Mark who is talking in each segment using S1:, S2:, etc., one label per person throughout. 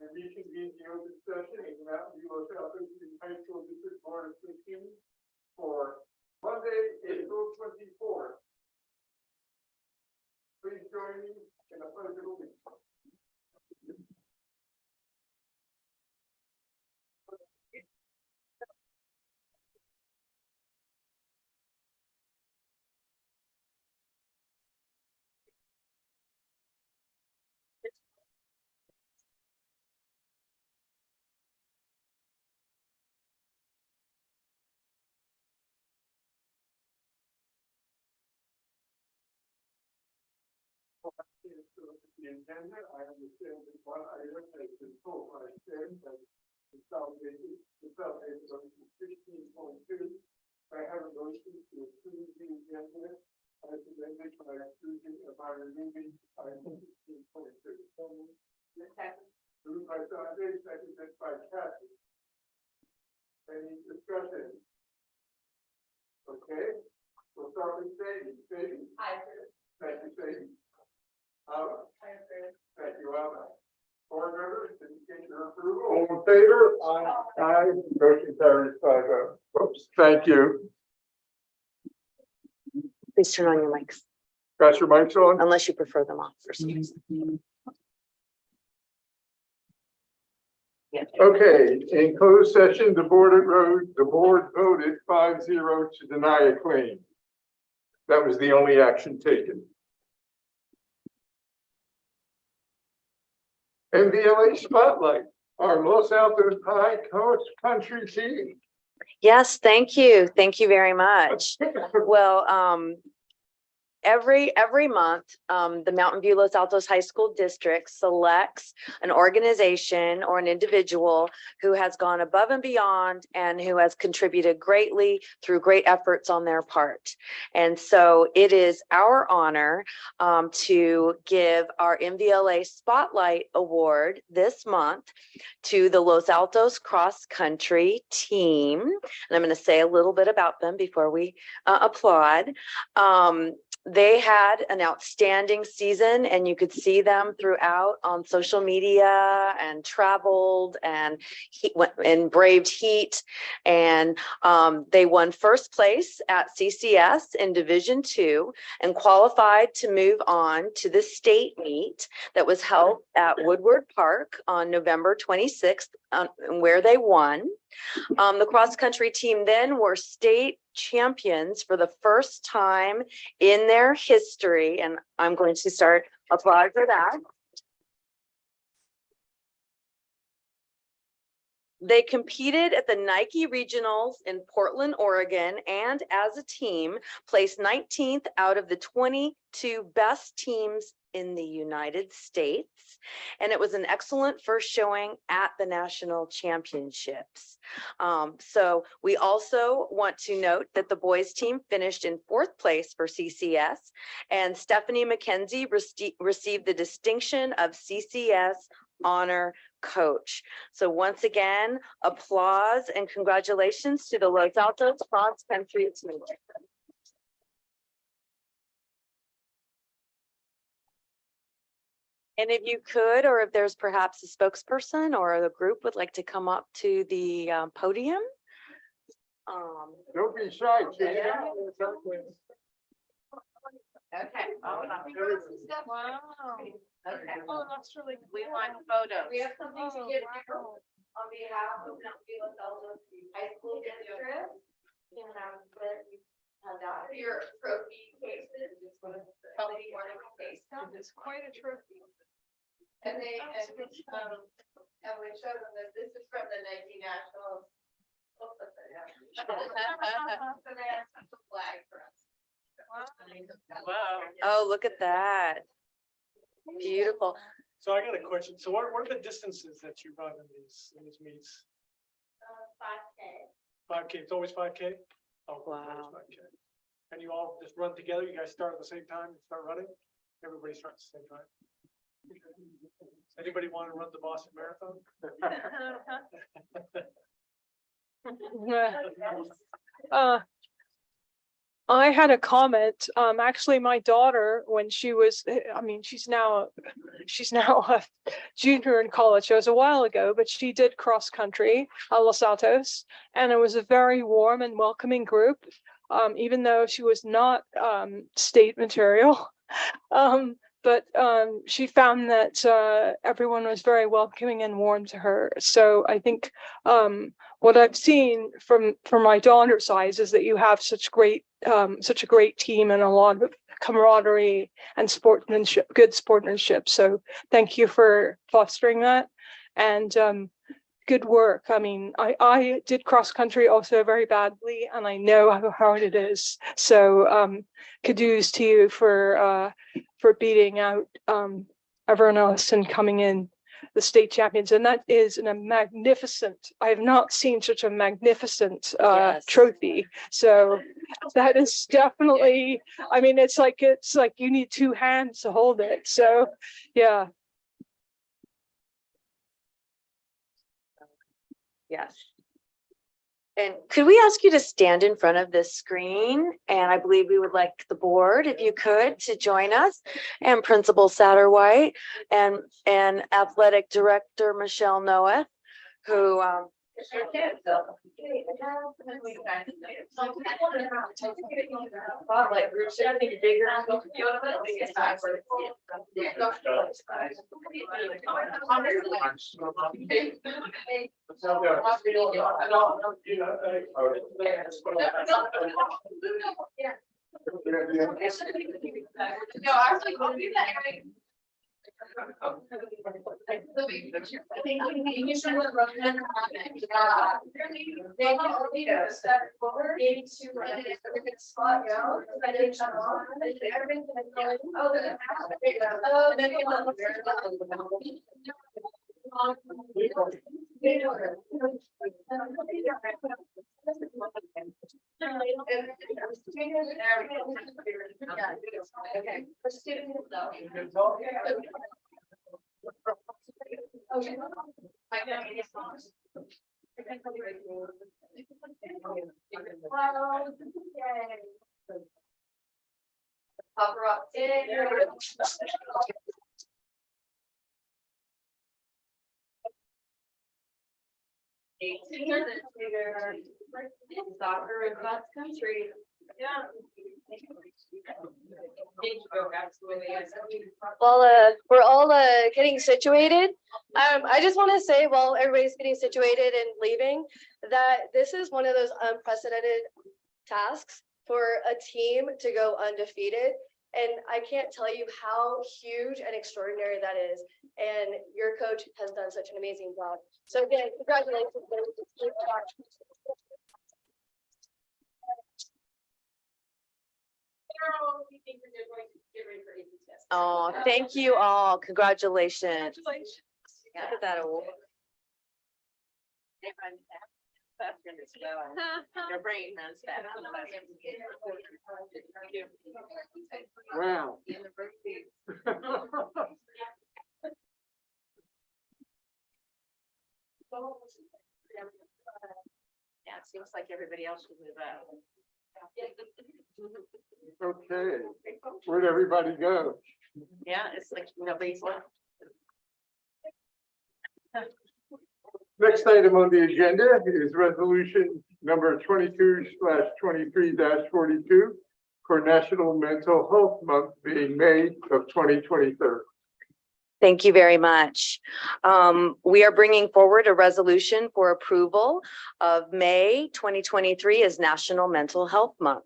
S1: And reconvene the open session in Mountain View Los Altos High School District Board of Trustees for Monday, April 24th. Please join me in a pledge of allegiance. The agenda, I understand that one item has been pulled. I understand that consolidated on 16.2. I have a motion to approve the agenda as amended by removing item 16.2. Moved by Sanjay, seconded by Kathy. Any discussion? Okay, we'll start with Sadie. Sadie? I approve. Thank you, Sadie. Thank you, Alma. Board members, indicate your approval. All in favor? Aye. Motion carries 5-0. Oops, thank you.
S2: Please turn on your mics,
S1: Got your mics on?
S2: unless you prefer them off for some reason. Yeah.
S1: Okay, in closed session, the board voted 5-0 to deny a claim. That was the only action taken. MVLA Spotlight, our Los Altos High Coast Country team.
S2: Yes, thank you. Thank you very much. Well, every month, the Mountain View Los Altos High School District selects an organization or an individual who has gone above and beyond and who has contributed greatly through great efforts on their part. And so it is our honor to give our MVLA Spotlight Award this month to the Los Altos Cross Country team. And I'm going to say a little bit about them before we applaud. They had an outstanding season, and you could see them throughout on social media and traveled and braved heat. And they won first place at CCS in Division II and qualified to move on to the state meet that was held at Woodward Park on November 26th, where they won. The cross country team then were state champions for the first time in their history, and I'm going to start applaud for that. They competed at the Nike Regionals in Portland, Oregon, and as a team placed 19th out of the 22 best teams in the United States. And it was an excellent first showing at the national championships. So we also want to note that the boys team finished in 4th place for CCS, and Stephanie McKenzie received the distinction of CCS honor coach. So once again, applause and congratulations to the Los Altos cross country team. And if you could, or if there's perhaps a spokesperson or the group would like to come up to the podium.
S1: Don't be shy, kid.
S3: Okay.
S4: Wow.
S3: Okay.
S4: Oh, that's really cool.
S3: We want photos.
S4: We have something to give you on behalf of Mountain View Los Altos High School District. You can hand out your trophy cases. It's one of the case.
S3: It's quite a trophy.
S4: And we show them that this is from the Nike Nationals. So they have a flag for us.
S3: Wow.
S2: Oh, look at that. Beautiful.
S5: So I got a question. So what are the distances that you run in these meets?
S4: 5K.
S5: 5K. It's always 5K. Oh,
S2: Wow.
S5: 5K. And you all just run together. You guys start at the same time and start running. Everybody starts at the same time. Anybody want to run the Boston Marathon?
S6: I had a comment. Actually, my daughter, when she was, I mean, she's now a junior in college. It was a while ago, but she did cross country at Los Altos, and it was a very warm and welcoming group. Even though she was not state material, but she found that everyone was very welcoming and warm to her. So I think what I've seen from my daughter's eyes is that you have such a great team and a lot of camaraderie and sportsmanship, good sportsmanship. So thank you for fostering that, and good work. I mean, I did cross country also very badly, and I know how hard it is. So kudos to you for beating out everyone else and coming in the state champions. And that is a magnificent, I have not seen such a magnificent
S2: Yes.
S6: trophy. So that is definitely, I mean, it's like you need two hands to hold it. So yeah.
S2: Yes. And could we ask you to stand in front of this screen? And I believe we would like the board, if you could, to join us, and Principal Satterwhite and Athletic Director Michelle Noeth, who
S4: No, actually, I'll do that. Okay. For students though. Okay. Soccer and cross country. Yeah.
S7: Well, we're all getting situated. I just want to say, while everybody's getting situated and leaving, that this is one of those unprecedented tasks for a team to go undefeated. And I can't tell you how huge and extraordinary that is. And your coach has done such an amazing job. So again, congratulations.
S2: oh, thank you all. Congratulations. Look at that award.
S3: Your brain has that.
S1: Wow.
S3: Yeah, it seems like everybody else should move out.
S1: Okay, where'd everybody go?
S3: Yeah, it's like nobody's left.
S1: Next item on the agenda is resolution number 22/23-42 for National Mental Health Month being May of 2023.
S2: Thank you very much. We are bringing forward a resolution for approval of May 2023 as National Mental Health Month.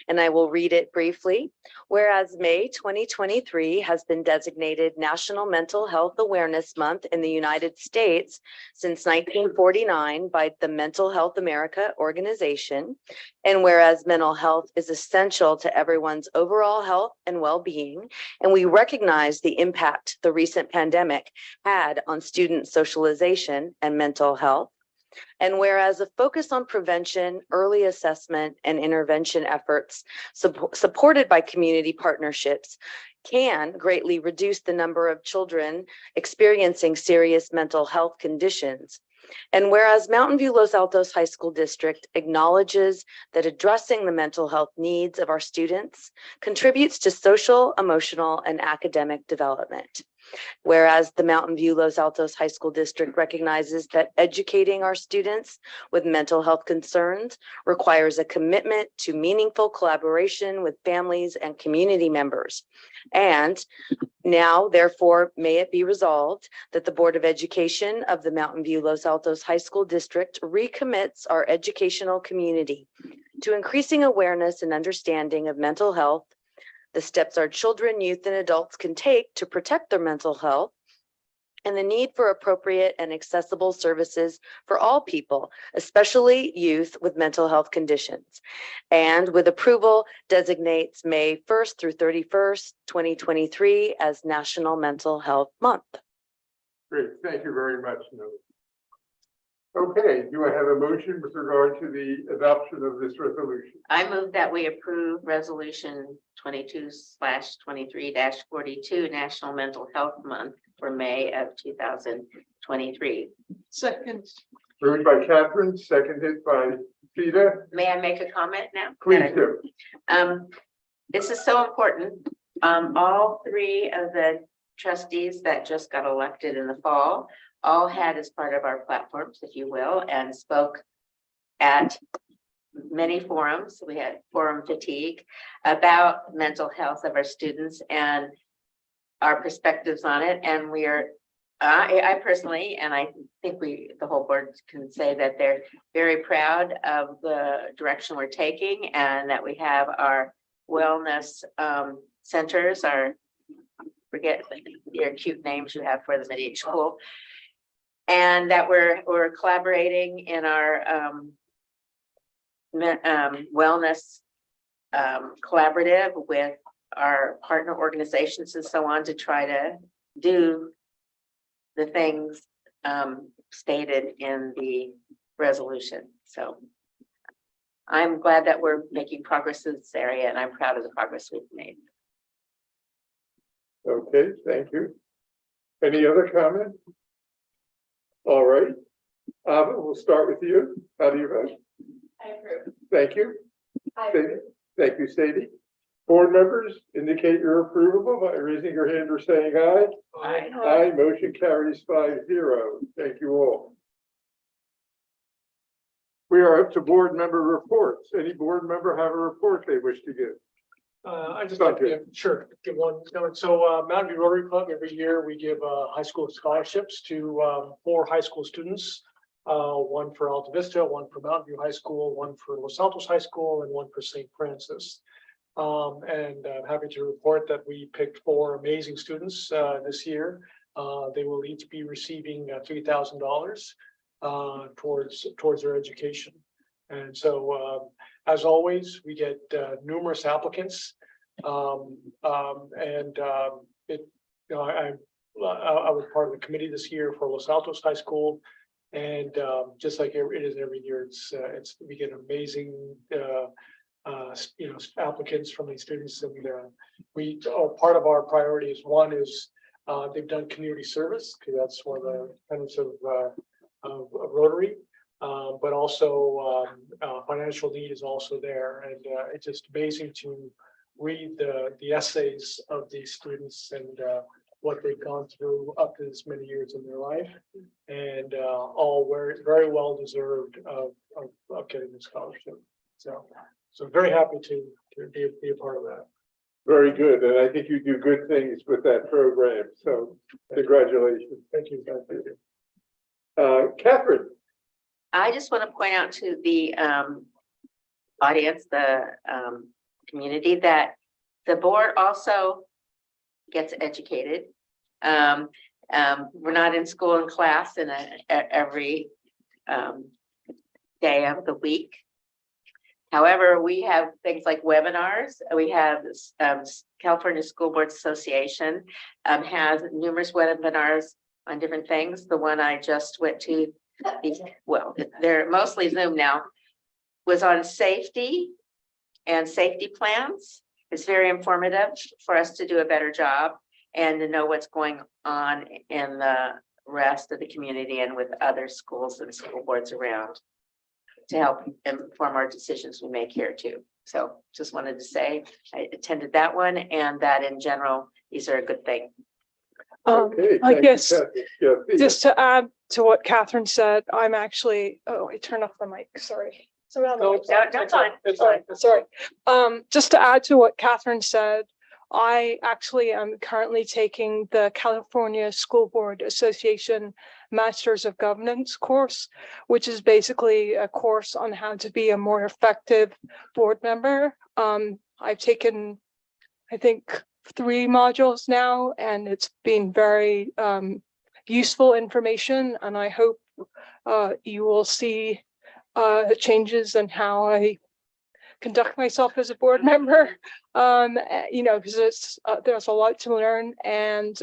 S2: And I will read it briefly. Whereas May 2023 has been designated National Mental Health Awareness Month in the United States since 1949 by the Mental Health America organization. And whereas mental health is essential to everyone's overall health and well-being, and we recognize the impact the recent pandemic had on student socialization and mental health. And whereas a focus on prevention, early assessment, and intervention efforts supported by community partnerships can greatly reduce the number of children experiencing serious mental health conditions. And whereas Mountain View Los Altos High School District acknowledges that addressing the mental health needs of our students contributes to social, emotional, and academic development. Whereas the Mountain View Los Altos High School District recognizes that educating our students with mental health concerns requires a commitment to meaningful collaboration with families and community members. And now, therefore, may it be resolved that the Board of Education of the Mountain View Los Altos High School District recommits our educational community to increasing awareness and understanding of mental health, the steps our children, youth, and adults can take to protect their mental health, and the need for appropriate and accessible services for all people, especially youth with mental health conditions. And with approval, designates May 1st through 31st, 2023 as National Mental Health Month.
S1: Great, thank you very much, Nellie. Okay, do I have a motion with regard to the adoption of this resolution?
S3: I move that we approve resolution 22/23-42 National Mental Health Month for May of 2023.
S6: Second.
S1: Moved by Catherine, seconded by Peter.
S3: May I make a comment now?
S1: Please do.
S3: This is so important. All three of the trustees that just got elected in the fall all had as part of our platforms, if you will, and spoke at many forums. We had forum fatigue about mental health of our students and our perspectives on it. And we are, I personally, and I think the whole board can say that they're very proud of the direction we're taking, and that we have our wellness centers, forget your cute names you have for them at each school, and that we're collaborating in our wellness collaborative with our partner organizations and so on to try to do the things stated in the resolution. So I'm glad that we're making progress in this area, and I'm proud of the progress we've made.
S1: Okay, thank you. Any other comment? All right. We'll start with you. How do you vote?
S4: I approve.
S1: Thank you.
S4: I
S1: Sadie. Thank you, Sadie. Board members, indicate your approval by raising your hand or saying aye.
S3: Aye.
S1: Aye, motion carries 5-0. Thank you all. We are up to board member reports. Any board member have a report they wish to give?
S5: I just like to give one. So Mountain View Rotary Club, every year we give high school scholarships to 4 high school students. One for Alta Vista, one for Mountain View High School, one for Los Altos High School, and one for St. Francis. And I'm happy to report that we picked 4 amazing students this year. They will each be receiving $3,000 towards their education. And so, as always, we get numerous applicants, I was part of the committee this year for Los Altos High School, and just like it is every year, we get amazing applicants from these students, and part of our priorities. One is they've done community service, because that's one of the tenets of Rotary. But also financial need is also there, and it's just amazing to read the essays of these students and what they've gone through up to this many years in their life, and all very well deserved of getting the scholarship. So very happy to be a part of that.
S1: Very good, and I think you do good things with that program. So congratulations.
S5: Thank you.
S1: Catherine.
S3: I just want to point out to the audience, the community, that the board also gets educated. We're not in school and class every day of the week. However, we have things like webinars. We have California School Boards Association has numerous webinars on different things. The one I just went to, well, they're mostly Zoom now, was on safety and safety plans. It's very informative for us to do a better job and to know what's going on in the rest of the community and with other schools and school boards around to help inform our decisions we make here too. So just wanted to say I attended that one and that in general, these are a good thing.
S1: Okay,
S6: I
S1: thank you,
S6: guess
S1: Kathy. Yeah, Peter.
S6: just to add to what Catherine said, I'm actually, oh, I turned off the mic, sorry. Somehow the
S5: No,
S6: mic's
S5: it's
S6: on.
S3: That's fine.
S5: It's
S6: All
S5: fine.
S6: right, sorry. Just to add to what Catherine said, I actually am currently taking the California School Board Association Masters of Governance course, which is basically a course on how to be a more effective board member. I've taken, I think, 3 modules now, and it's been very useful information, and I hope you will see changes in how I conduct myself as a board member. You know, because it's there's a lot to learn, and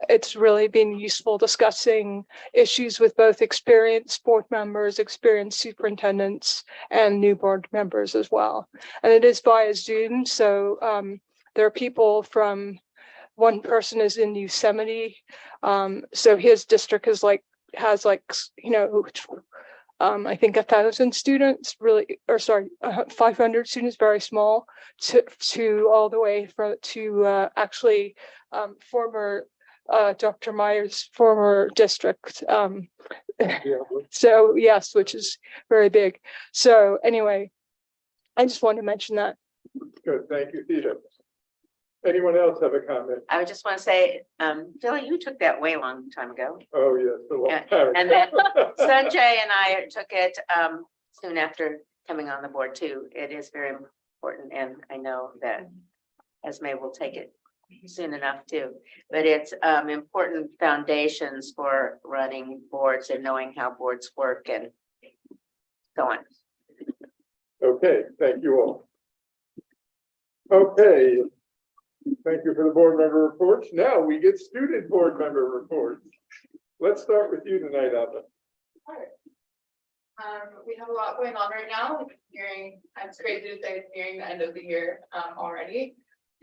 S6: it's really been useful discussing issues with both experienced board members, experienced superintendents, and new board members as well. And it is via Zoom, so there are people from, one person is in Yosemite, so his district is has you know, I think 1,000 students, really, or sorry, 500 students, very small, to all the way to actually former Dr. Meyer's former district. So yes, which is very big. So anyway, I just wanted to mention that.
S1: Good, thank you, Peter. Anyone else have a comment?
S3: I would just want to say, Philly, you took that way long time ago.
S1: Oh, yes. the long
S3: Yeah,
S1: time.
S3: and then Sanjay and I took it soon after coming on the board too. It is very important, and I know that Esme will take it soon enough too. But it's important foundations for running boards and knowing how boards work and so on.
S1: Okay, thank you all. Okay. Thank you for the board member reports. Now we get student board member reports. Let's start with you tonight, Alba.
S4: We have a lot going on right now. It's crazy to say it's nearing the end of the year already.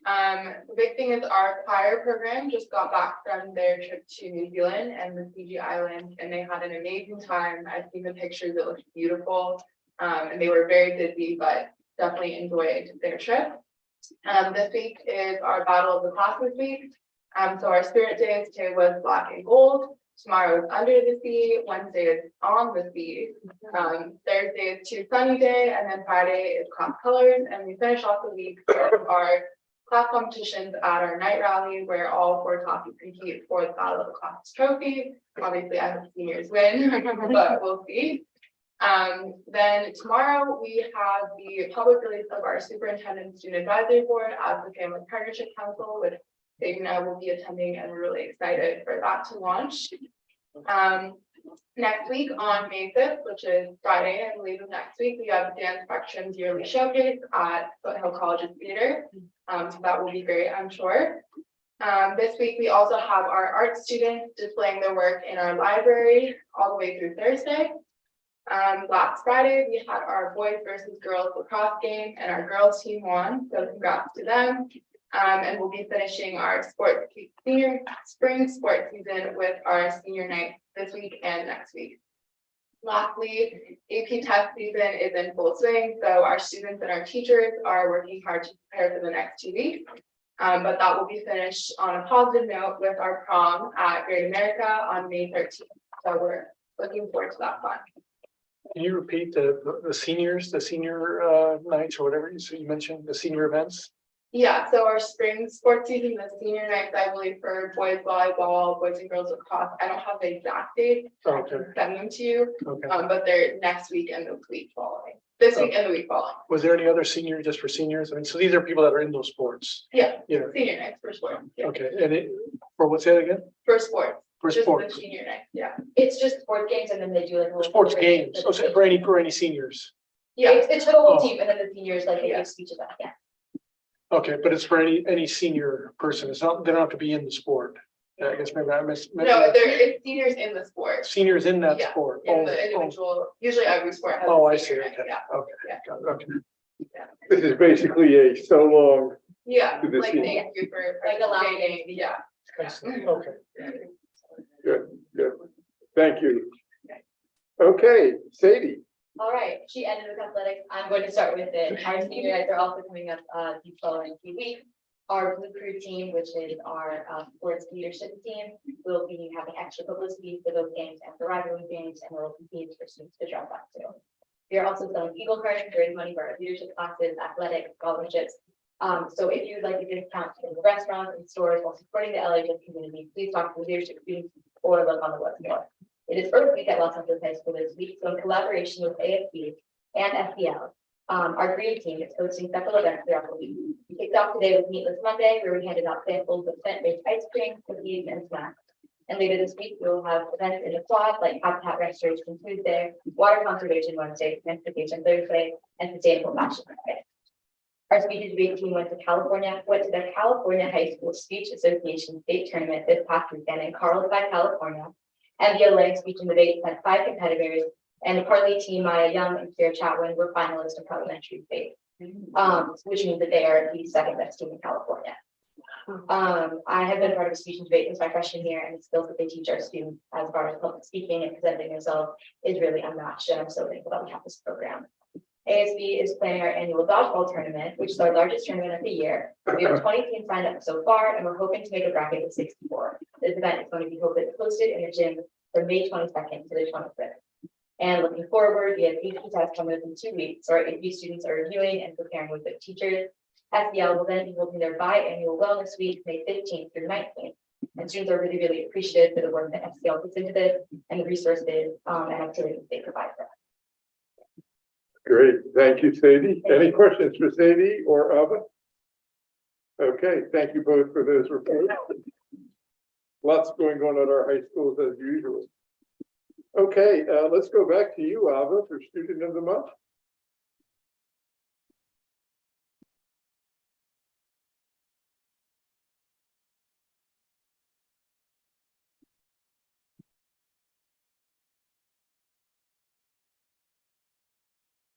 S4: The big thing is our choir program just got back from their trip to New Zealand and the Fiji Islands, and they had an amazing time. I've seen the pictures, it looked beautiful. And they were very busy, but definitely enjoyed their trip. This week is our Battle of the Classes week. So our spirit day today was black and gold. Tomorrow is under the sea. Wednesday is on the sea. Thursday is Choose Sunny Day, and then Friday is class colors. And we finish off the week with our class competitions at our night rally, where all 4 classes compete for the Battle of the Classes trophy. Obviously, I hope seniors win, but we'll see. Then tomorrow we have the public release of our superintendent student advisory board as the Family Partnership Council, which Dave and I will be attending, and we're really excited for that to launch. Next week on May 5th, which is Friday, I believe of next week, we have Dance Spectrum's yearly showcase at Foothill College's Theater. So that will be great, I'm sure. This week we also have our art students displaying their work in our library all the way through Thursday. Last Friday, we had our boys versus girls lacrosse game, and our girls team won, so congrats to them. And we'll be finishing our senior spring sports season with our senior night this week and next week. Lastly, AP test season is in full swing, so our students and our teachers are working hard to prepare for the next 2 weeks. But that will be finished on a positive note with our prom at Great America on May 13th. So we're looking forward to that fun.
S5: Can you repeat the seniors, the senior nights or whatever you mentioned, the senior events?
S4: Yeah, so our spring sports season, the senior nights, I believe, for boys volleyball, boys and girls lacrosse. I don't have the exact date. I
S5: Okay.
S4: can send them to you.
S5: Okay.
S4: But they're next week and the week following. This week and the week following.
S5: Was there any other senior just for seniors? I mean, so these are people that are in those sports.
S4: Yeah,
S5: Yeah.
S4: senior nights for sports. Yeah,
S5: Okay. And for what's that again?
S4: for sports.
S5: For
S4: Just
S5: sports.
S4: the senior night. Yeah.
S8: It's just sport games and then they do like. a little
S5: Sports
S8: celebration
S5: games.
S8: for
S5: Oh,
S8: the
S5: so
S8: kids.
S5: for any seniors.
S4: Yeah.
S8: It's for the whole
S5: Oh.
S8: team and then the seniors like they
S4: Yeah.
S8: give speeches about, yeah.
S5: Okay, but it's for any senior person. It's not, they don't have to be in the sport. I guess maybe I missed.
S4: No, it's seniors in the sport.
S5: Seniors in that
S4: Yeah,
S5: sport.
S4: In
S5: Oh,
S4: the
S5: oh,
S4: individual, usually every sport has.
S5: Oh,
S4: a
S5: I
S4: senior
S5: see.
S4: night,
S5: Okay.
S4: Yeah.
S5: Okay.
S4: Yeah.
S5: Got it, okay.
S1: This is basically a so long.
S4: Yeah,
S1: To the
S4: like
S1: senior.
S4: thank you for
S8: Like allowing
S4: participating. Yeah.
S5: I see. Okay.
S1: Good.
S9: Thank you. Okay, Sadie.
S8: All right, she ended with athletics. I'm going to start with it. Our senior nights are also coming up these following few weeks. Our blue crew team, which is our sports leadership team, will be having extra publicity for those games and for rivalry games, and will compete for students to drop back to. We are also selling Eagle cards to raise money for our leadership classes, athletics, scholarships. So if you would like a discount in the restaurants and stores while supporting the LHS community, please talk to the leadership students or look on the website. It is Earth Week at Los Angeles High School this week, so in collaboration with AFB and FPL, our green team is hosting several events throughout the week. We kicked off today with Meatless Monday, where we handed out samples of scent-based ice cream, cookies, and snacks. And later this week, we will have events in the quad like Habitat Restoration Tuesday, Water Conservation Wednesday, Transportation Thursday, and Sustainable Fashion Friday. Our speech and debate team went to the California High School Speech Association State Tournament this past weekend in Carlsbad, California. MVLA speech and debate sent 5 competitors, and the Parley team, Maya Young and Kira Chatwin, were finalists in parliamentary debate, which means that they are the second best team in California. I have been part of a speech and debate since my freshman year, and the skills that they teach our students as far as public speaking and presenting themselves is really unmatched, and I'm so thankful that we have this program. ASB is planning our annual dodgeball tournament, which is our largest tournament of the year. We have 20 teams signed up so far, and we're hoping to make a bracket of 64. This event is going to be hosted in the gym from May 22nd to the 25th. And looking forward, we have AP tests coming up in 2 weeks, so our AP students are reviewing and preparing with their teachers. SEL will then be holding their biannual wellness week, May 15th through 19th. And students are really, really appreciative for the work that SEL puts into this and the resources and activities they provide for us.
S9: Great, thank you, Sadie. Any questions for Sadie or Ava? Okay, thank you both for those reports. Lots going on at our high schools as usual. Okay, let's go back to you, Ava, for Student of the Month.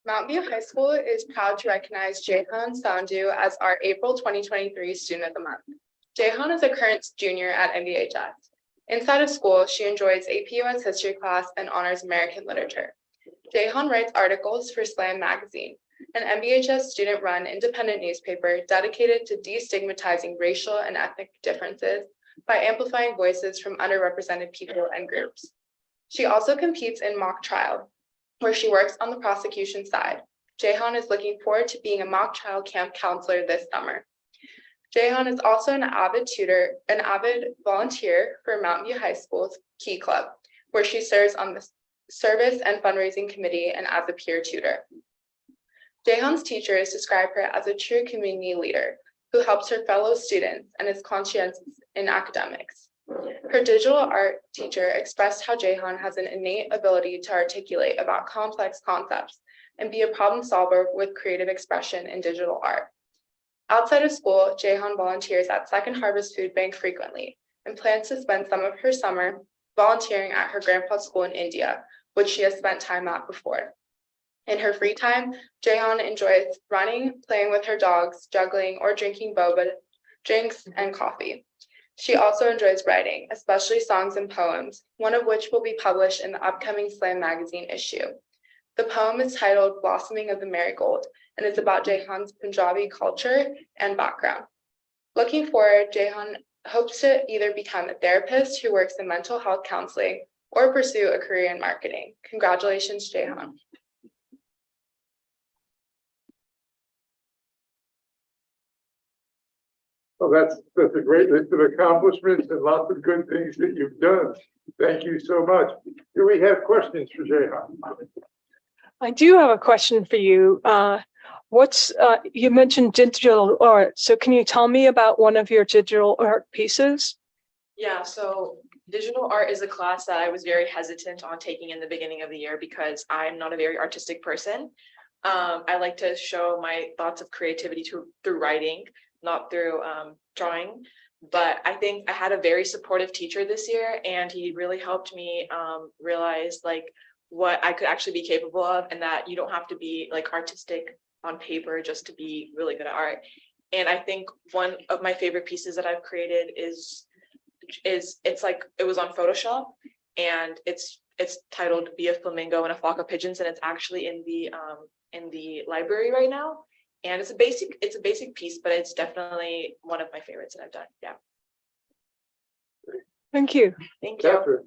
S10: Mountain View High School is proud to recognize Jehan Sandhu as our April 2023 Student of the Month. Jehan is a current junior at MVHS. Inside of school, she enjoys AP US history class and honors American literature. Jehan writes articles for Slam Magazine, an MVHS student-run independent newspaper dedicated to destigmatizing racial and ethnic differences by amplifying voices from underrepresented people and groups. She also competes in mock trial, where she works on the prosecution side. Jehan is looking forward to being a mock trial camp counselor this summer. Jehan is also an avid volunteer for Mountain View High School's Key Club, where she serves on the service and fundraising committee and as a peer tutor. Jehan's teachers describe her as a true community leader who helps her fellow students and is conscientious in academics. Her digital art teacher expressed how Jehan has an innate ability to articulate about complex concepts and be a problem solver with creative expression in digital art. Outside of school, Jehan volunteers at Second Harvest Food Bank frequently and plans to spend some of her summer volunteering at her grandpa's school in India, which she has spent time at before. In her free time, Jehan enjoys running, playing with her dogs, juggling, or drinking boba drinks and coffee. She also enjoys writing, especially songs and poems, one of which will be published in the upcoming Slam Magazine issue. The poem is titled Blossoming of the Marigold and is about Jehan's Punjabi culture and background. Looking forward, Jehan hopes to either become a therapist who works in mental health counseling or pursue a career in marketing. Congratulations, Jehan.
S9: Well, that's a great list of accomplishments and lots of good things that you've done. Thank you so much. Do we have questions for Jehan?
S6: I do have a question for you. You mentioned digital art. So can you tell me about one of your digital art pieces?
S11: Yeah, so digital art is a class that I was very hesitant on taking in the beginning of the year because I'm not a very artistic person. I like to show my thoughts of creativity through writing, not through drawing. But I think I had a very supportive teacher this year, and he really helped me realize like what I could actually be capable of, and that you don't have to be like artistic on paper just to be really good at art. And I think one of my favorite pieces that I've created is it's like it was on Photoshop, and it's titled Be a Flamingo and a Flock of Pigeons, and it's actually in the library right now. And it's a basic piece, but it's definitely one of my favorites that I've done. Yeah.
S6: Thank you.
S11: Thank you.
S9: Catherine,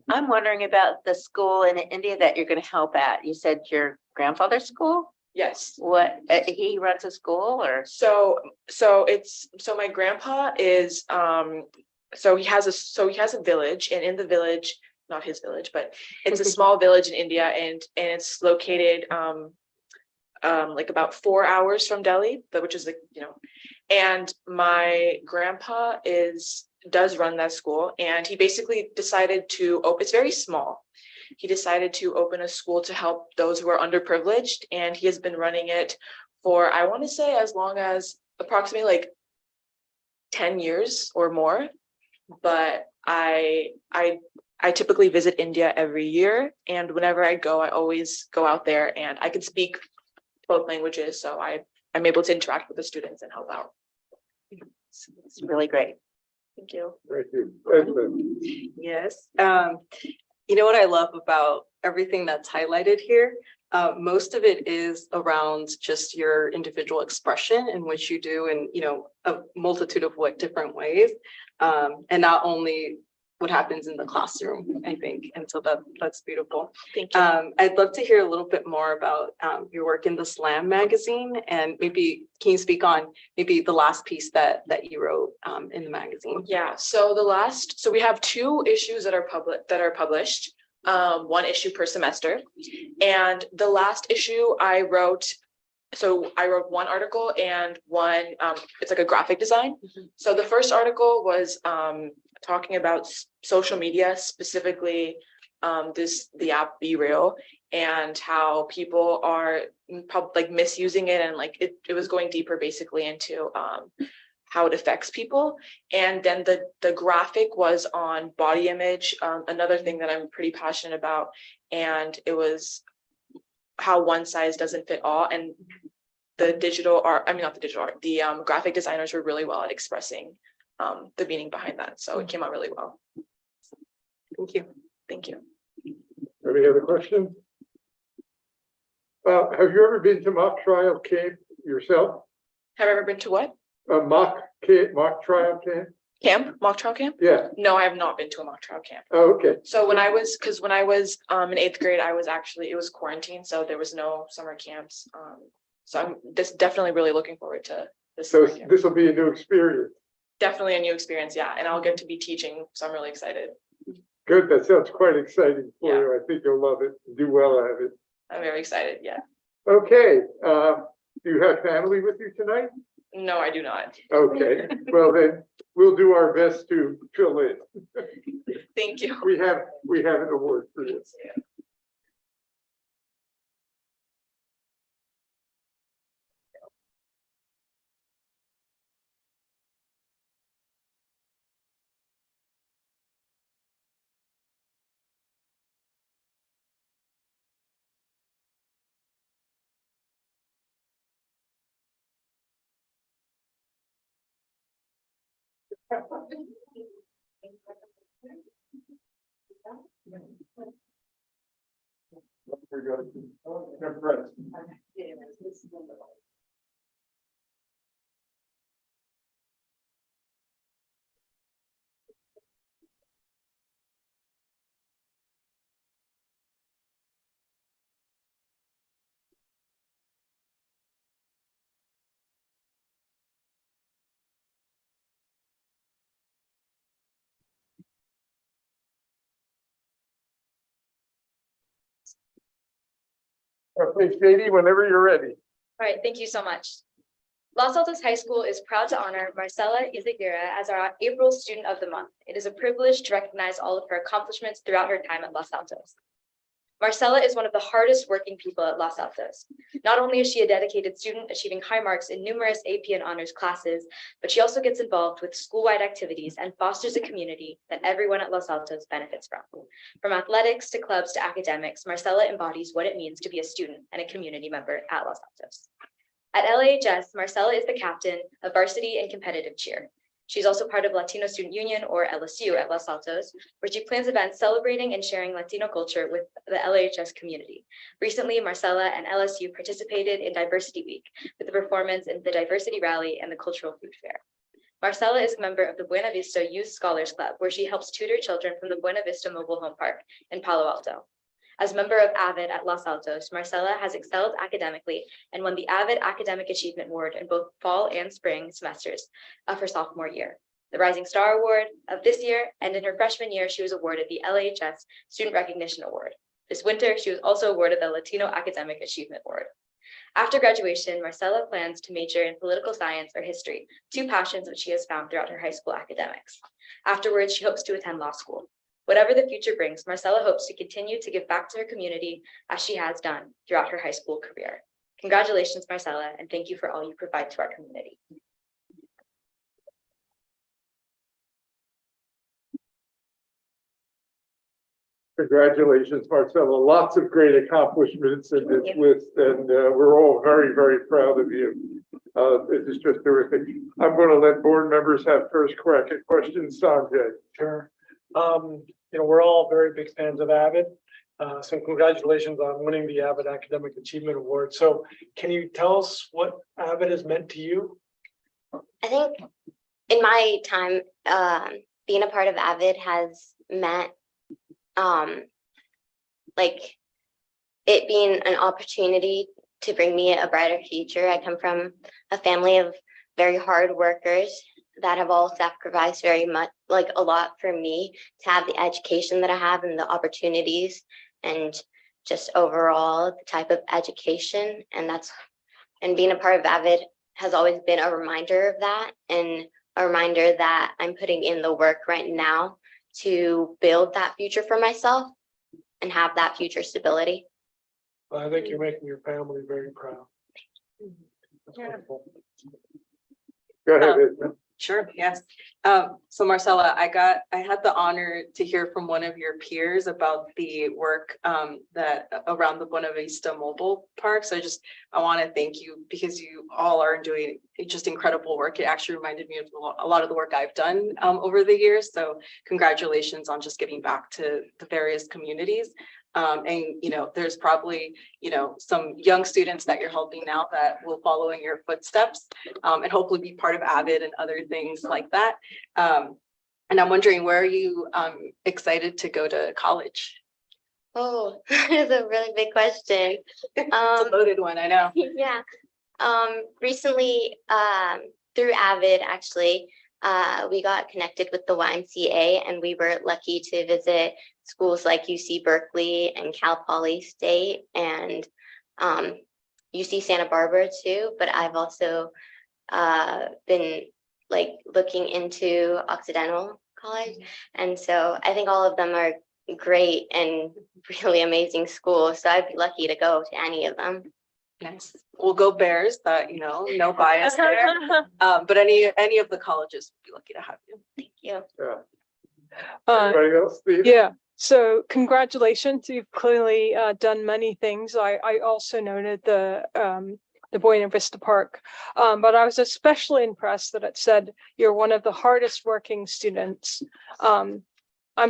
S3: I'm wondering about the school in India that you're going to help at. You said your grandfather's school?
S11: Yes.
S3: What, he runs a school or?
S11: So my grandpa is so he has a village, and in the village, not his village, but it's a small village in India, and it's located like about 4 hours from Delhi, which is and my grandpa does run that school, and he basically decided to open, it's very small. He decided to open a school to help those who are underprivileged, and he has been running it for, I want to say, as long as approximately like 10 years or more. But I typically visit India every year, and whenever I go, I always go out there, and I can speak both languages, so I'm able to interact with the students and help out.
S3: It's really great.
S11: Thank you.
S9: thank you. Esmond,
S12: Yes. You know what I love about everything that's highlighted here? Most of it is around just your individual expression in which you do in, a multitude of different ways. And not only what happens in the classroom, I think. And so that's beautiful.
S11: Thank you.
S12: I'd love to hear a little bit more about your work in the Slam magazine, and maybe can you speak on maybe the last piece that you wrote in the magazine?
S11: Yeah, so we have 2 issues that are published, 1 issue per semester. And the last issue I wrote 1 article and 1, it's like a graphic design. So the first article was talking about social media, specifically the app Be Real, and how people are misusing it, and it was going deeper basically into how it affects people. And then the graphic was on body image, another thing that I'm pretty passionate about, and it was how one size doesn't fit all. And the graphic designers were really well at expressing the meaning behind that. So it came out really well.
S12: Thank you.
S11: Thank you.
S9: any other questions? Have you ever been to mock trial camp yourself?
S11: Have I ever been to what?
S9: A mock trial camp?
S11: Mock trial camp?
S9: Yeah,
S11: No, I have not been to a mock trial camp.
S9: oh, okay,
S11: So when I was in 8th grade, it was quarantine, so there was no summer camps. So I'm just definitely really looking forward to this.
S9: so
S11: summer camp.
S9: this will be a new experience.
S11: Definitely a new experience, yeah, and I'll get to be teaching, so I'm really excited.
S9: Good, that sounds quite exciting for
S11: Yeah.
S9: you. I think you'll love it, do well at it.
S11: I'm very excited, yeah.
S9: Okay, do you have family with you tonight?
S11: No, I do not.
S9: Okay, well then, we'll do our best to fill in.
S11: Thank you.
S9: We have an award for this. Impressed. Okay, Katie, whenever you're ready.
S8: All right, thank you so much. Los Altos High School is proud to honor Marcela Izaguirre as our April Student of the Month. It is a privilege to recognize all of her accomplishments throughout her time at Los Altos. Marcela is one of the hardest working people at Los Altos. Not only is she a dedicated student achieving high marks in numerous AP and honors classes, but she also gets involved with school-wide activities and fosters a community that everyone at Los Altos benefits from. From athletics to clubs to academics, Marcela embodies what it means to be a student and a community member at Los Altos. At LAHS, Marcela is the captain of varsity and competitive cheer. She's also part of Latino Student Union, or LSU, at Los Altos, where she plans events celebrating and sharing Latino culture with the LHS community. Recently, Marcela and LSU participated in Diversity Week with a performance in the Diversity Rally and the Cultural Food Fair. Marcela is a member of the Buena Vista Youth Scholars Club, where she helps tutor children from the Buena Vista Mobile Home Park in Palo Alto. As member of AVID at Los Altos, Marcela has excelled academically and won the AVID Academic Achievement Award in both fall and spring semesters of her sophomore year, the Rising Star Award of this year, and in her freshman year, she was awarded the LHS Student Recognition Award. This winter, she was also awarded the Latino Academic Achievement Award. After graduation, Marcela plans to major in political science or history, two passions which she has found throughout her high school academics. Afterwards, she hopes to attend law school. Whatever the future brings, Marcela hopes to continue to give back to her community as she has done throughout her high school career. Congratulations, Marcela, and thank you for all you provide to our community.
S9: Congratulations, Marcella. Lots of great accomplishments in this list, and we're all very, very proud of you. It is just terrific. I'm going to let board members have first crack at questions. Sanjay.
S5: Sure. We're all very big fans of AVID. So congratulations on winning the AVID Academic Achievement Award. So can you tell us what AVID has meant to you?
S13: I think in my time, being a part of AVID has meant like it being an opportunity to bring me a brighter future. I come from a family of very hard workers that have all sacrificed very much, like a lot for me to have the education that I have and the opportunities and just overall the type of education. And being a part of AVID has always been a reminder of that, and a reminder that I'm putting in the work right now to build that future for myself and have that future stability.
S5: Well, I think you're making your family very proud. That's wonderful.
S9: Go ahead, Isma.
S12: Sure, yes. So Marcella, I had the honor to hear from one of your peers about the work that around the Buena Vista Mobile Park. So I want to thank you because you all are doing just incredible work. It actually reminded me of a lot of the work I've done over the years. So congratulations on just giving back to the various communities. And there's probably some young students that you're helping now that will follow in your footsteps and hopefully be part of AVID and other things like that. And I'm wondering, where are you excited to go to college?
S13: Oh, that is a really big question.
S12: It's a loaded one, I know.
S13: Yeah. Recently, through AVID, actually, we got connected with the YMCA, and we were lucky to visit schools like UC Berkeley and Cal Poly State and UC Santa Barbara too. But I've also been like looking into Occidental College, and so I think all of them are great and really amazing schools. So I'd be lucky to go to any of them.
S12: Nice. We'll go Bears, but no bias there. But any of the colleges would be lucky to have you.
S13: Thank you.
S9: Yeah. Anybody else, Steve?
S6: Yeah. So congratulations. You've clearly done many things. I also noted the Buena Vista Park, but I was especially impressed that it said you're one of the hardest working students. I'm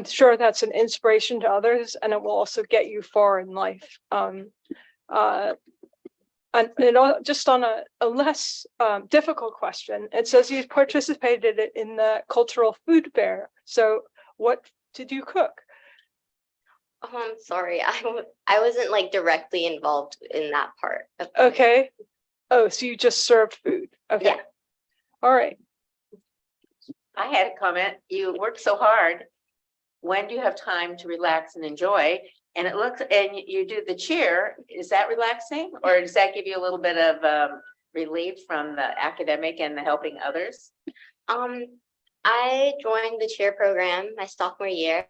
S6: sure that's an inspiration to others, and it will also get you far in life. And just on a less difficult question, it says you participated in the cultural food fair. So what did you cook?
S13: Oh, I'm sorry. I wasn't like directly involved in that part.
S6: Okay. Oh, so you just served food. Okay.
S13: Yeah.
S6: All right.
S3: I had a comment. You work so hard. When do you have time to relax and enjoy? And you do the cheer. Is that relaxing, or does that give you a little bit of relief from the academic and the helping others?
S13: I joined the cheer program my sophomore year,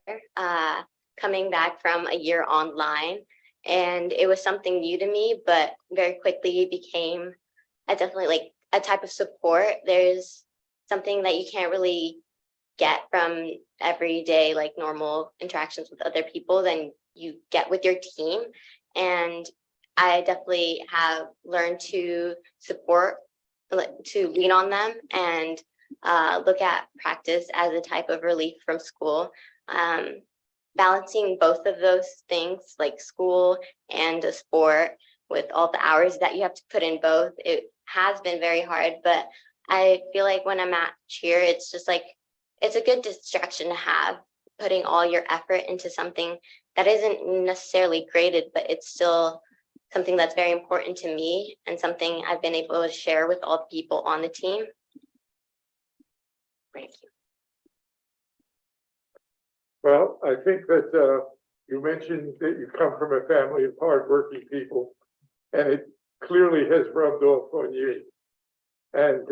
S13: coming back from a year online, and it was something new to me, but very quickly became definitely like a type of support. There's something that you can't really get from everyday like normal interactions with other people than you get with your team. And I definitely have learned to support, to lean on them, and look at practice as a type of relief from school. Balancing both of those things, like school and a sport, with all the hours that you have to put in both, it has been very hard. But I feel like when I'm at cheer, it's just like, it's a good distraction to have, putting all your effort into something that isn't necessarily graded, but it's still something that's very important to me and something I've been able to share with all the people on the team. Thank you.
S9: Well, I think that you mentioned that you come from a family of hardworking people, and it clearly has rubbed off on you. And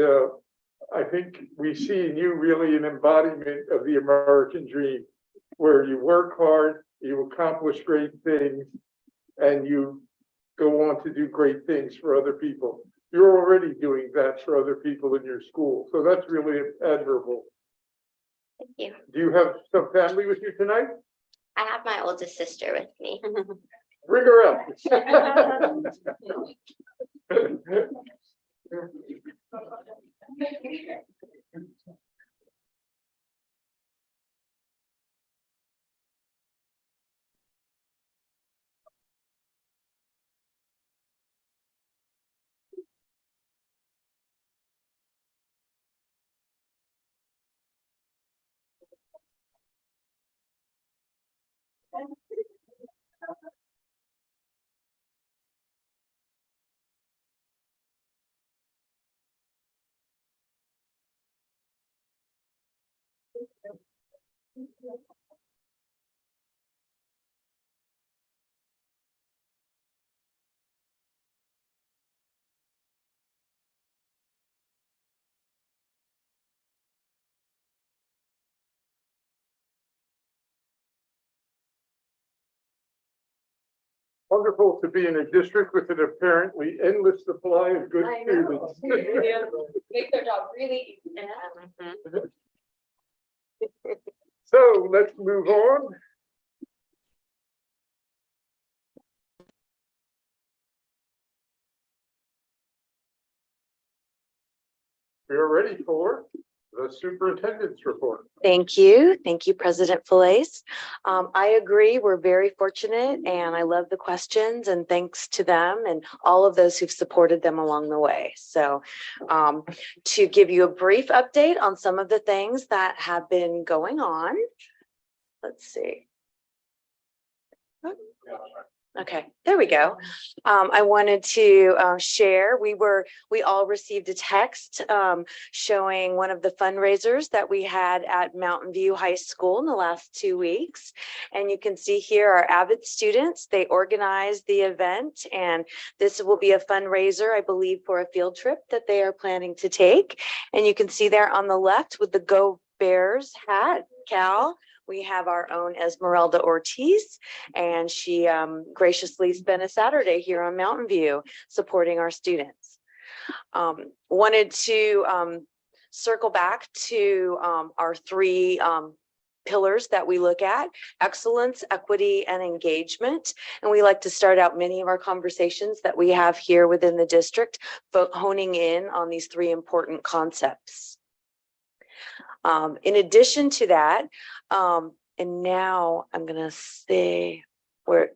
S9: I think we see in you really an embodiment of the American dream, where you work hard, you accomplish great things, and you go on to do great things for other people. You're already doing that for other people in your school, so that's really admirable.
S13: Thank you.
S9: Do you have some family with you tonight?
S13: I have my oldest sister with me.
S9: Bring her up. Wonderful to be in a district with an apparently endless supply of good
S8: I know.
S9: students.
S8: Make their job really easy.
S9: So let's move on. We're ready for the superintendent's report.
S2: Thank you. Thank you, President Felice. I agree. We're very fortunate and I love the questions, and thanks to them and all of those who've supported them along the way. So to give you a brief update on some of the things that have been going on. Let's see. Okay, there we go. I wanted to share, we all received a text showing one of the fundraisers that we had at Mountain View High School in the last 2 weeks. And you can see here our avid students, they organized the event, and this will be a fundraiser, I believe, for a field trip that they are planning to take. And you can see there on the left with the Go Bears hat, Cal. We have our own Esmeralda Ortiz, and she graciously spent a Saturday here on Mountain View supporting our students. Wanted to circle back to our three pillars that we look at: excellence, equity, and engagement. And we like to start out many of our conversations that we have here within the district, honing in on these three important concepts. In addition to that, and now I'm gonna say, where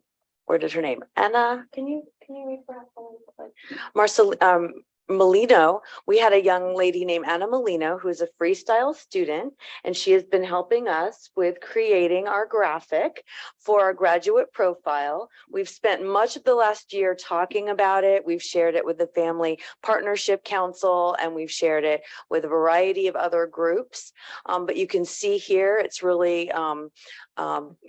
S2: does her name? Anna, can you read for us? Marcel, Molino, we had a young lady named Anna Molino, who is a freestyle student, and she has been helping us with creating our graphic for our graduate profile. We've spent much of the last year talking about it. We've shared it with the Family Partnership Council, and we've shared it with a variety of other groups. But you can see here, it's really,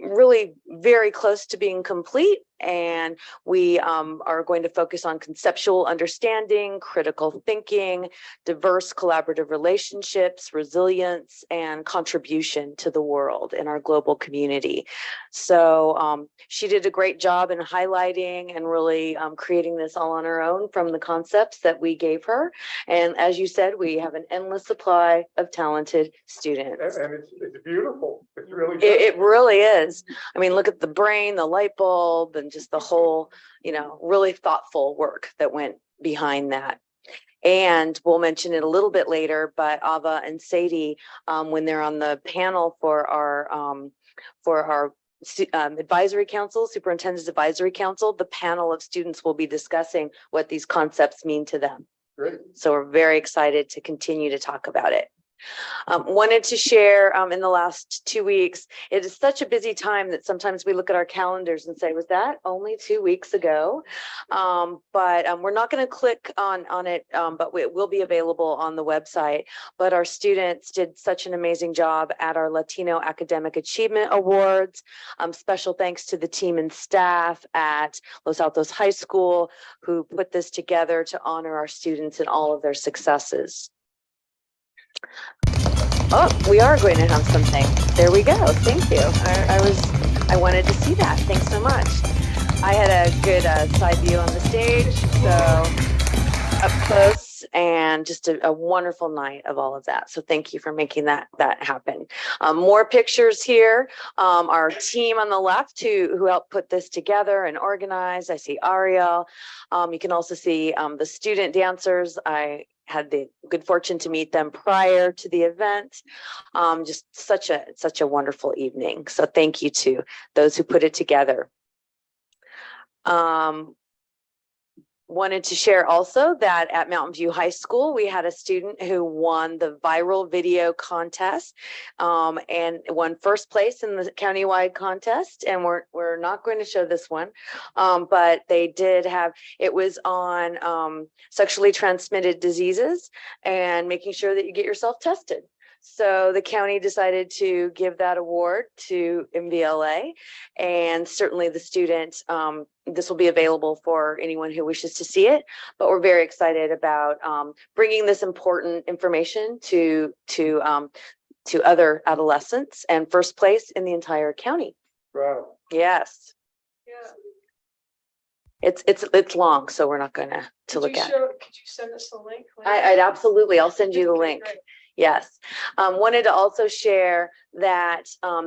S2: really very close to being complete. And we are going to focus on conceptual understanding, critical thinking, diverse collaborative relationships, resilience, and contribution to the world in our global community. So she did a great job in highlighting and really creating this all on her own from the concepts that we gave her. And as you said, we have an endless supply of talented students.
S9: And it's beautiful. It's really good.
S2: It really is. I mean, look at the brain, the light bulb, and just the whole, really thoughtful work that went behind that. And we'll mention it a little bit later, but Ava and Sadie, when they're on the panel for our advisory council, superintendent's advisory council, the panel of students will be discussing what these concepts mean to them.
S9: Great.
S2: So we're very excited to continue to talk about it. Wanted to share in the last 2 weeks, it is such a busy time that sometimes we look at our calendars and say, was that only 2 weeks ago? But we're not going to click on it, but it will be available on the website. But our students did such an amazing job at our Latino Academic Achievement Awards. Special thanks to the team and staff at Los Altos High School who put this together to honor our students and all of their successes. Oh, we are going to have something. There we go. Thank you. I wanted to see that. Thanks so much. I had a good side view on the stage, so up close, and just a wonderful night of all of that. So thank you for making that happen. More pictures here. Our team on the left who helped put this together and organize. I see Ariel. You can also see the student dancers. I had the good fortune to meet them prior to the event. Just such a wonderful evening. So thank you to those who put it together. Wanted to share also that at Mountain View High School, we had a student who won the viral video contest and won first place in the countywide contest. And we're not going to show this one, but they did have, it was on sexually transmitted diseases and making sure that you get yourself tested. So the county decided to give that award to MVLA, and certainly the student, this will be available for anyone who wishes to see it, but we're very excited about bringing this important information to other adolescents, and first place in the entire county.
S9: Wow.
S2: Yes.
S6: Yeah.
S2: It's long, so we're not going to look at it.
S6: Could you send us the link?
S2: I'd absolutely, I'll send you the
S6: Okay,
S2: link.
S6: great.
S2: Yes. Wanted to also share that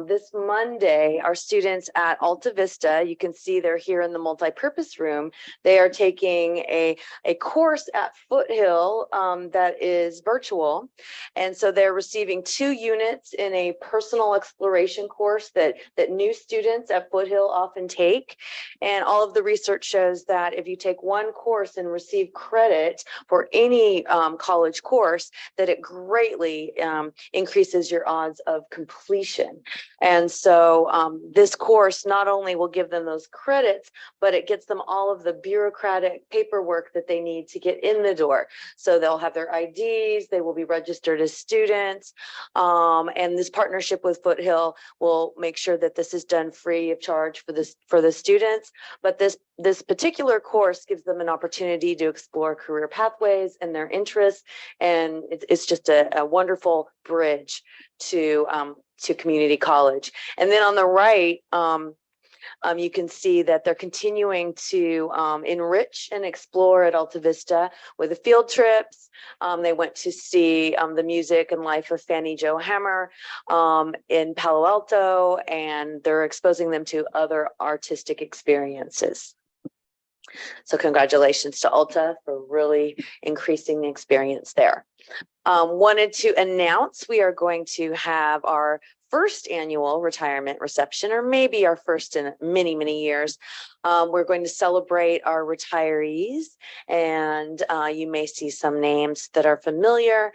S2: this Monday, our students at Alta Vista, you can see they're here in the multipurpose room. They are taking a course at Foothill that is virtual. And so they're receiving 2 units in a personal exploration course that new students at Foothill often take. And all of the research shows that if you take one course and receive credit for any college course, that it greatly increases your odds of completion. And so this course not only will give them those credits, but it gets them all of the bureaucratic paperwork that they need to get in the door. So they'll have their IDs, they will be registered as students. And this partnership with Foothill will make sure that this is done free of charge for the students. But this particular course gives them an opportunity to explore career pathways and their interests. And it's just a wonderful bridge to community college. And then on the right, you can see that they're continuing to enrich and explore at Alta Vista with the field trips. They went to see the music and life of Fannie Jo Hammer in Palo Alto, and they're exposing them to other artistic experiences. So congratulations to Alta for really increasing the experience there. Wanted to announce we are going to have our first annual retirement reception, or maybe our first in many, many years. We're going to celebrate our retirees, and you may see some names that are familiar.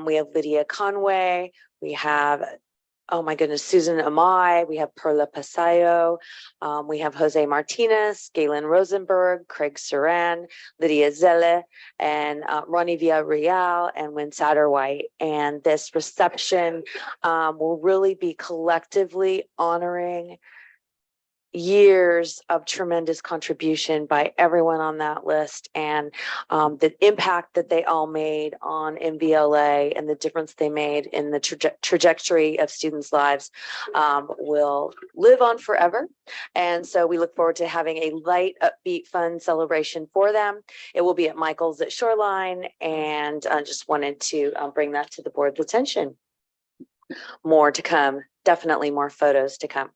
S2: We have Lydia Conway, we have, oh my goodness, Susan Amai, we have Perla Pasayo, we have Jose Martinez, Galen Rosenberg, Craig Saran, Lydia Zelle, and Ronnie Villarreal, and Wynn Satterwhite. And this reception will really be collectively honoring years of tremendous contribution by everyone on that list, and the impact that they all made on MVLA and the difference they made in the trajectory of students' lives will live on forever. And so we look forward to having a light, upbeat, fun celebration for them. It will be at Michael's at Shoreline, and I just wanted to bring that to the board's attention. More to come, definitely more photos to come.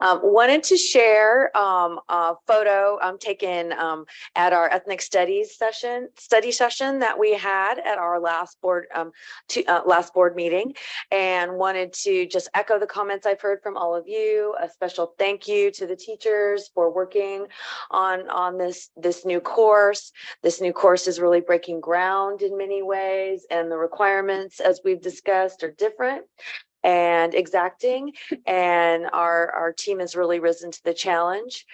S2: Wanted to share a photo taken at our ethnic study session that we had at our last board meeting, and wanted to just echo the comments I've heard from all of you. A special thank you to the teachers for working on this new course. This new course is really breaking ground in many ways, and the requirements, as we've discussed, are different and exacting, and our team has really risen to the challenge.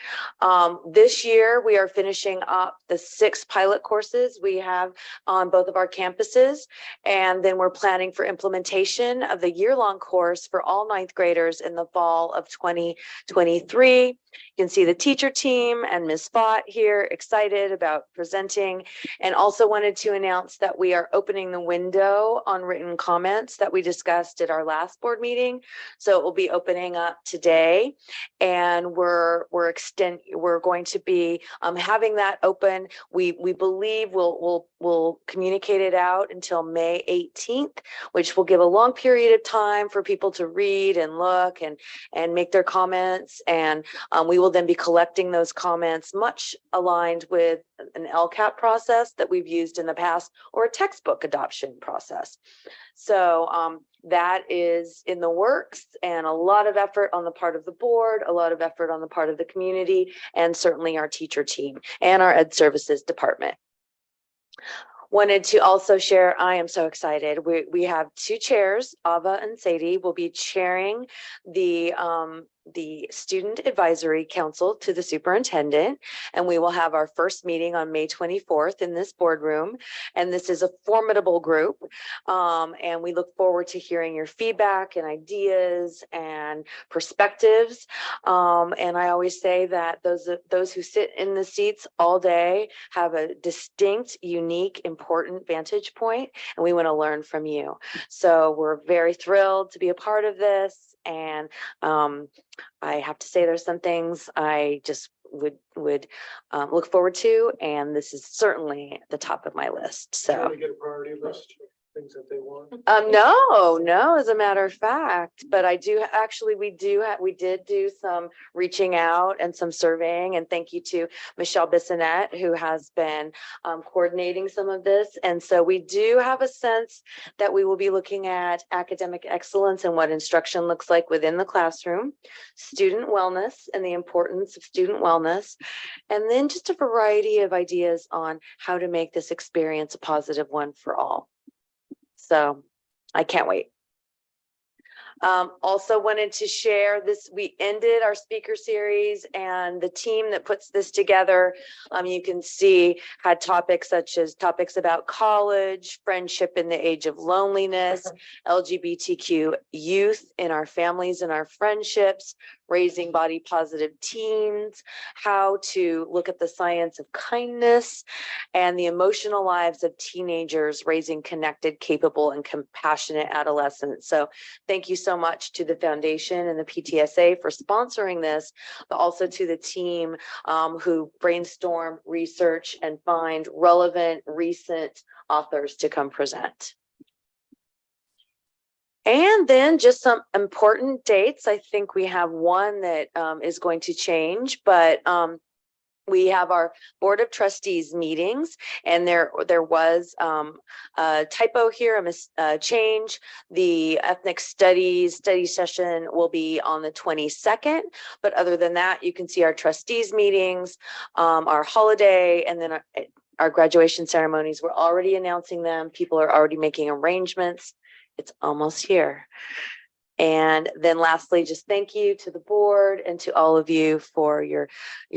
S2: This year, we are finishing up the 6 pilot courses we have on both of our campuses, and then we're planning for implementation of the year-long course for all 9th graders in the fall of 2023. You can see the teacher team and Ms. Spot here excited about presenting, and also wanted to announce that we are opening the window on written comments that we discussed at our last board meeting. So it will be opening up today, and we're going to be having that open. We believe we'll communicate it out until May 18th, which will give a long period of time for people to read and look and make their comments. And we will then be collecting those comments, much aligned with an LCAP process that we've used in the past, or a textbook adoption process. So that is in the works, and a lot of effort on the part of the board, a lot of effort on the part of the community, and certainly our teacher team and our Ed Services department. Wanted to also share, I am so excited. We have 2 chairs. Ava and Sadie will be chairing the Student Advisory Council to the superintendent, and we will have our first meeting on May 24th in this boardroom. And this is a formidable group, and we look forward to hearing your feedback and ideas and perspectives. And I always say that those who sit in the seats all day have a distinct, unique, important vantage point, and we want to learn from you. So we're very thrilled to be a part of this, and I have to say there's some things I just would look forward to, and this is certainly at the top of my list. So
S5: Trying to get a priority list, things that they want.
S2: no, as a matter of fact, but I do actually, we did do some reaching out and some surveying, and thank you to Michelle Bissonette, who has been coordinating some of this. And so we do have a sense that we will be looking at academic excellence and what instruction looks like within the classroom, student wellness and the importance of student wellness, and then just a variety of ideas on how to make this experience a positive one for all. So I can't wait. Also wanted to share this. We ended our speaker series, and the team that puts this together, you can see, had topics such as topics about college, friendship in the age of loneliness, LGBTQ youth in our families and our friendships, raising body positive teens, how to look at the science of kindness, and the emotional lives of teenagers, raising connected, capable, and compassionate adolescents. So thank you so much to the foundation and the PTSA for sponsoring this, but also to the team who brainstorm, research, and find relevant, recent authors to come present. And then just some important dates. I think we have one that is going to change, but we have our Board of Trustees meetings, and there was a typo here, a change. The ethnic studies study session will be on the 22nd, but other than that, you can see our trustees meetings, our holiday, and then our graduation ceremonies. We're already announcing them. People are already making arrangements. It's almost here. And then lastly, just thank you to the board and to all of you for your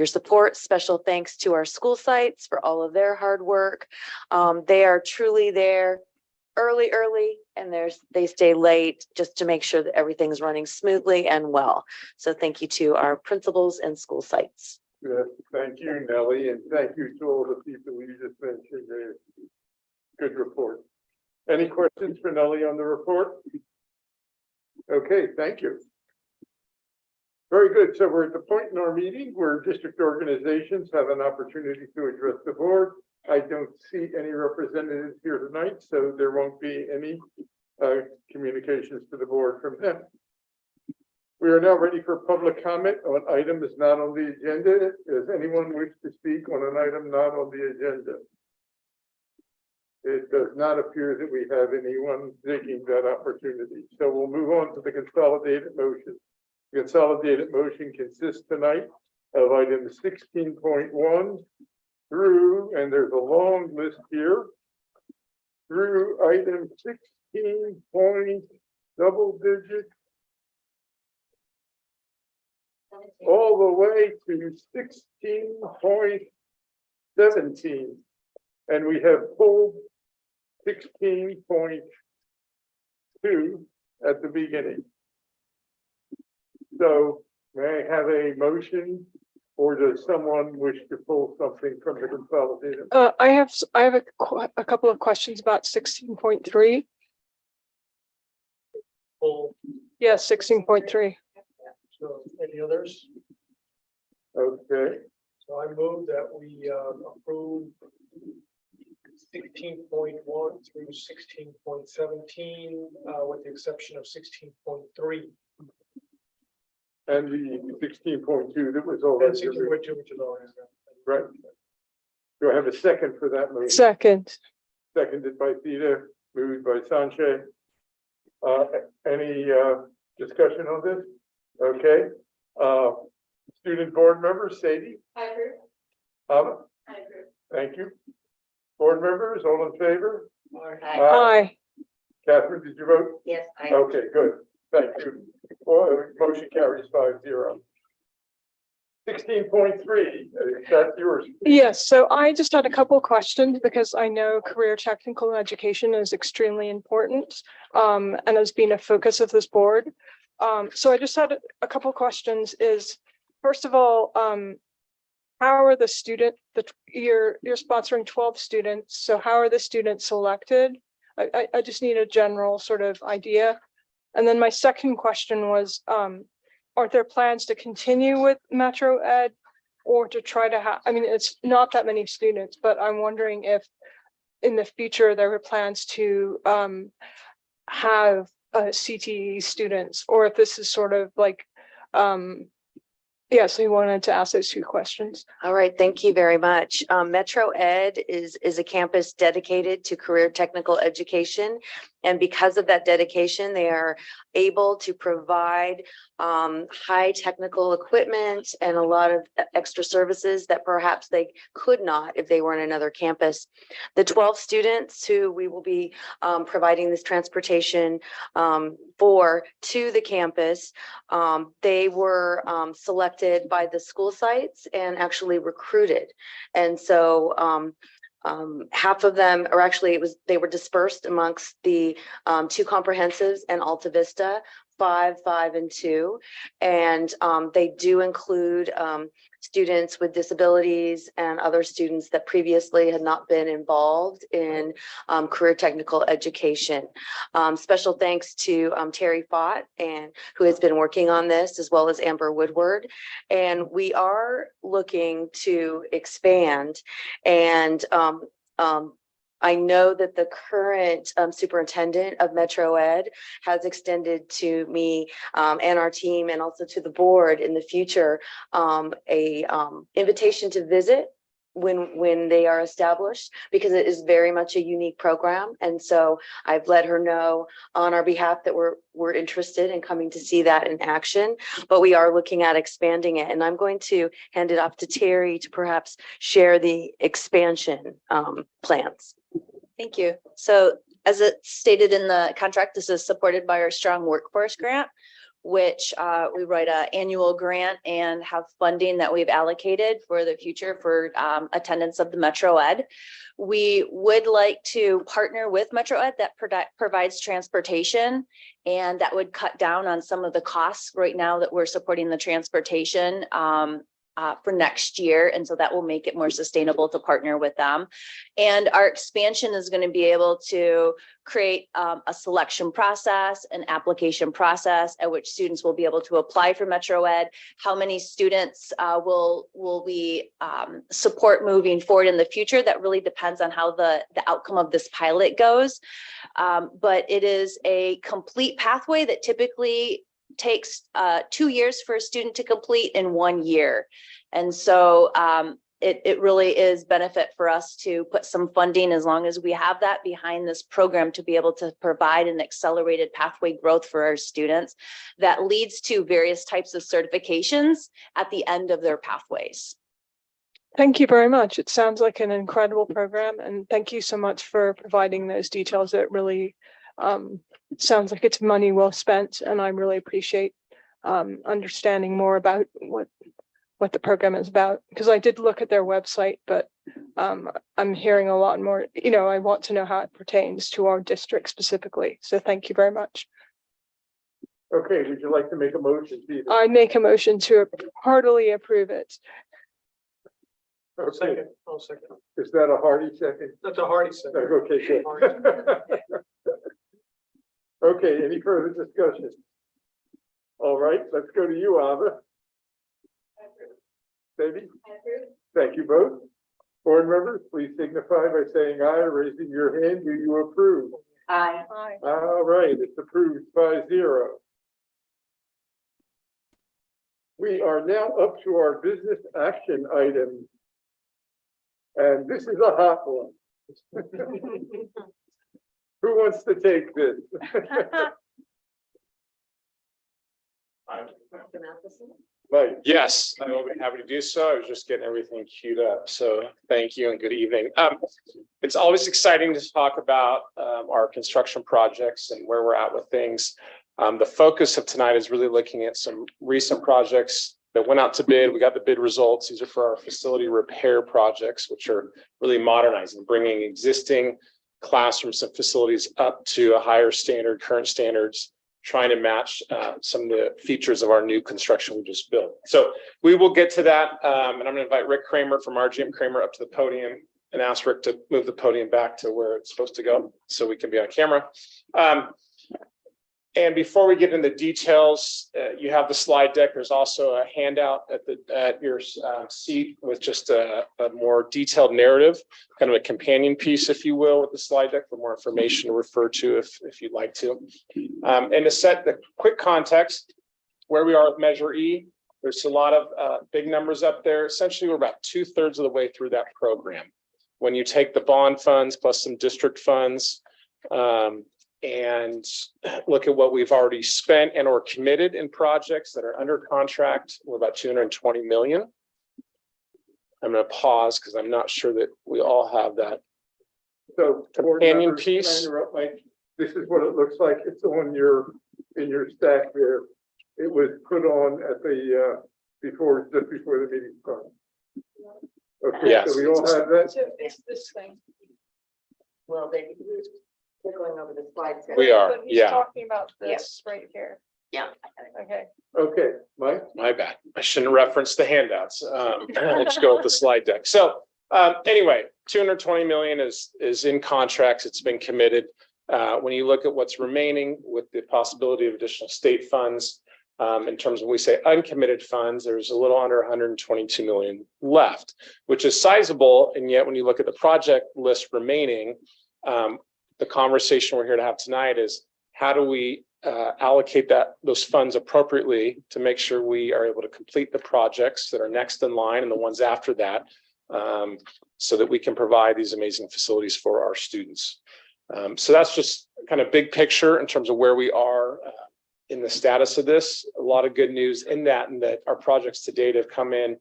S2: support. Special thanks to our school sites for all of their hard work. They are truly there early, and they stay late just to make sure that everything's running smoothly and well. So thank you to our principals and school sites.
S9: Yes, thank you, Nellie, and thank you to all the people you just mentioned. Good report. Any questions for Nellie on the report? Okay, thank you. Very good. So we're at the point in our meeting where district organizations have an opportunity to address the board. I don't see any representatives here tonight, so there won't be any communications to the board from them. We are now ready for public comment on items not on the agenda. Does anyone wish to speak on an item not on the agenda? It does not appear that we have anyone taking that opportunity. So we'll move on to the consolidated motion. The consolidated motion consists tonight of items 16.1 through, and there's a long list here, through item 16 point double digit, all the way to 16.17. And we have pulled 16.2 at the beginning. So may I have a motion, or does someone wish to pull something from the consolidated?
S6: I have a couple of questions about 16.3.
S5: Full,
S6: Yes, 16.3.
S5: so any others?
S9: Okay,
S5: So I move that we approve 16.1 through 16.17, with the exception of 16.3.
S9: and the 16.2 that was
S5: And
S9: already
S5: 16.2,
S9: removed,
S5: which is already.
S9: right? Do I have a second for that motion?
S6: Second.
S9: Seconded by Theta, moved by Sanche. Any discussion on this? Okay. Student board member, Sadie?
S4: I approve.
S9: Ava?
S4: I approve.
S9: Thank you. Board members, all in favor?
S6: Aye.
S9: Catherine, did you vote?
S3: Yes, I.
S9: Okay, good. Thank you. Well, motion carries 5-0. 16.3, that's yours.
S6: Yes, so I just had a couple of questions because I know career technical education is extremely important and has been a focus of this board. So I just had a couple of questions is, first of all, how are the you're sponsoring 12 students, so how are the students selected? I just need a general sort of idea. And then my second question was, are there plans to continue with Metro Ed or to try to have, I mean, it's not that many students, but I'm wondering if in the future there were plans to have CTE students, or if this is sort of like, yeah, so you wanted to ask those two questions.
S2: All right, thank you very much. Metro Ed is a campus dedicated to career technical education. And because of that dedication, they are able to provide high technical equipment and a lot of extra services that perhaps they could not if they were in another campus. The 12 students who we will be providing this transportation for to the campus, they were selected by the school sites and actually recruited. And so half of them, or actually they were dispersed amongst the two comprehensives and Alta Vista, 5, 5, and 2. And they do include students with disabilities and other students that previously had not been involved in career technical education. Special thanks to Terry Fott, and who has been working on this, as well as Amber Woodward. And we are looking to expand, and I know that the current superintendent of Metro Ed has extended to me and our team, and also to the board in the future, a invitation to visit when they are established, because it is very much a unique program. And so I've let her know on our behalf that we're interested in coming to see that in action, but we are looking at expanding it. And I'm going to hand it off to Terry to perhaps share the expansion plans.
S14: Thank you. So as it stated in the contract, this is supported by our Strong Workforce Grant, which we write an annual grant and have funding that we've allocated for the future for attendance of the Metro Ed. We would like to partner with Metro Ed that provides transportation, and that would cut down on some of the costs right now that we're supporting the transportation for next year. And so that will make it more sustainable to partner with them. And our expansion is going to be able to create a selection process, an application process at which students will be able to apply for Metro Ed. How many students will we support moving forward in the future? That really depends on how the outcome of this pilot goes. But it is a complete pathway that typically takes 2 years for a student to complete in 1 year. And so it really is benefit for us to put some funding, as long as we have that behind this program, to be able to provide an accelerated pathway growth for our students that leads to various types of certifications at the end of their pathways.
S6: Thank you very much. It sounds like an incredible program, and thank you so much for providing those details. It really sounds like it's money well spent, and I really appreciate understanding more about what the program is about, because I did look at their website, but I'm hearing a lot more. I want to know how it pertains to our district specifically. So thank you very much.
S9: Okay, would you like to make a motion, Peter?
S6: I make a motion to heartily approve it.
S9: Okay,
S5: I'll second.
S9: is that a hearty second?
S5: That's a hearty second.
S9: Okay, good. Okay, any further discussion? All right, let's go to you, Ava. David? Thank you both. Board members, please signify by saying aye or raising your hand. Do you approve?
S3: Aye.
S6: Aye.
S9: All right, it's approved 5-0. We are now up to our business action item. And this is a hot one. Who wants to take this? Mike,
S15: Yes, I will be happy to do so. I was just getting everything queued up. So thank you and good evening. It's always exciting to talk about our construction projects and where we're at with things. The focus of tonight is really looking at some recent projects that went out to bid. We got the bid results. These are for our facility repair projects, which are really modernizing, bringing existing classrooms and facilities up to a higher standard, current standards, trying to match some of the features of our new construction we just built. So we will get to that. And I'm going to invite Rick Kramer from RGM Kramer up to the podium and ask Rick to move the podium back to where it's supposed to go so we can be on camera. And before we get into details, you have the slide deck. There's also a handout at your seat with just a more detailed narrative, kind of a companion piece, if you will, with the slide deck for more information to refer to if you'd like to. And to set the quick context, where we are with Measure E, there's a lot of big numbers up there. Essentially, we're about 2/3 of the way through that program. When you take the bond funds plus some district funds, and look at what we've already spent and or committed in projects that are under contract, we're about 220 million. I'm going to pause because I'm not sure that we all have that.
S9: so board
S15: Companion
S9: members, can I
S15: piece.
S9: interrupt, Mike? This is what it looks like. It's on in your stack there. It was put on at the just before the meeting started. Okay,
S15: Yes.
S9: so we all have that.
S6: It's this thing.
S3: Well, they're going over the slides.
S15: We are,
S6: But he's
S15: yeah.
S6: talking about this right here.
S3: Yeah.
S6: Okay.
S9: Okay, Mike.
S15: My bad. I shouldn't reference the handouts. Let's go with the slide deck. So anyway, 220 million is in contracts. It's been committed. When you look at what's remaining with the possibility of additional state funds, in terms of when we say uncommitted funds, there's a little under 122 million left, which is sizable. And yet when you look at the project list remaining, the conversation we're here to have tonight is how do we allocate those funds appropriately to make sure we are able to complete the projects that are next in line and the ones after that, so that we can provide these amazing facilities for our students. So that's just kind of big picture in terms of where we are in the status of this. A lot of good news in that, and that our projects to date have come in,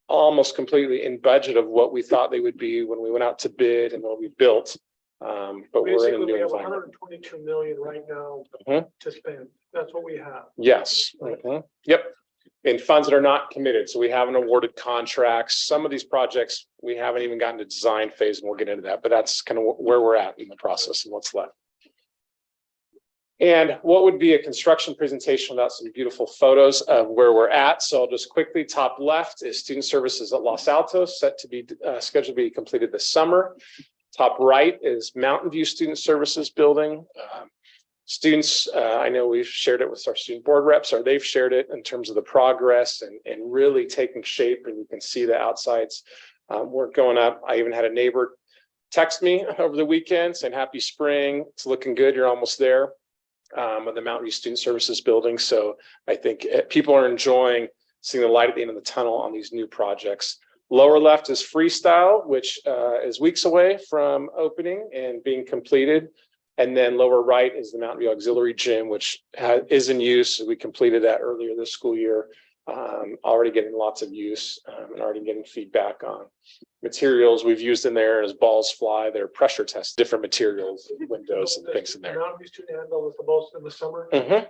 S15: almost completely in budget of what we thought they would be when we went out to bid and what we built. But we're in a
S5: Basically, we
S15: new
S5: have
S15: environment.
S5: 122 million right now
S15: Mhm.
S5: to spend. That's what we have.
S15: Yes. Mhm. Yep. In funds that are not committed. So we haven't awarded contracts. Some of these projects, we haven't even gotten to design phase, and we'll get into that, but that's kind of where we're at in the process and what's left. And what would be a construction presentation without some beautiful photos of where we're at? So I'll just quickly, top left is student services at Los Altos, set to be scheduled to be completed this summer. Top right is Mountain View Student Services building. Students, I know we've shared it with our student board reps, or they've shared it in terms of the progress and really taking shape, and you can see the outsides work going up. I even had a neighbor text me over the weekend saying, happy spring, it's looking good, you're almost there. of the Mountain View Student Services building. So I think people are enjoying seeing the light at the end of the tunnel on these new projects. Lower left is Freestyle, which is weeks away from opening and being completed. And then lower right is the Mountain View Auxiliary Gym, which is in use. We completed that earlier this school year. Already getting lots of use and already getting feedback on materials we've used in there as balls fly. They're pressure tests, different materials, windows and things in there.
S5: Mountain View student handle was the most in the summer.
S15: Mhm.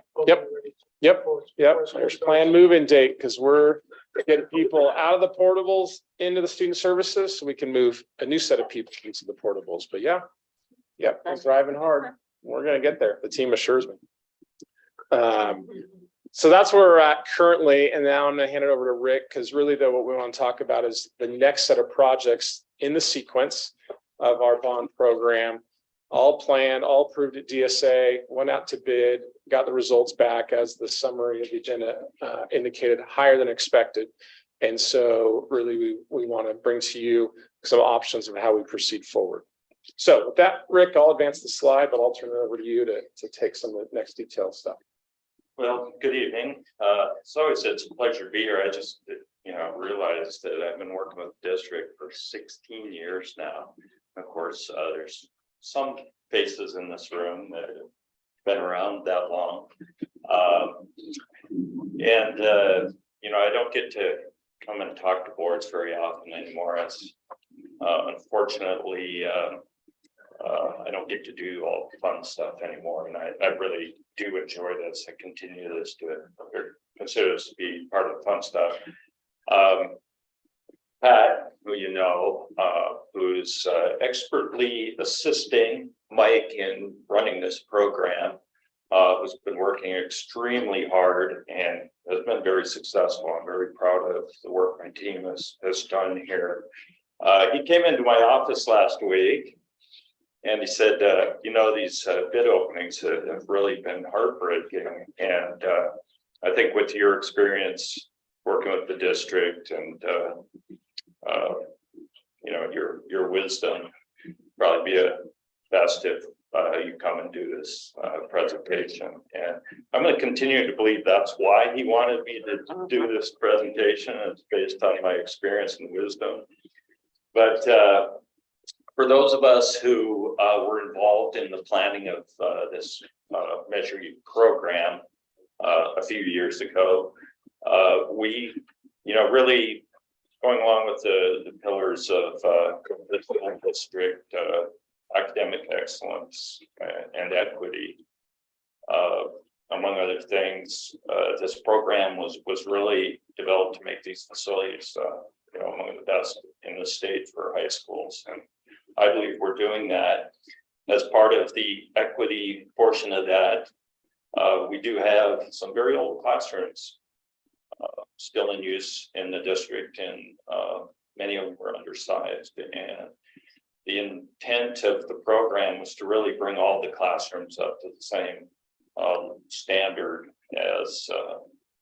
S15: Yep. There's planned move-in date because we're getting people out of the portables into the student services so we can move a new set of people into the portables. But yeah, we're driving hard. We're gonna get there. The team assures me. So that's where we're at currently. And now I'm gonna hand it over to Rick, because really though, what we want to talk about is the next set of projects in the sequence of our bond program. All planned, all approved at DSA, went out to bid, got the results back as the summary of the agenda indicated, higher than expected. And so really we want to bring to you some options of how we proceed forward. So with that, Rick, I'll advance the slide, but I'll turn it over to you to take some of the next detailed stuff.
S16: Well, good evening. It's a pleasure to be here. I just, realized that I've been working with the district for 16 years now. Of course, there's some faces in this room that have been around that long. I don't get to come and talk to boards very often anymore. As unfortunately, I don't get to do all the fun stuff anymore, and I really do enjoy this. I continue this to consider this to be part of the fun stuff. Pat, who who's expertly assisting Mike in running this program, who's been working extremely hard and has been very successful. I'm very proud of the work my team has done here. He came into my office last week and he said, these bid openings have really been heartbreaking. And I think with your experience working with the district and your wisdom, probably be best if you come and do this presentation. And I'm going to continue to believe that's why he wanted me to do this presentation. It's based on my experience and wisdom. But for those of us who were involved in the planning of this Measure U program a few years ago, we, really going along with the pillars of the school district, academic excellence and equity, among other things, this program was really developed to make these facilities, among the best in the state for high schools. And I believe we're doing that. As part of the equity portion of that, we do have some very old classrooms still in use in the district, and many of them were undersized. And the intent of the program was to really bring all the classrooms up to the same standard as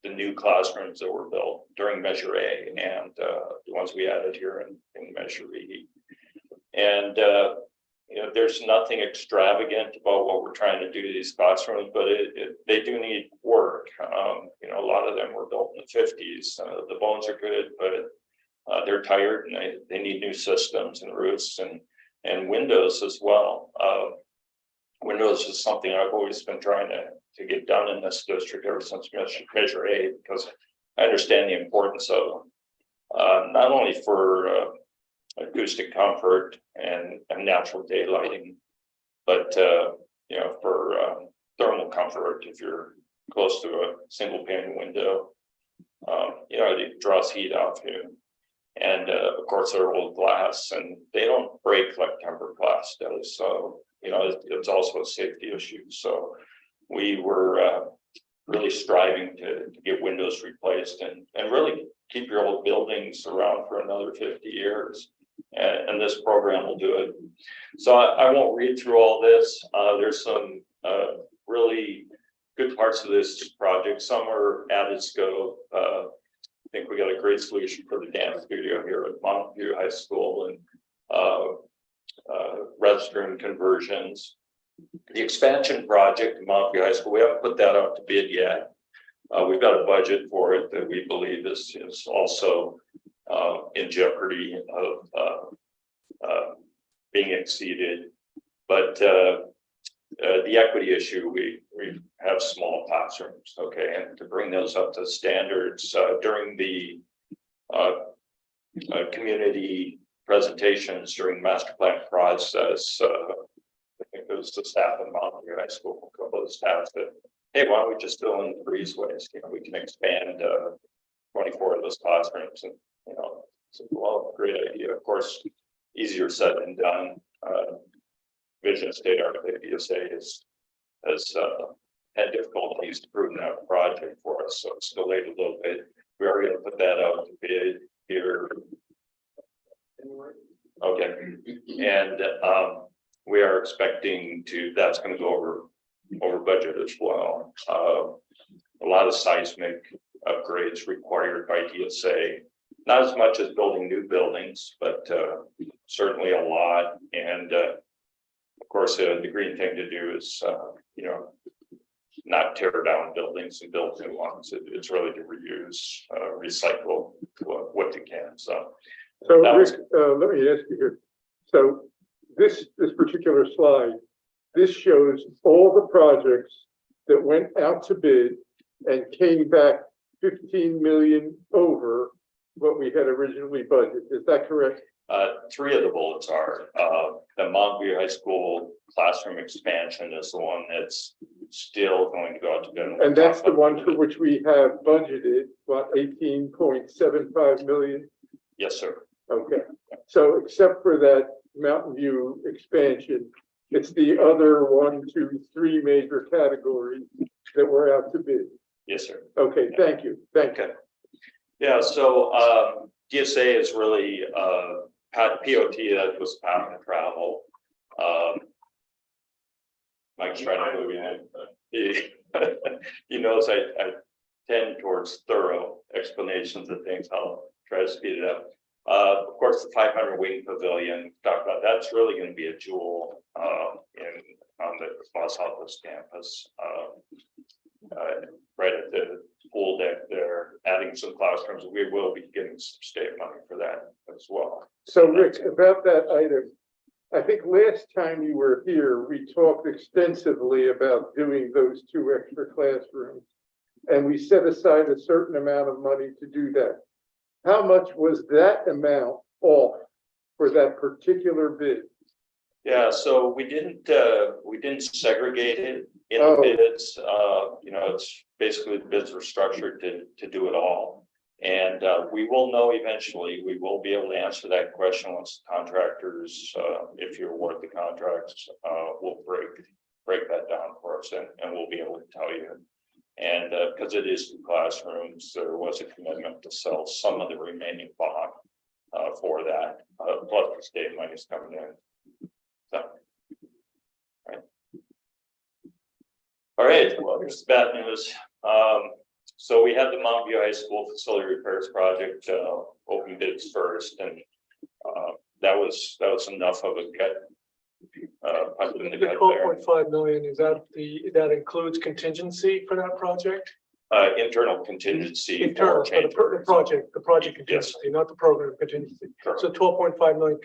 S16: the new classrooms that were built during Measure A and the ones we added here in Measure E. And there's nothing extravagant about what we're trying to do to these classrooms, but they do need work. A lot of them were built in the 50s. The bones are good, but they're tired and they need new systems and roofs and windows as well. Windows is something I've always been trying to get done in this district ever since Measure A, because I understand the importance of them, not only for acoustic comfort and natural daylighting, but for thermal comfort. If you're close to a single pane window, it draws heat off you. And of course, they're old glass and they don't break like tempered glass does. So it's also a safety issue. So we were really striving to get windows replaced and really keep your old buildings around for another 50 years. And this program will do it. So I won't read through all this. There's some really good parts of this project. Some are added scope. I think we got a great solution for the dance studio here at Mountain View High School, and restroom conversions. The expansion project in Mountview High School, we haven't put that out to bid yet. We've got a budget for it that we believe is also in jeopardy of being exceeded. But the equity issue, we have small classrooms, okay, and to bring those up to standards during the community presentations during the master plan process. I think it was the staff in Mountview High School, a couple of staff that, hey, why don't we just fill in the breezeways? You know, we can expand 24 of those classrooms, and you know, it's a well, great idea. Of course, easier said than done. Vision State Art VSA has had difficulties to prove that project for us, so it's delayed a little bit. We are going to put that out to bid here. Okay, and we are expecting that's going to go over budget as well. A lot of seismic upgrades required by DSA, not as much as building new buildings, but certainly a lot. And of course, the green thing to do is, you know, not tear down buildings and build new ones. It's really to reuse, recycle what you can. So
S9: Rick, let me ask you here. So this particular slide, this shows all the projects that went out to bid and came back 15 million over what we had originally budgeted. Is that correct?
S16: Three of the bullets are the Mountview High School classroom expansion is the one that's still going to go out to bid.
S9: And that's the one for which we have budgeted, what, 18.75 million?
S16: Yes, sir.
S9: Okay, so except for that Mountain View expansion, it's the other 1, 2, 3 major categories that were out to bid.
S16: Yes, sir.
S9: Okay, thank you. Thank you.
S16: Okay. Yeah, so DSA is really POT, that was pattern of travel. Mike's trying to move in. He knows I tend towards thorough explanations of things. I'll try to speed it up. Of course, the 500 wing pavilion, talked about, that's really going to be a jewel on the Los Altos campus. Right at the pool deck there, adding some classrooms. We will be getting some state money for that as well.
S9: So Rick, about that item, I think last time you were here, we talked extensively about doing those 2 extra classrooms. And we set aside a certain amount of money to do that. How much was that amount off for that particular bid?
S16: Yeah, so we didn't segregate it in the bids. You know, it's basically the bids were structured to do it all. And we will know eventually. We will be able to answer that question once the contractors, if you award the contracts, will break that down for us, and we'll be able to tell you. And because it is 2 classrooms, there was a commitment to sell some of the remaining bond for that, plus the state money is coming in. So, all right, well, here's the bad news. So we had the Mountview High School facility repairs project open bids first, and that was enough of a cut.
S5: The 12.5 million, is that includes contingency for that project?
S16: Internal contingency.
S5: Internal, for the project contingency, not the program contingency.
S16: Sure.
S5: So 12.5 million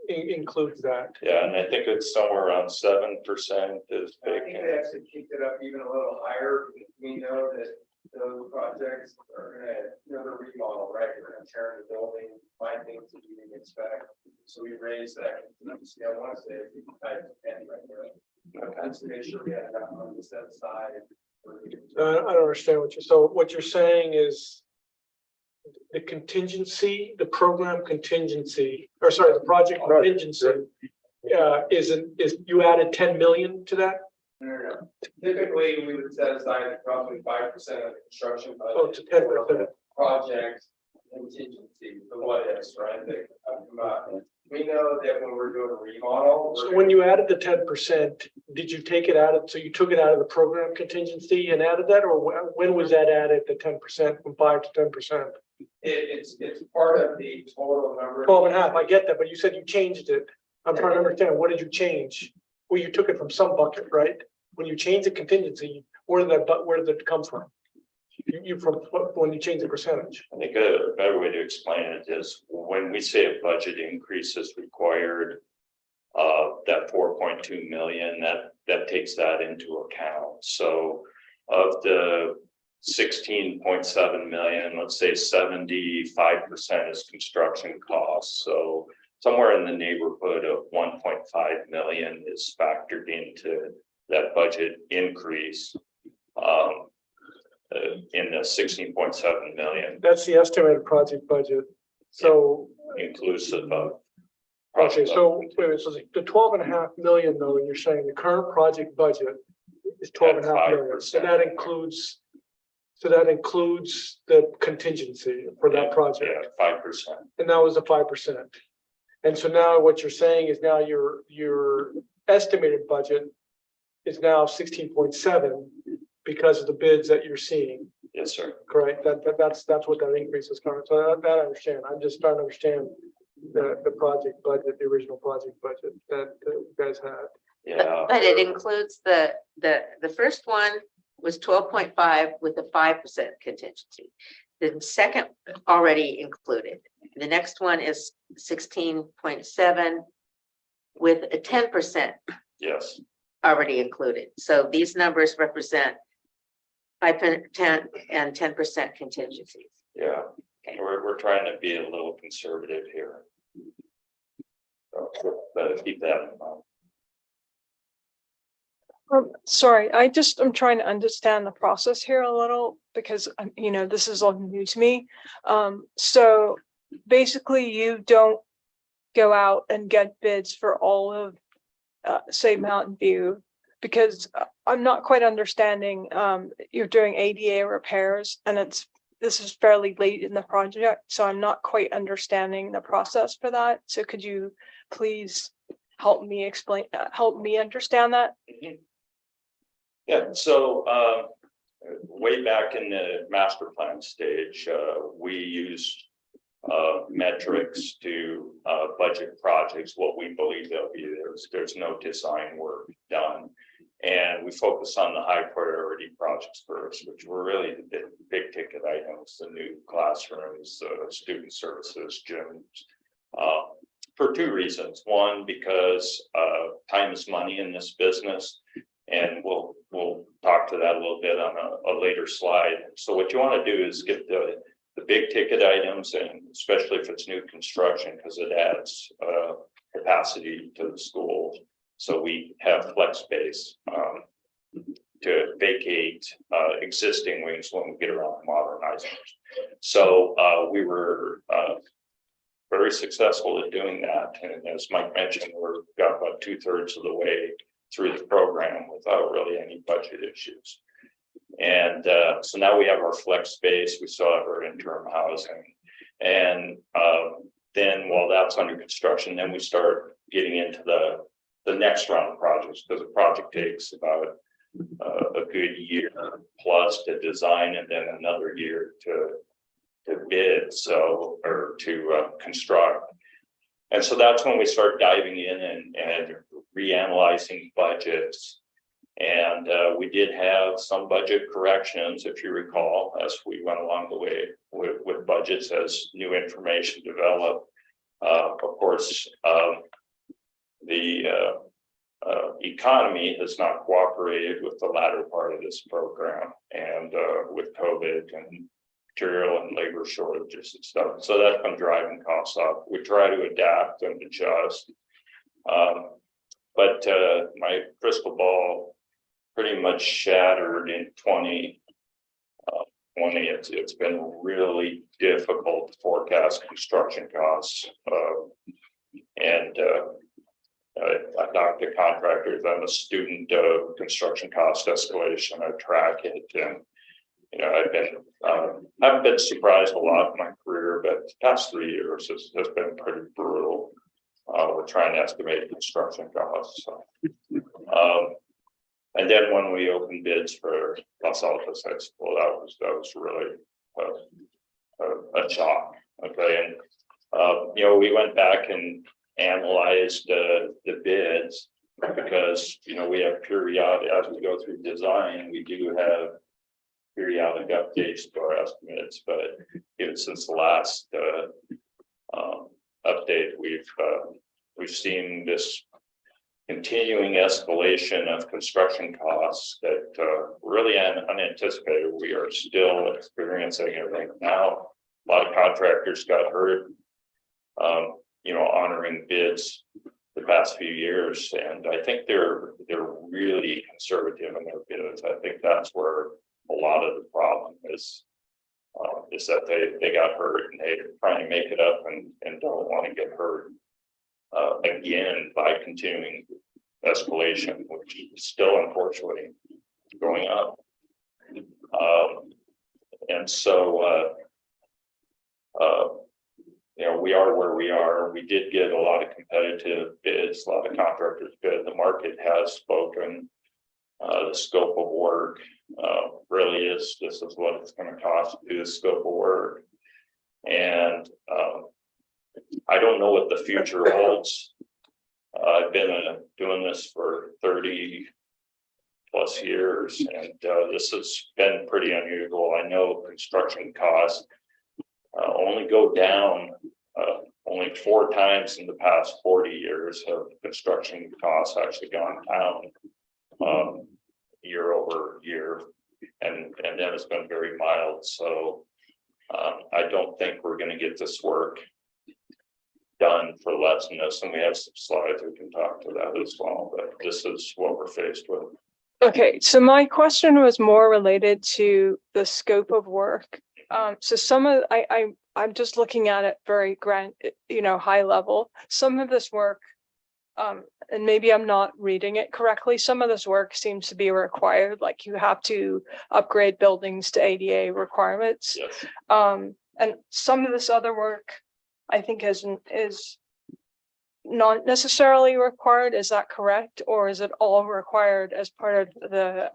S5: includes that.
S16: Yeah, and I think it's somewhere around 7% is
S1: I
S16: big.
S1: think they actually kicked it up even a little higher. We know that those projects are gonna remodel, right? We're gonna tear the building, find things that you didn't expect. So we raised that. I want to say it's 5 right there. Let's make sure we have enough money set aside.
S5: I don't understand what you're saying is the contingency, the program contingency, or sorry, the project contingency. Is you added 10 million to that?
S1: No. Typically, we would set aside probably 5% of the construction budget.
S5: Oh, to 10%.
S1: Project contingency, the what ifs, right? We know that when we're doing a remodel.
S5: So when you added the 10%, did you take it out of, so you took it out of the program contingency and added that, or when was that added, the 10% from 5 to 10%?
S1: It's part of the total number.
S5: 12 and a half, I get that, but you said you changed it. I'm trying to understand, what did you change? well, you took it from some bucket, right? When you change the contingency, where did it come from? When you change the percentage?
S16: I think a better way to explain it is when we say a budget increase is required, that 4.2 million, that takes that into account. So of the 16.7 million, let's say 75% is construction costs. So somewhere in the neighborhood of 1.5 million is factored into that budget increase. In the 16.7 million.
S5: That's the estimated project budget. So,
S16: Inclusive of.
S5: okay, so wait a minute, so the 12.5 million though, you're saying the current project budget is 12.5 million. So that includes the contingency for that project.
S16: Yeah, 5%.
S5: And that was the 5%. And so now what you're saying is now your estimated budget is now 16.7 because of the bids that you're seeing.
S16: Yes, sir.
S5: Correct. That's what that increase is coming. So that I understand. I'm just trying to understand the project budget, the original project budget that you guys had.
S16: Yeah.
S3: But it includes the first one was 12.5 with a 5% contingency. The second already included. The next one is 16.7 with a 10%
S16: Yes.
S3: already included. So these numbers represent 5%, and 10% contingencies.
S16: Yeah. We're trying to be a little conservative here. So, but keep that in mind.
S6: Sorry, I'm trying to understand the process here a little because, this is all new to me. So basically you don't go out and get bids for all of, say, Mountain View, because I'm not quite understanding, you're doing ADA repairs and this is fairly late in the project, so I'm not quite understanding the process for that. So could you please help me understand that?
S16: Yeah, so way back in the master plan stage, we used metrics to budget projects, what we believe they'll be. There's no design work done. And we focus on the high priority projects first, which were really the big ticket items, the new classrooms, student services, gyms, for two reasons. One, because time is money in this business. And we'll talk to that a little bit on a later slide. So what you want to do is get the big ticket items, and especially if it's new construction, because it adds capacity to the school. So we have flex space to vacate existing wings when we get around to modernizing. So we were very successful at doing that. And as Mike mentioned, we're got about 2/3 of the way through the program without really any budget issues. And so now we have our flex space, we still have our interim housing. And then while that's under construction, then we start getting into the next round of projects, because the project takes about a good year plus to design and then another year to bid, or to construct. And so that's when we start diving in and reanalyzing budgets. And we did have some budget corrections, if you recall, as we went along the way with budgets as new information developed. Of course, the economy has not cooperated with the latter part of this program, and with COVID and material and labor shortages and stuff. So that's been driving costs up. We try to adapt and adjust. But my crystal ball pretty much shattered in 2020. It's been really difficult to forecast construction costs. And I talked to contractors. I'm a student of construction cost escalation. I track it, and I've been surprised a lot in my career, but the past 3 years has been pretty brutal. We're trying to estimate construction costs. So. And then when we opened bids for Los Altos High School, that was really a shock. Okay, and we went back and analyzed the bids, Because, we have periodic, as we go through design, we do have periodic updates to our estimates, but even since the last update, we've seen this continuing escalation of construction costs that really unanticipated. We are still experiencing it right now. A lot of contractors got hurt, honoring bids the past few years, and I think they're really conservative in their bids. I think that's where a lot of the problem is that they got hurt and they're trying to make it up and don't want to get hurt again by continuing escalation, which is still unfortunately going up. And so we are where we are. We did get a lot of competitive bids, a lot of contractors bid. The market has spoken. The scope of work really is, this is what it's going to cost to do the scope of work. And I don't know what the future holds. I've been doing this for 30 plus years, and this has been pretty unusual. I know construction costs only go down. Only 4 times in the past 40 years have construction costs actually gone down year over year, and then it's been very mild. So I don't think we're going to get this work done for less than this, and we have some slides we can talk to that as well, but this is what we're faced with.
S6: Okay, so my question was more related to the scope of work. So some of I'm just looking at it very high level. Some of this work, and maybe I'm not reading it correctly, some of this work seems to be required, like you have to upgrade buildings to ADA requirements.
S16: Yes.
S6: And some of this other work, I think is not necessarily required. Is that correct? Or is it all required as part of the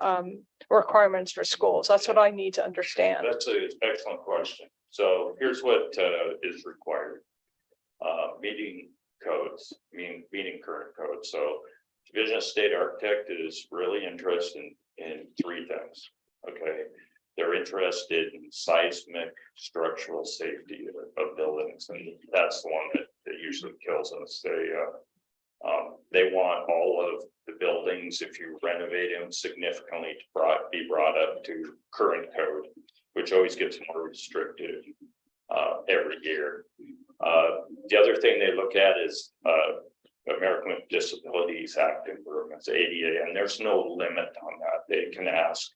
S6: requirements for schools? That's what I need to understand.
S16: That's an excellent question. So here's what is required. Meeting codes, meeting current codes. So Division of State Architect is really interested in 3 things. Okay. They're interested in seismic structural safety of buildings, and that's the one that usually kills us. They want all of the buildings, if you renovate them significantly, to be brought up to current code, which always gets more restrictive every year. The other thing they look at is American with Disabilities Act improvements, ADA, and there's no limit on that. They can ask.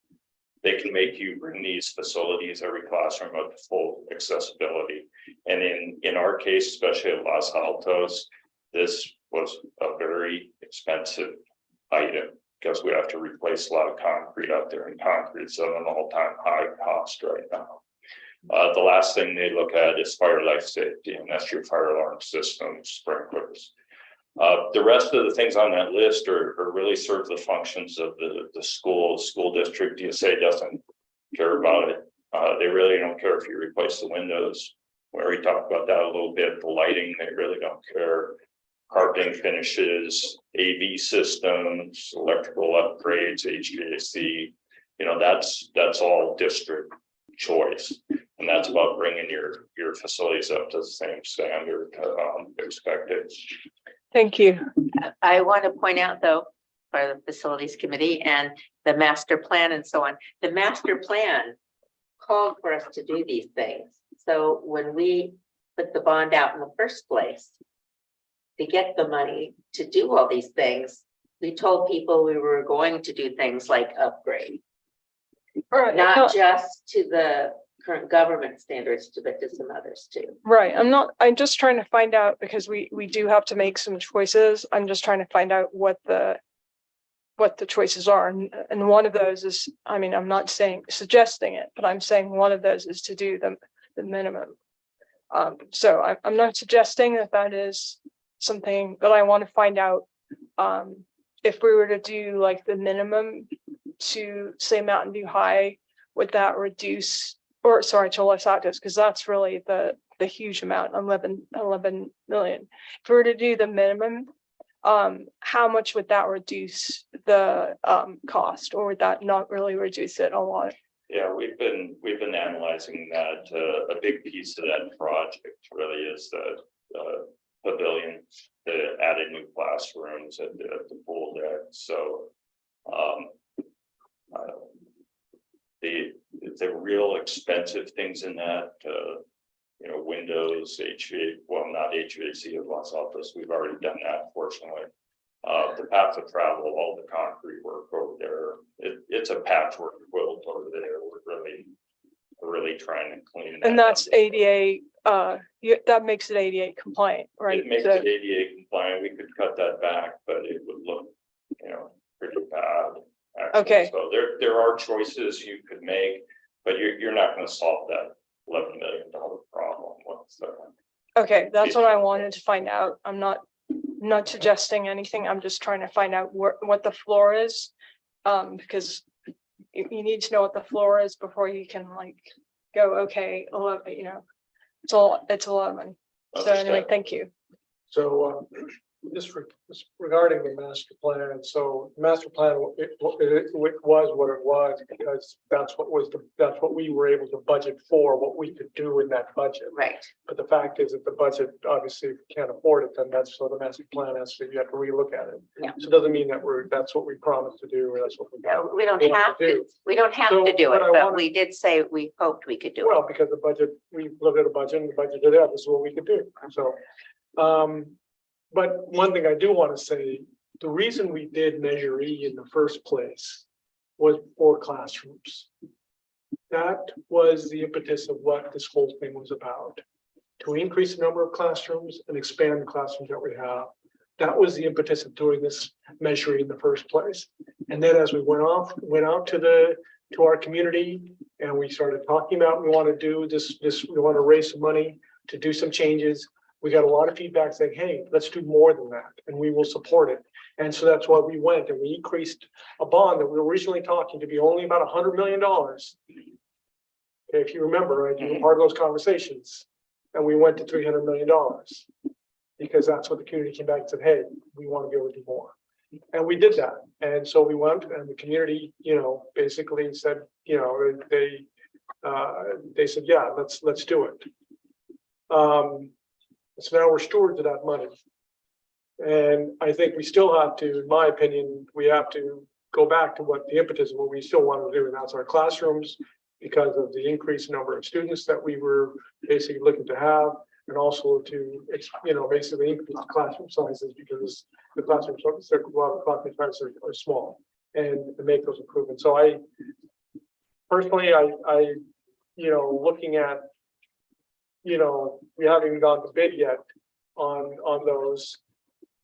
S16: They can make you bring these facilities, every classroom, up to full accessibility. And in our case, especially at Los Altos, this was a very expensive item because we have to replace a lot of concrete out there, and concrete's at an all-time high cost right now. The last thing they look at is fire life safety, and that's your fire alarm system, sprinklers. The rest of the things on that list are really serve the functions of the school district. DSA doesn't care about it. They really don't care if you replace the windows. We already talked about that a little bit. The lighting, they really don't care. Carpeting finishes, AV systems, electrical upgrades, HVAC. That's all district choice, and that's about bringing your facilities up to the same standard expected.
S6: Thank you.
S3: I want to point out though, for the facilities committee and the master plan and so on, the master plan called for us to do these things. So when we put the bond out in the first place to get the money to do all these things, we told people we were going to do things like upgrade, not just to the current government standards, but to some others too.
S6: Right. I'm just trying to find out, because we do have to make some choices. I'm just trying to find out what the choices are. And one of those is, I'm not suggesting it, but I'm saying one of those is to do the minimum. So I'm not suggesting that is something, but I want to find out if we were to do like the minimum to say Mountain View High, would that reduce, or sorry, to Los Altos, because that's really the huge amount, 11 million. If we were to do the minimum, how much would that reduce the cost, or would that not really reduce it a lot?
S16: Yeah, we've been analyzing that. A big piece of that project really is the pavilion, the added new classrooms at the pool deck. So the real expensive things in that, windows, not HVAC of Los Altos. We've already done that, fortunately. The path of travel, all the concrete work over there, it's a patchwork quilt over there. We're really trying to clean that
S6: And that's
S16: up.
S6: ADA, that makes it ADA compliant, right?
S16: It makes
S6: So-
S16: it ADA compliant. We could cut that back, but it would look, pretty bad. Actually.
S6: Okay.
S16: So there are choices you could make, but you're not going to solve that $11 million problem.
S6: Okay, that's what I wanted to find out. I'm not suggesting anything. I'm just trying to find out what the floor is. Because you need to know what the floor is before you can go, okay, it's a lot of money. So anyway, thank you.
S5: So, just regarding the master plan, so the master plan, it was what it was, because that's what we were able to budget for, what we could do in that budget.
S3: Right.
S5: But the fact is that the budget, obviously, if you can't afford it, then that's, so the master plan you have to relook at it.
S3: Yeah.
S5: So it doesn't mean that that's what we promised to do, or that's what we.
S3: We don't
S5: want
S3: have to, we don't have
S5: So,
S3: to do it,
S5: but I
S3: but
S5: wanna-
S3: we did say we hoped we could do it.
S5: Well, because the budget, we looked at a budget and the budget did that, this is what we could do, so. But one thing I do want to say, the reason we did Measure E in the first place was for classrooms. That was the impetus of what this whole thing was about. To increase the number of classrooms and expand the classrooms that we have. That was the impetus of doing this Measure E in the first place. And then as we went out to our community, and we started talking about, we want to do this, we want to raise some money to do some changes. We got a lot of feedback saying, hey, let's do more than that, and we will support it. And so that's why we went and we increased a bond that we were originally talking to be only about $100 million. Okay, if you remember, right, you were part of those conversations, and we went to $300 million because that's what the community came back and said, hey, we want to be able to do more. And we did that. And so we went, and the community, basically said, they said, yeah, let's do it. So now we're stewards of that money. And I think we still have to, in my opinion, we have to go back to what the impetus of what we still want to do, and that's our classrooms, because of the increased number of students that we were basically looking to have, and also to, basically increase the classroom sizes, because the classroom sizes are small, and to make those improvements. So I personally, I looking at, we haven't even gone to bid yet on those.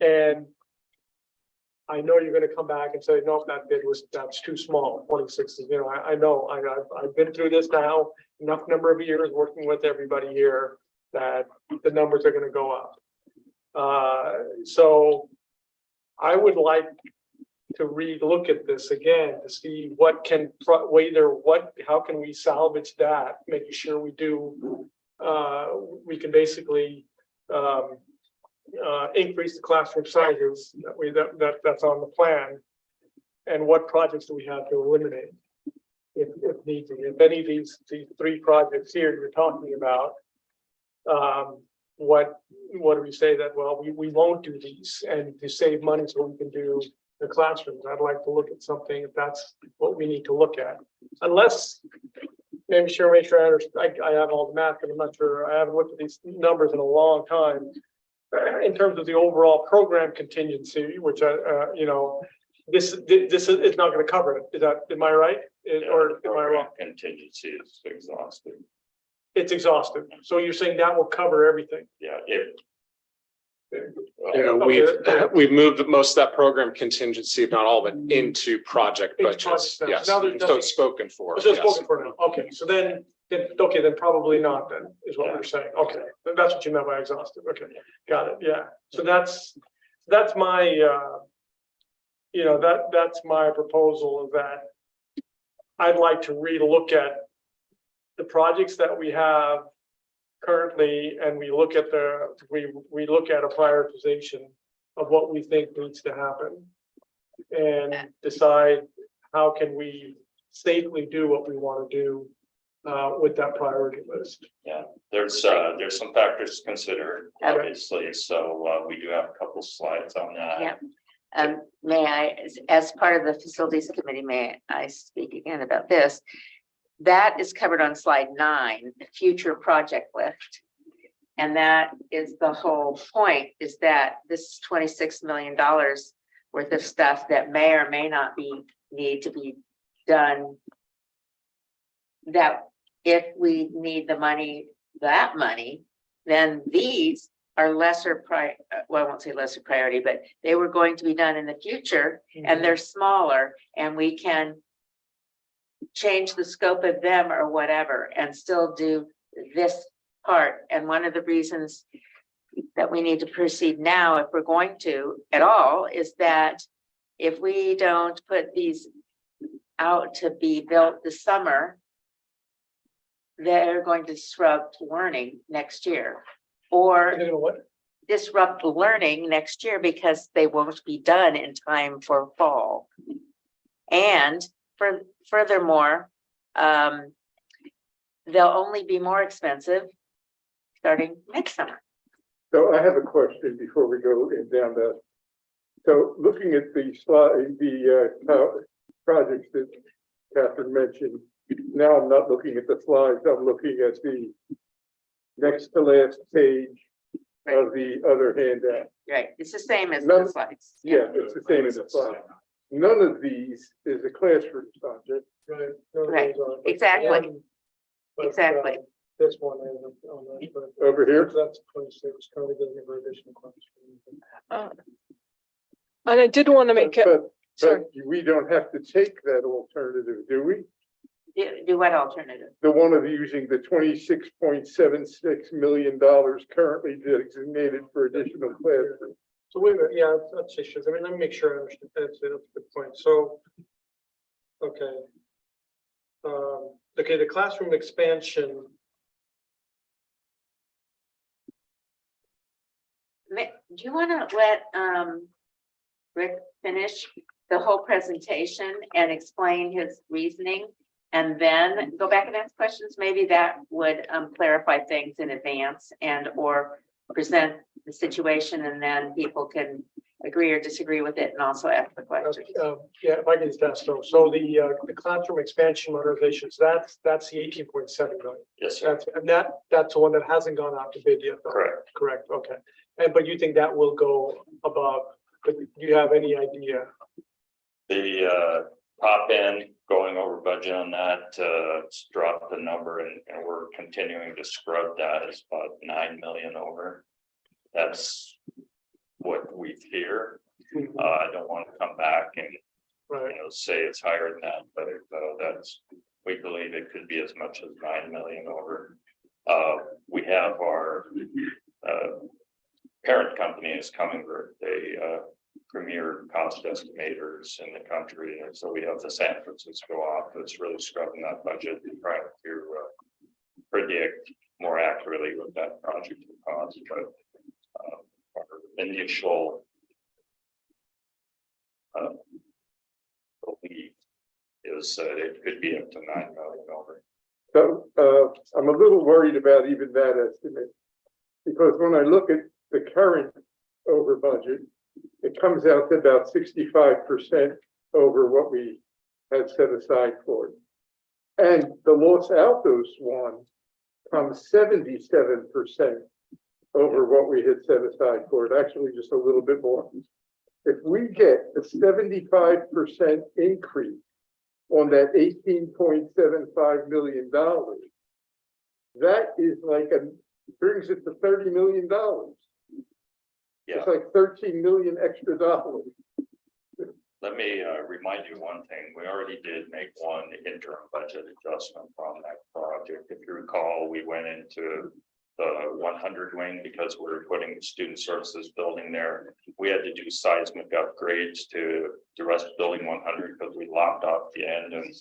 S5: And I know you're gonna come back and say, no, that's too small, 26 is, I know, I've been through this now, enough number of years working with everybody here, that the numbers are gonna go up. So I would like to re-look at this again to see how can we salvage that, making sure we do, we can basically increase the classroom sizes that's on the plan, and what projects do we have to eliminate if need be. If any of these three projects here you're talking about, what do we say that, well, we won't do these, and to save money so we can do the classrooms. I'd like to look at something if that's what we need to look at, unless make sure I understand. I have all the math, but I'm not sure. I haven't looked at these numbers in a long time. In terms of the overall program contingency, which this is not going to cover it. Am I right? Or am I wrong?
S16: Contingency is exhausted.
S5: It's exhausted. So you're saying that will cover everything?
S16: Yeah.
S15: We've moved most of that program contingency, if not all of it, into project
S5: Into
S15: budgets.
S5: projects now.
S15: Yes,
S5: Now there's
S15: so
S5: nothing-
S15: it's spoken for.
S5: So it's
S15: yes.
S5: spoken for now. Okay, so then probably not, then is what we're saying. Okay, that's what you meant by exhausted. Okay, got it. Yeah. So that's my, that's my proposal, that I'd like to relook at the projects that we have currently, and we look at a prioritization of what we think needs to happen and decide how can we safely do what we want to do with that priority list.
S16: There's some factors to consider, obviously, so we do have a couple slides on that.
S3: Yeah. May I, as part of the facilities committee, may I speak again about this? That is covered on slide 9, the future project list. And that is the whole point, is that this $26 million worth of stuff that may or may not need to be done. That if we need the money, that money, then these are lesser well, I won't say lesser priority, but they were going to be done in the future and they're smaller and we can change the scope of them or whatever and still do this part. And one of the reasons that we need to proceed now, if we're going to at all, is that if we don't put these out to be built this summer, they're going to disrupt learning next year. Or disrupt learning next year because they won't be done in time for fall. And furthermore, they'll only be more expensive starting next summer.
S9: So I have a question before we go down that. So looking at the slide, the projects that Catherine mentioned, now I'm not looking at the slides, I'm looking at the next to last page of the other handout.
S3: Right, it's the same as the slides.
S9: Yeah, it's the same as the slide. None of these is a classroom subject.
S3: Right, exactly. Exactly.
S5: This one is
S9: Over here?
S5: That's 26, currently doesn't have additional classroom.
S6: And I did want to make it,
S9: But we don't have to take that alternative, do we?
S3: Do what alternative?
S9: The one of using the $26.76 million currently designated for additional classrooms.
S5: So wait a minute, yeah, that's issues. I mean, let me make sure I understand. That's a good point. So, okay. Okay, the classroom expansion.
S3: Do you want to let Rick finish the whole presentation and explain his reasoning? And then go back and ask questions? Maybe that would clarify things in advance and or present the situation, and then people can agree or disagree with it and also ask the questions.
S5: Yeah, if I can just ask, so the classroom expansion modernizations, that's the 18.7 million.
S16: Yes, sir.
S5: That's the one that hasn't gone out to bid yet. Though. Correct. Okay. But you think that will go above? But do you have any idea?
S16: The top end going over budget on that, it's dropped the number and we're continuing to scrub that. It's about 9 million over. That's what we fear. I don't want to come back and say it's higher than that, but we believe it could be as much as 9 million over. We have our parent company is coming, they premier cost estimators in the country, and so we have the San Francisco office really scrubbing that budget and trying to predict more accurately what that project will cost. But our initial belief is that it could be up to 9 million over.
S9: So I'm a little worried about even that estimate, because when I look at the current over budget, it comes out to about 65% over what we had set aside for it. And the Los Altos one comes 77% over what we had set aside for it, actually just a little bit more. If we get a 75% increase on that $18.75 million, that is like brings it to $30 million.
S16: Yeah.
S9: It's like 13 million extra dollars.
S16: Let me remind you one thing. We already did make one interim budget adjustment on that project. If you recall, we went into the 100 wing because we were putting the student services building there. We had to do seismic upgrades to the rest of building 100 because we lopped off the end and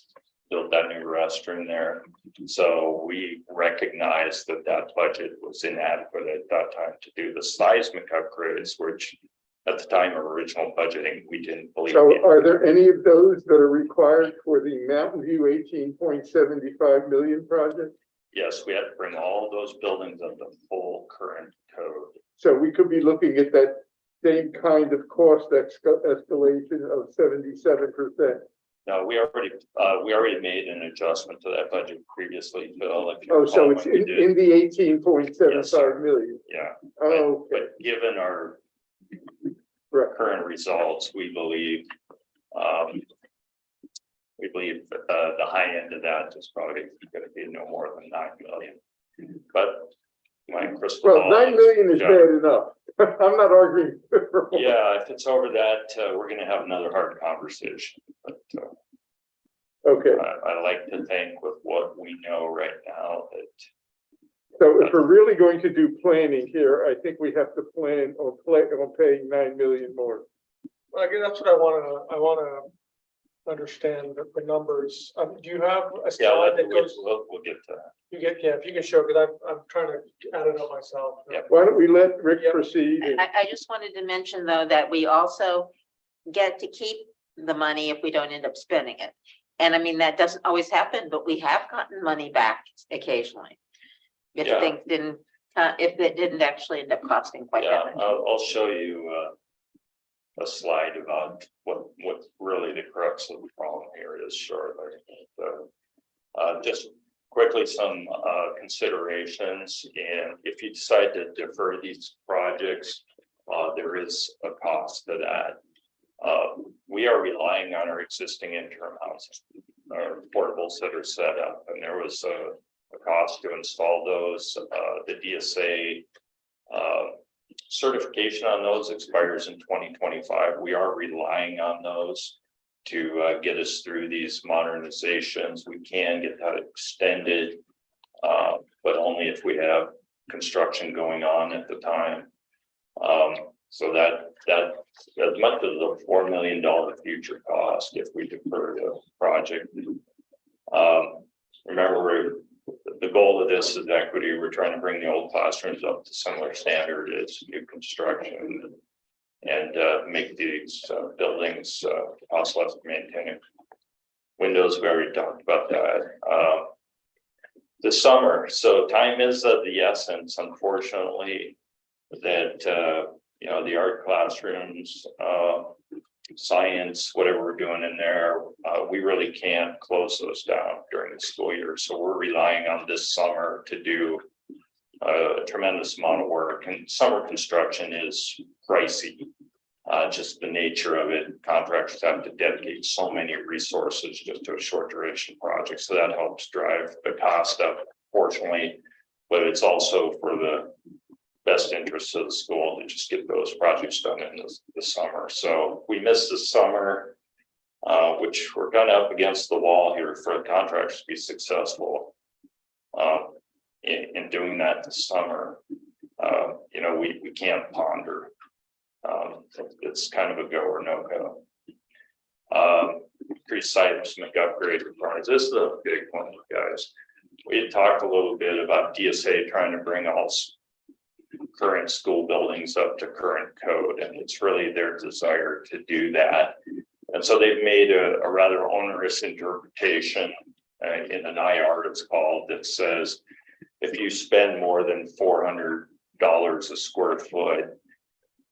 S16: built that new restroom there. So we recognized that that budget was inadequate at that time to do the seismic upgrades, which at the time of original budgeting, we didn't believe.
S9: So
S16: in.
S9: are there any of those that are required for the Mountain View 18.75 million project?
S16: Yes, we had to bring all those buildings up to full current code.
S9: So we could be looking at that same kind of cost escalation of 77%.
S16: No, we already made an adjustment to that budget previously, Bill. If you
S9: Oh, so
S16: recall
S9: it's
S16: what we
S9: in,
S16: did.
S9: in the 18.75
S16: Yes, sir.
S9: million.
S16: Yeah.
S9: Oh, okay.
S16: But given our
S9: Right.
S16: current results, we believe the high end of that is probably going to be no more than 9 million. But my crystal
S9: Well,
S16: ball
S9: 9 million is
S16: yeah.
S9: bad enough. I'm not arguing.
S16: Yeah, if it's over that, we're going to have another hard conversation. But
S9: Okay,
S16: I like to think with what we know right now that
S9: so if we're really going to do planning here, I think we have to plan on paying 9 million more.
S5: Well, again, that's what I wanna understand the numbers. Do you have a
S16: yeah,
S5: slide that goes,
S16: we'll get to that.
S5: if you can show, because I'm trying to add it up myself.
S16: Yeah.
S9: Why don't we let Rick
S5: Yeah.
S9: proceed? and-
S3: I just wanted to mention, though, that we also get to keep the money if we don't end up spending it. And I mean, that doesn't always happen, but we have gotten money back occasionally. If
S16: Yeah.
S3: things didn't, if it didn't actually end up costing quite
S16: Yeah,
S3: that much.
S16: I'll show you a slide about what really the crux of the problem here is shortly. Just quickly, some considerations, and if you decide to defer these projects, there is a cost to that. We are relying on our existing interim housing, our portables that are set up, and there was a cost to install those. The DSA certification on those expires in 2025. We are relying on those to get us through these modernizations. We can get that extended, but only if we have construction going on at the time. So that as much as a $4 million future cost if we defer the project. Remember, the goal of this is equity. We're trying to bring the old classrooms up to similar standard as new construction and make these buildings cost less to maintain. Windows, we already talked about that. The summer, so time is of the essence, unfortunately, that the art classrooms, science, whatever we're doing in there, we really can't close those down during the school year. So we're relying on this summer to do a tremendous amount of work, and summer construction is pricey. Just the nature of it, contractors have to dedicate so many resources just to a short duration project. So that helps drive the cost up, fortunately, but it's also for the best interest of the school to just get those projects done in the summer. So we missed the summer, which we're kind of up against the wall here for the contractors to be successful in doing that this summer. We can't ponder. It's kind of a go or no go. Increased seismic upgrade requirements. This is a big one, guys. We had talked a little bit about DSA trying to bring all current school buildings up to current code, and it's really their desire to do that. And so they've made a rather onerous interpretation in an IR it's called, that says if you spend more than $400 a square foot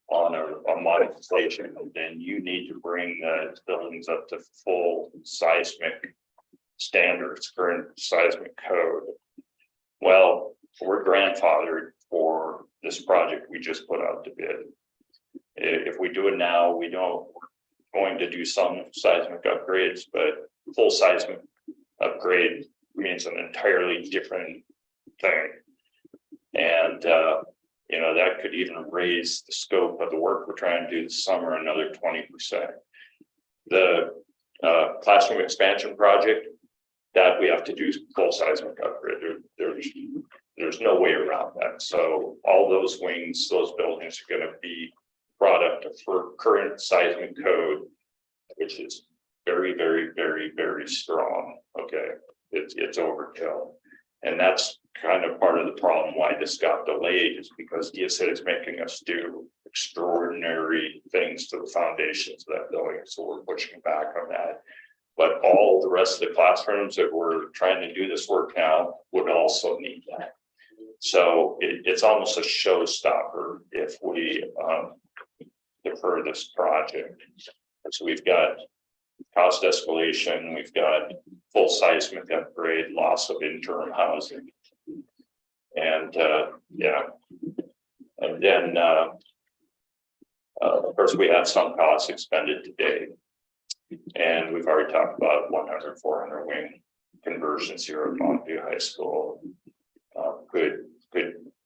S16: on a modification, then you need to bring the buildings up to full seismic standards, current seismic code. Well, we're grandfathered for this project we just put out to bid. If we do it now, we're going to do some seismic upgrades, but full seismic upgrade means an entirely different thing. And that could even raise the scope of the work we're trying to do this summer another 20%. The classroom expansion project, that we have to do full seismic upgrade. There's no way around that. So all those wings, those buildings are going to be brought up to current seismic code, which is very, very, very, very strong. Okay, it's overkill, and that's kind of part of the problem why this got delayed, is because DSA is making us do extraordinary things to the foundations of that building, so we're pushing back on that. But all the rest of the classrooms that we're trying to do this work now would also need that. So it's almost a showstopper if we defer this project. And so we've got cost escalation, we've got full seismic upgrade, loss of interim housing. And yeah, and then of course we have some costs expended today. And we've already talked about 100, 400 wing conversions here at Mountview High School. Could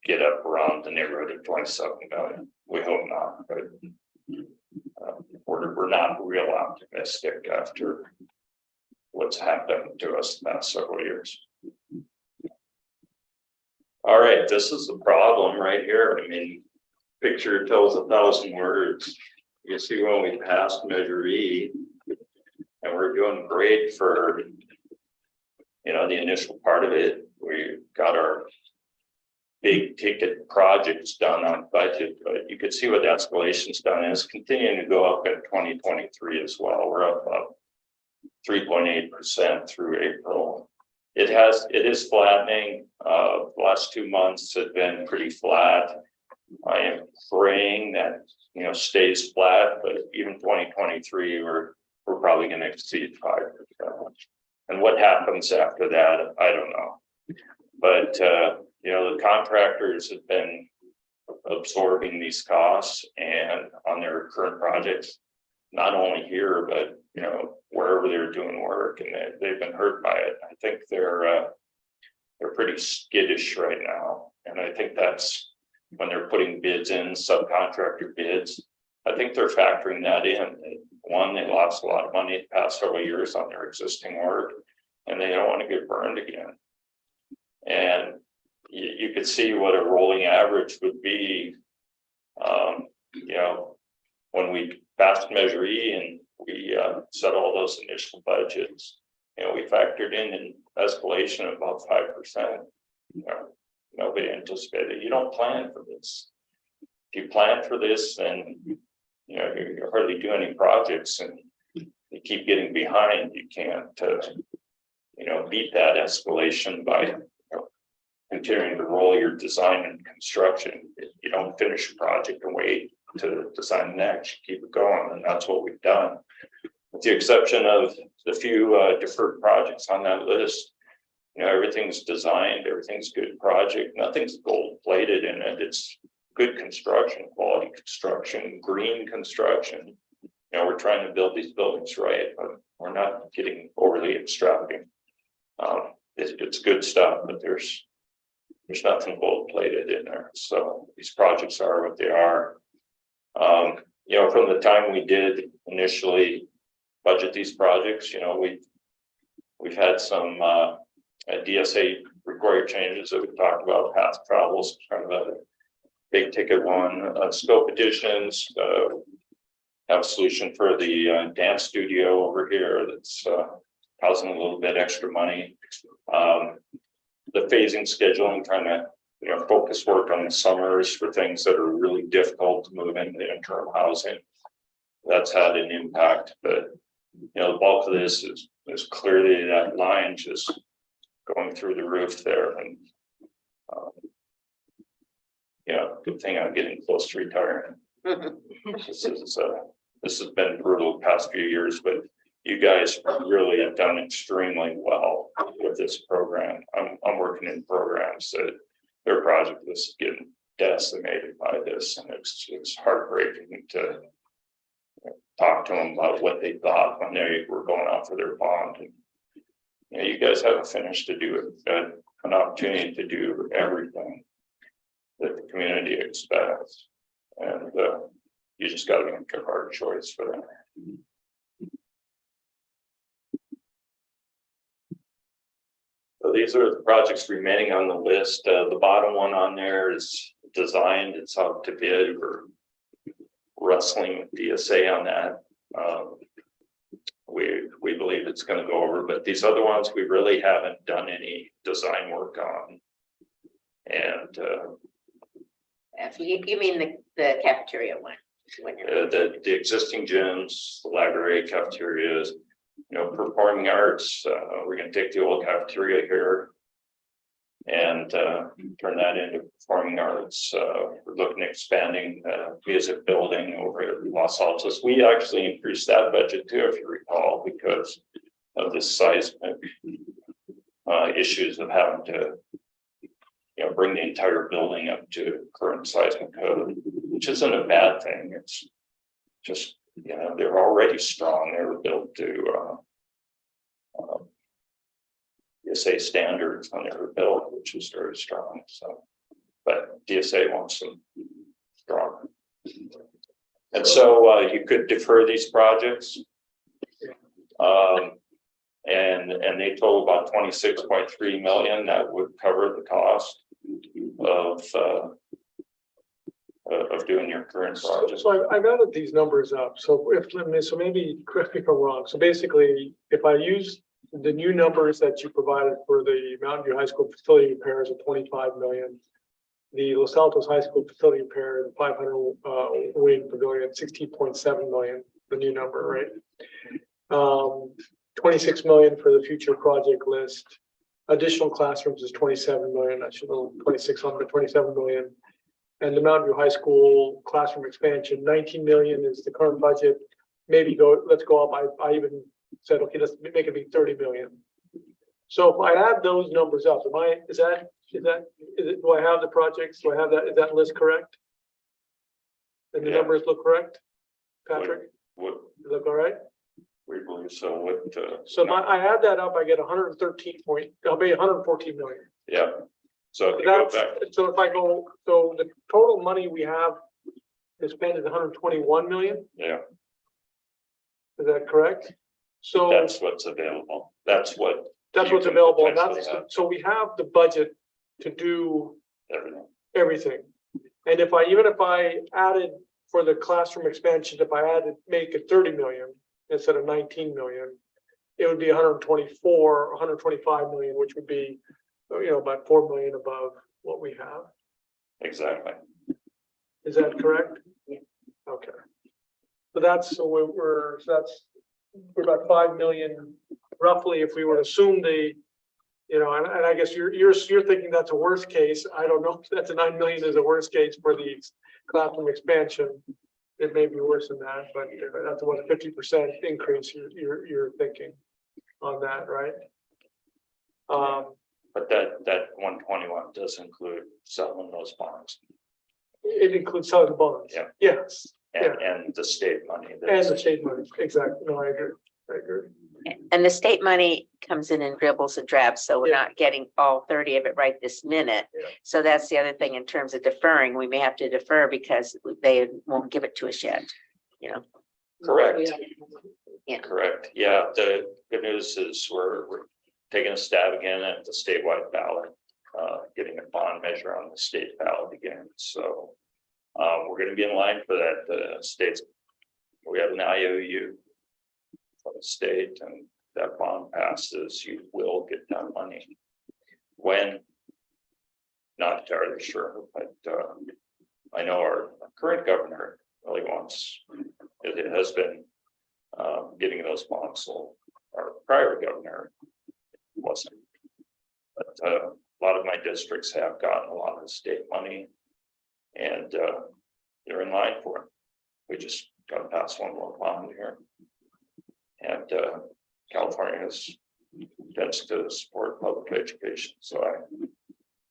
S16: get up around the neighborhood of 27 million. We hope not, but we're not real optimistic after what's happened to us the past several years. All right, this is the problem right here. I mean, picture tells 1,000 words. You see when we passed Measure E, and we're doing great for, you know, the initial part of it. We got our big ticket projects done on budget, but you could see what the escalation's done, and it's continuing to go up in 2023 as well. We're up about 3.8% through April. It is flattening. The last 2 months have been pretty flat. I am praying that, you know, stays flat, but even 2023, we're probably going to exceed 5%. And what happens after that, I don't know. But you know, the contractors have been absorbing these costs and on their current projects, not only here, but, you know, wherever they're doing work, and they've been hurt by it. I think they're pretty skittish right now. And I think that's when they're putting bids in, subcontractor bids, I think they're factoring that in. One, they lost a lot of money the past several years on their existing work, and they don't want to get burned again. And you could see what a rolling average would be, you know, when we passed Measure E and we set all those initial budgets, you know, we factored in an escalation of about 5%. You know, nobody anticipated. You don't plan for this. If you plan for this, then, you know, you hardly do any projects, and you keep getting behind. You can't, you know, beat that escalation by continuing to roll your design and construction. You don't finish a project and wait to design next, you keep it going, and that's what we've done. With the exception of the few deferred projects on that list, you know, everything's designed, everything's good project, nothing's gold plated in it. It's good construction, quality construction, green construction. You know, we're trying to build these buildings right, but we're not getting overly extravagant. It's good stuff, but there's nothing gold plated in there. So these projects are what they are. You know, from the time we did initially budget these projects, you know, we've had some DSA required changes that we talked about. Path travels, kind of a big ticket one. Scope additions, have a solution for the dance studio over here that's causing a little bit extra money. The phasing scheduling, trying to, you know, focus work on the summers for things that are really difficult to move into interim housing. That's had an impact, but, you know, the bulk of this is clearly that line just going through the roof there. And you know, good thing I'm getting close to retiring. This has been brutal the past few years, but you guys really have done extremely well with this program. I'm working in programs that their project was getting decimated by this, and it's heartbreaking to talk to them about what they thought when they were going out for their bond. And you know, you guys haven't finished to do it, an opportunity to do everything that the community expects, and you just got to make a hard choice for that. So these are the projects remaining on the list. The bottom one on there is designed. It's out to bid. We're wrestling with DSA on that. We believe it's going to go over, but these other ones we really haven't done any design work on, and
S3: You mean the cafeteria one? When you're
S16: The existing gyms, the library, cafeterias, performing arts, we're gonna take the old cafeteria here and turn that into performing arts. We're looking at expanding the music building over at Los Altos. We actually increased that budget too, if you recall, because of the seismic issues of having to bring the entire building up to current seismic code, which isn't a bad thing. It's just, they're already strong. They were built to DSA standards when they were built, which is very strong. So, but DSA wants them stronger. And so you could defer these projects. And they total about 26.3 million. That would cover the cost of doing your current project.
S5: So I've added these numbers up. So maybe correct me if I'm wrong. So basically, if I use the new numbers that you provided for the Mountain View High School facility repairs of 25 million, the Los Altos High School facility repair, the 500 wing pavilion, 16.7 million, the new number, right? 26 million for the future project list. Additional classrooms is 27 million. I should have 26 on the 27 million. And the Mountain View High School classroom expansion, 19 million is the current budget. Maybe let's go up. I even said, okay, let's make it be 30 million. So if I add those numbers up, do I have the projects? Do I have that? Is that list correct? And the numbers look correct? Patrick?
S16: Would
S5: You look all right?
S16: we believe so? What?
S5: So if I add that up, I get 114 million.
S16: Yeah. So if you go back,
S5: So if I go, so the total money we have to spend is 121 million,
S16: yeah,
S5: is that correct? So
S16: that's what's available. That's what's
S5: available, and so we have the budget to do
S16: everything.
S5: everything. And if I added for the classroom expansion, if I make it 30 million instead of 19 million, it would be 124, 125 million, which would be, about 4 million above what we have.
S16: Exactly.
S5: Is that correct?
S3: Yeah.
S5: Okay. So we're about 5 million roughly if we were to assume and I guess you're thinking that's a worst case. I don't know if that's a 9 million is a worst case for the classroom expansion. It may be worse than that, but that's about a 50% increase you're thinking on that, right?
S16: But that 121 does include selling those bonds.
S5: It includes selling the bonds.
S16: Yeah.
S5: Yes.
S16: And the state money.
S5: And the state money, exactly. No, I agree.
S3: And the state money comes in dribbles and drabs, so we're not getting all 30 of it right this minute.
S5: Yeah.
S3: So that's the other thing in terms of deferring. We may have to defer because they won't give it to us yet,
S16: Correct.
S3: Yeah.
S16: Correct. Yeah. The good news is we're taking a stab again at the statewide ballot, getting a bond measure on the state ballot again. So we're going to be in line for that. States, we have an IOU from the state, and that bond passes, you will get that money. When? Not entirely sure, but I know our current governor really wants, it has been getting those bonds. So our prior governor wasn't, but a lot of my districts have gotten a lot of the state money, and they're in line for it. We just got to pass one more bond here, and California tends to support public education, so I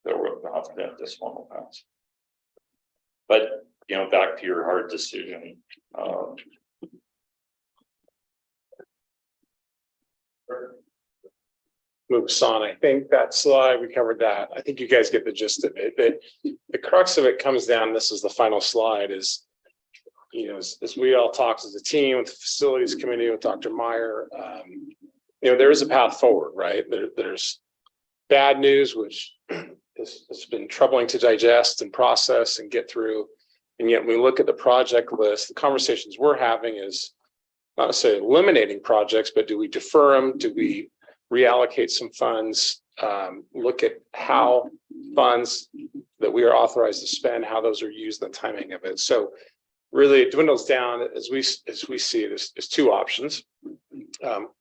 S16: feel real confident this one will pass. But back to your hard decision.
S15: Moves on. I think that slide, we covered that. I think you guys get the gist of it. But the crux of it comes down, this is the final slide, is, as we all talked as a team with the facilities committee, with Dr. Meyer, there is a path forward, right? There's bad news, which has been troubling to digest and process and get through. And yet when we look at the project list, the conversations we're having is not necessarily eliminating projects, but do we defer them? Do we reallocate some funds? Look at how funds that we are authorized to spend, how those are used, the timing of it. So really it dwindles down as we see it as two options.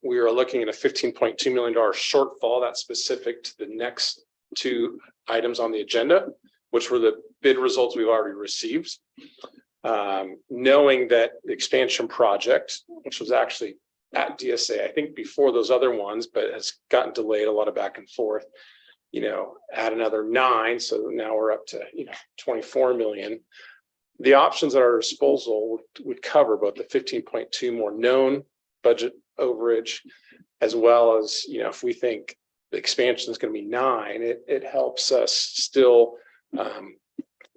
S15: We are looking at a $15.2 million shortfall that's specific to the next two items on the agenda, which were the bid results we've already received. Knowing that the expansion project, which was actually at DSA, I think before those other ones, but has gotten delayed, a lot of back and forth, add another 9. So now we're up to, 24 million. The options at our disposal would cover both the 15.2 more known budget overage, as well as, if we think the expansion is going to be 9, it helps us still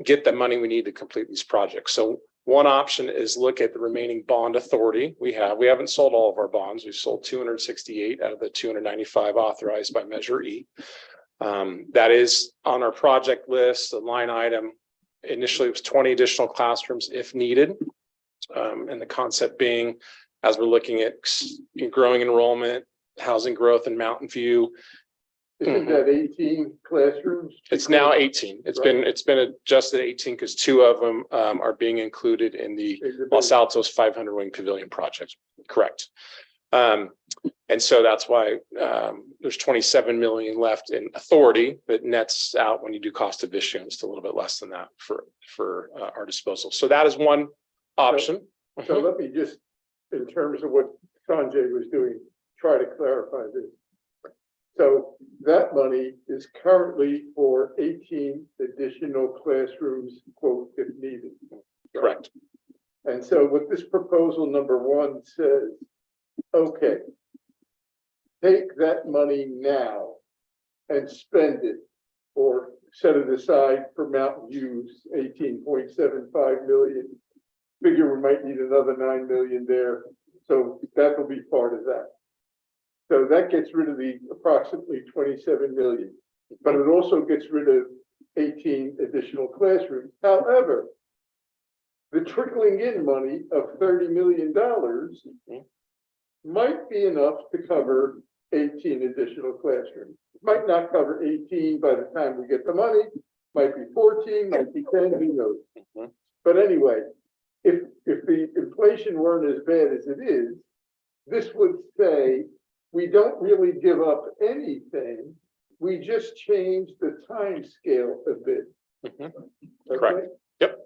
S15: get the money we need to complete these projects. So one option is look at the remaining bond authority we have. We haven't sold all of our bonds. We've sold 268 out of the 295 authorized by Measure E. That is on our project list, the line item. Initially, it was 20 additional classrooms if needed. And the concept being, as we're looking at growing enrollment, housing growth in Mountain View.
S9: Isn't that 18 classrooms?
S15: It's now 18. It's been adjusted 18 because 2 of them are being included in the Los Altos 500 wing pavilion project. Correct. And so that's why there's 27 million left in authority that nets out when you do cost of issuance to a little bit less than that for our disposal. So that is one option.
S9: So let me just, in terms of what Sanjay was doing, try to clarify this. So that money is currently for 18 additional classrooms, quote, if needed.
S15: Correct.
S9: And so what this proposal number 1 says, okay, take that money now and spend it, or set it aside for Mountain View's 18.75 million. Figure we might need another 9 million there. So that will be part of that. So that gets rid of the approximately 27 million, but it also gets rid of 18 additional classrooms. However, the trickling in money of $30 million might be enough to cover 18 additional classrooms. Might not cover 18 by the time we get the money, might be 14, might be 10, who knows? But anyway, if the inflation weren't as bad as it is, this would say, we don't really give up anything. We just change the time scale a bit.
S15: Correct.
S9: Okay?
S15: Yep.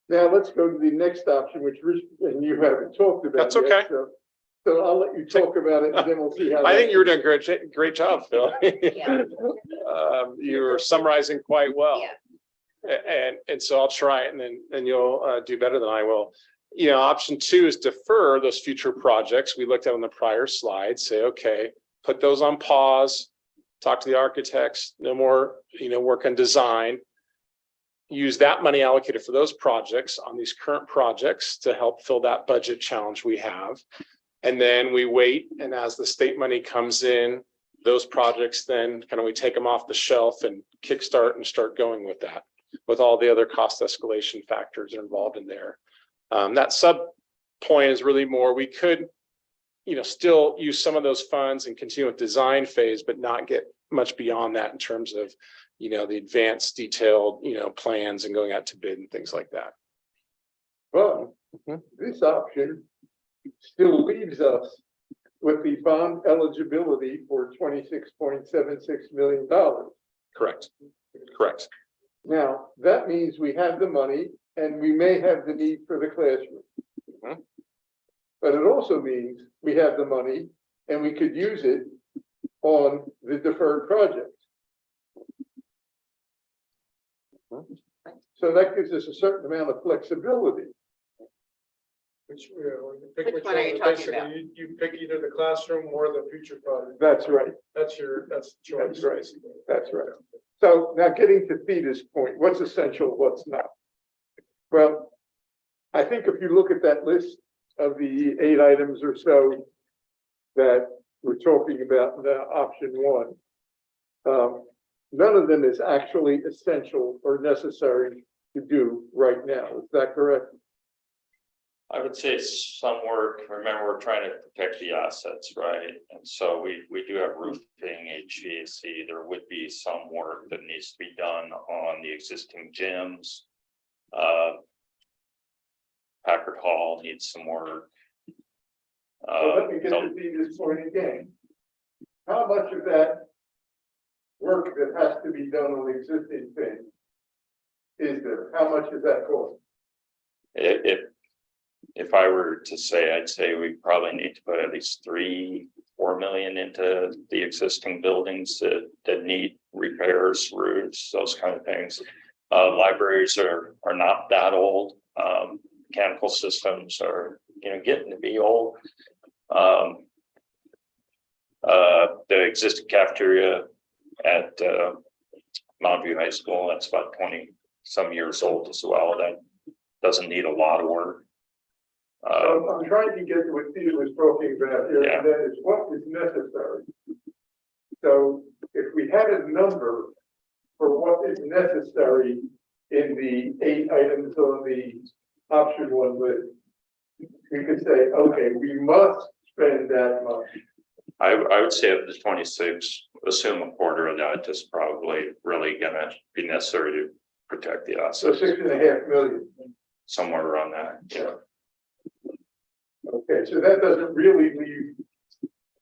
S9: Now let's go to the next option, which Rich and you haven't talked about.
S15: That's
S9: yet,
S15: okay.
S9: So I'll let you talk about it, and then we'll see how.
S15: I think you were doing a great job, Phil. You were summarizing quite well. And so I'll try it, and then you'll do better than I will. Option 2 is defer those future projects we looked at on the prior slide. Say, okay, put those on pause, talk to the architects, no more, work on design. Use that money allocated for those projects on these current projects to help fill that budget challenge we have. And then we wait, and as the state money comes in, those projects then we take them off the shelf and kickstart and start going with that, with all the other cost escalation factors involved in there. That sub point is really more, we could, still use some of those funds and continue with design phase, but not get much beyond that in terms of, the advanced detailed, plans and going out to bid and things like that.
S9: But this option still leaves us with the bond eligibility for $26.76 million.
S15: Correct. Correct.
S9: Now, that means we have the money and we may have the need for the classroom. But it also means we have the money and we could use it on the deferred projects. So that gives us a certain amount of flexibility.
S5: Which pick
S3: Which one are you talking about?
S5: You pick either the classroom or the future project.
S9: That's right.
S5: That's the choice.
S9: That's right. That's right. So now getting to Theta's point, what's essential, what's not? Well, I think if you look at that list of the 8 items or so that we're talking about in the option 1, none of them is actually essential or necessary to do right now. Is that correct?
S16: I would say some work, remember, we're trying to protect the assets, right? And so we do have roofing, HVAC, there would be some work that needs to be done on the existing gyms. Packard Hall needs some work.
S9: So let me get to see this point again. How much of that work that has to be done on the existing thing is there? How much is that cost?
S16: If I were to say, I'd say we probably need to put at least 3-4 million into the existing buildings that need repairs, roofs, those kind of things. Libraries are not that old. Mechanical systems are, getting to be old. The existing cafeteria at Mount View High School, that's about 20 some years old as well. That doesn't need a lot of work.
S9: I'm trying to get to what Steve was talking about here,
S16: Yeah.
S9: and that is what is necessary. So if we had a number for what is necessary in the 8 items on the option 1 list, we could say, okay, we must spend that much.
S16: I would say of the 26, assume a quarter of that is probably really gonna be necessary to protect the
S9: So
S16: assets,
S9: 6.5 million.
S16: somewhere around that. Yeah.
S9: Okay, so that doesn't really leave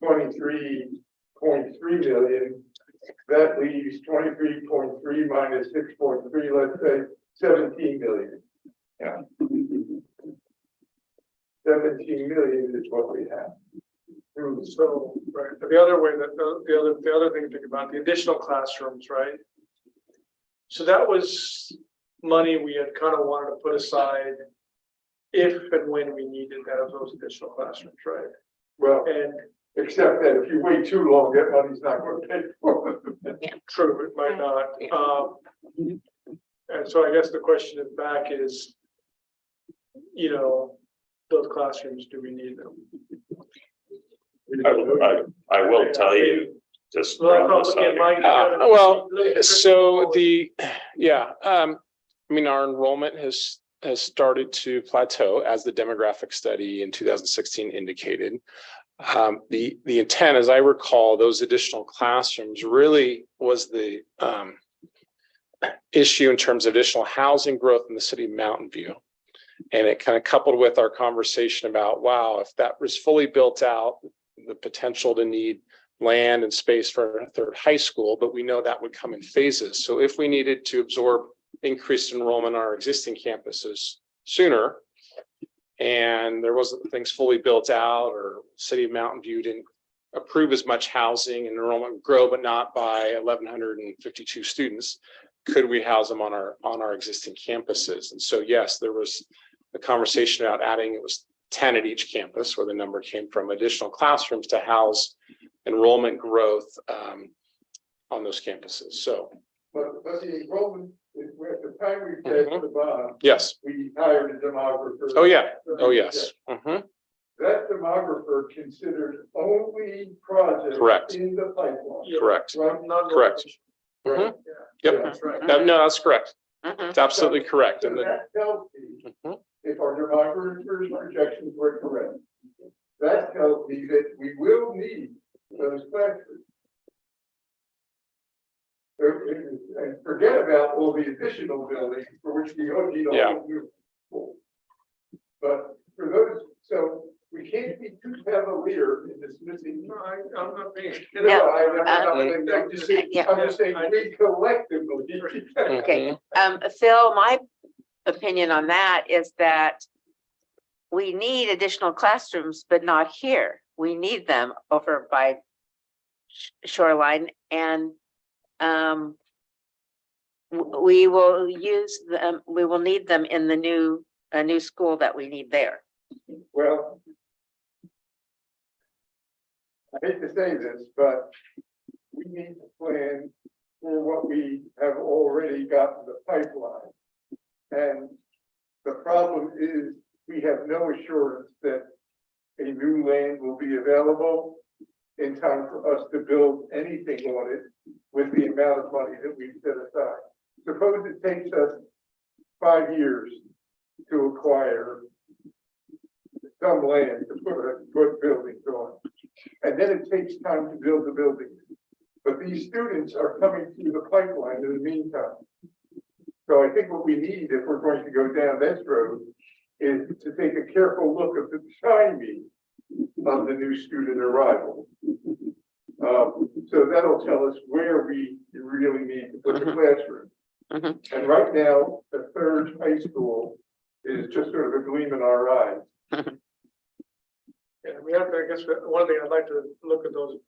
S9: 23.3 million. That leaves 23.3 minus 6.3, let's say 17 million.
S16: Yeah.
S9: 17 million is what we have.
S5: So, right, but the other way that, the other thing to think about, the additional classrooms, right? So that was money we had kind of wanted to put aside if and when we needed those additional classrooms, right?
S9: Well,
S5: And
S9: except that if you wait too long, that money's not going to pay for it.
S5: true, it might not. And so I guess the question is back is, those classrooms, do we need them?
S16: I will tell you, just.
S5: Well,
S15: so our enrollment has started to plateau as the demographic study in 2016 indicated. The intent, as I recall, those additional classrooms really was the issue in terms of additional housing growth in the city of Mountain View. And it kind of coupled with our conversation about, wow, if that was fully built out, the potential to need land and space for a 3rd high school, but we know that would come in phases. So if we needed to absorb increased enrollment on our existing campuses sooner, and there wasn't things fully built out, or city of Mountain View didn't approve as much housing and enrollment would grow, but not by 1,152 students, could we house them on our existing campuses? And so, yes, there was a conversation about adding, it was 10 at each campus, where the number came from, additional classrooms to house enrollment growth on those campuses. So,
S9: But the enrollment, at the time we paid for the bond,
S15: yes.
S9: we hired a demographer.
S15: Oh, yeah. Oh, yes.
S9: That demographer considered only projects
S15: Correct.
S9: in the pipeline.
S15: Correct.
S9: Right?
S15: Correct.
S9: Right.
S15: Yep.
S9: That's right.
S15: No, that's correct.
S3: Mhm.
S15: It's absolutely correct.
S9: So
S15: And then,
S9: that tells me, if our demographer's projections were correct, that tells me that we will need those classrooms. And forget about all the additional buildings for which we don't need a
S15: Yeah.
S9: whole new school. But for those, so we can't be too cavalier in dismissing.
S5: no, I'm not being.
S9: I'm just saying,
S3: Yeah.
S9: I'm just saying, we collectively.
S3: Okay, Phil, my opinion on that is that we need additional classrooms, but not here. We need them over by Shoreline, and we will use them, we will need them in the new school that we need there.
S9: Well, I hate to say this, but we need to plan for what we have already got in the pipeline. And the problem is, we have no assurance that a new land will be available in time for us to build anything on it with the amount of money that we've set aside. Suppose it takes us 5 years to acquire some land to put buildings on. And then it takes time to build the buildings. But these students are coming through the pipeline in the meantime. So I think what we need, if we're going to go down this road, is to take a careful look at the timing of the new student arrival. So that'll tell us where we really need to put the classroom. And right now, the third high school is just sort of a gleam in our eye.
S5: Yeah, we have to, I guess, one thing I'd like to look at those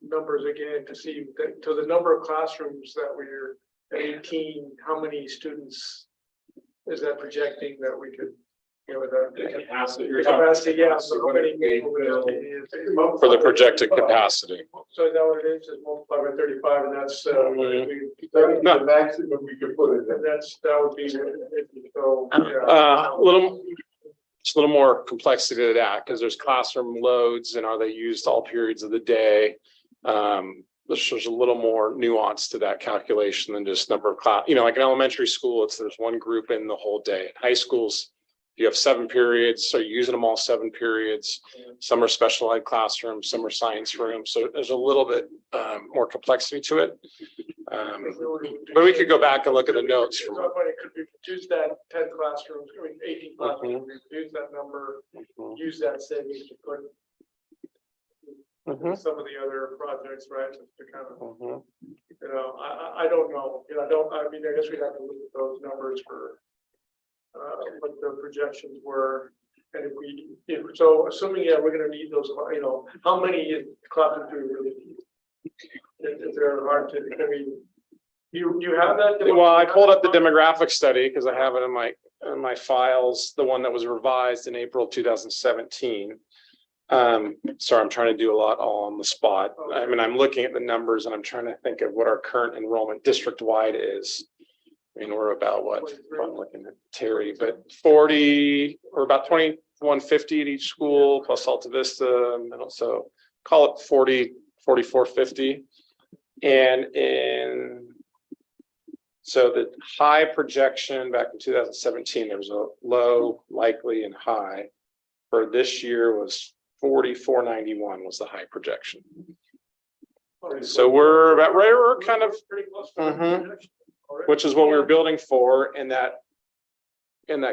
S5: numbers again to see that, to the number of classrooms that we're at 18, how many students is that projecting that we could, you know, with the capacity, yeah, so how many people
S15: For the projected capacity.
S5: So is that what it is multiply by 35, and that's
S9: That would be the maximum we could put it in.
S5: that would be so.
S15: A little, it's a little more complexity to that because there's classroom loads and are they used all periods of the day? There's a little more nuance to that calculation than just number of class. You know, like in elementary school, there's one group in the whole day. High schools, you have 7 periods, so you're using them all 7 periods. Some are special ed classrooms, some are science rooms. So there's a little bit more complexity to it. But we could go back and look at the notes from.
S5: Could we reduce that 10 classrooms, I mean, 18 classrooms, reduce that number, use that savings to put some of the other projects, right, to kind of, you know, I don't know, you know, I mean, I guess we'd have to look at those numbers for what the projections were. And so assuming, yeah, we're gonna need those, you know, how many classrooms do we really need? If they're hard to, I mean, you have that?
S15: Well, I pulled up the demographic study because I have it in my files, the one that was revised in April 2017. Sorry, I'm trying to do a lot all on the spot. I mean, I'm looking at the numbers and I'm trying to think of what our current enrollment district-wide is. I mean, we're about what, I'm looking at Terry, but 40, or about 2150 at each school plus Alta Vista, middle, so call it 4450. And so the high projection back in 2017, there was a low, likely, and high. For this year was 4491 was the high projection. So we're about right, we're kind of
S5: pretty close.
S15: Which is what we were building for, and that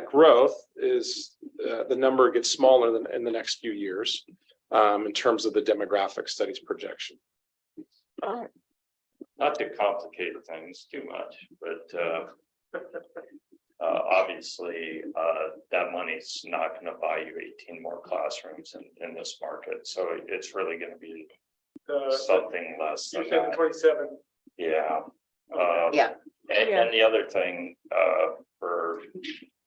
S15: growth is the number gets smaller than in the next few years in terms of the demographic studies projection.
S16: Not to complicate things too much, but obviously that money's not going to buy you 18 more classrooms in this market. So it's really going to be something less than that.
S5: 27.
S16: Yeah.
S3: Yeah.
S16: And the other thing, for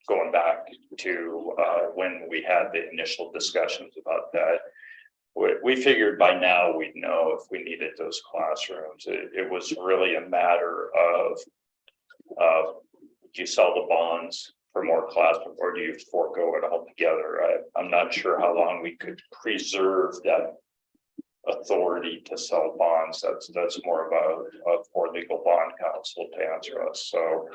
S16: going back to when we had the initial discussions about that, we figured by now we'd know if we needed those classrooms. It was really a matter of do you sell the bonds for more classrooms or do you forego it altogether? I'm not sure how long we could preserve that authority to sell bonds. That's more of for legal bond counsel to answer us. So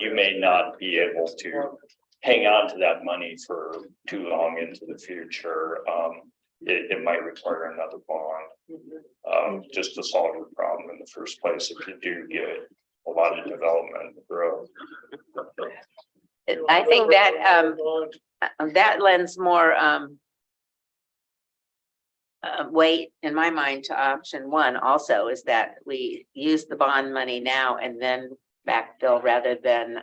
S16: you may not be able to hang on to that money for too long into the future. It might require another bond just to solve the problem in the first place if you do get a lot of development and growth.
S3: I think that lends more weight in my mind to option one also is that we use the bond money now and then backfill rather than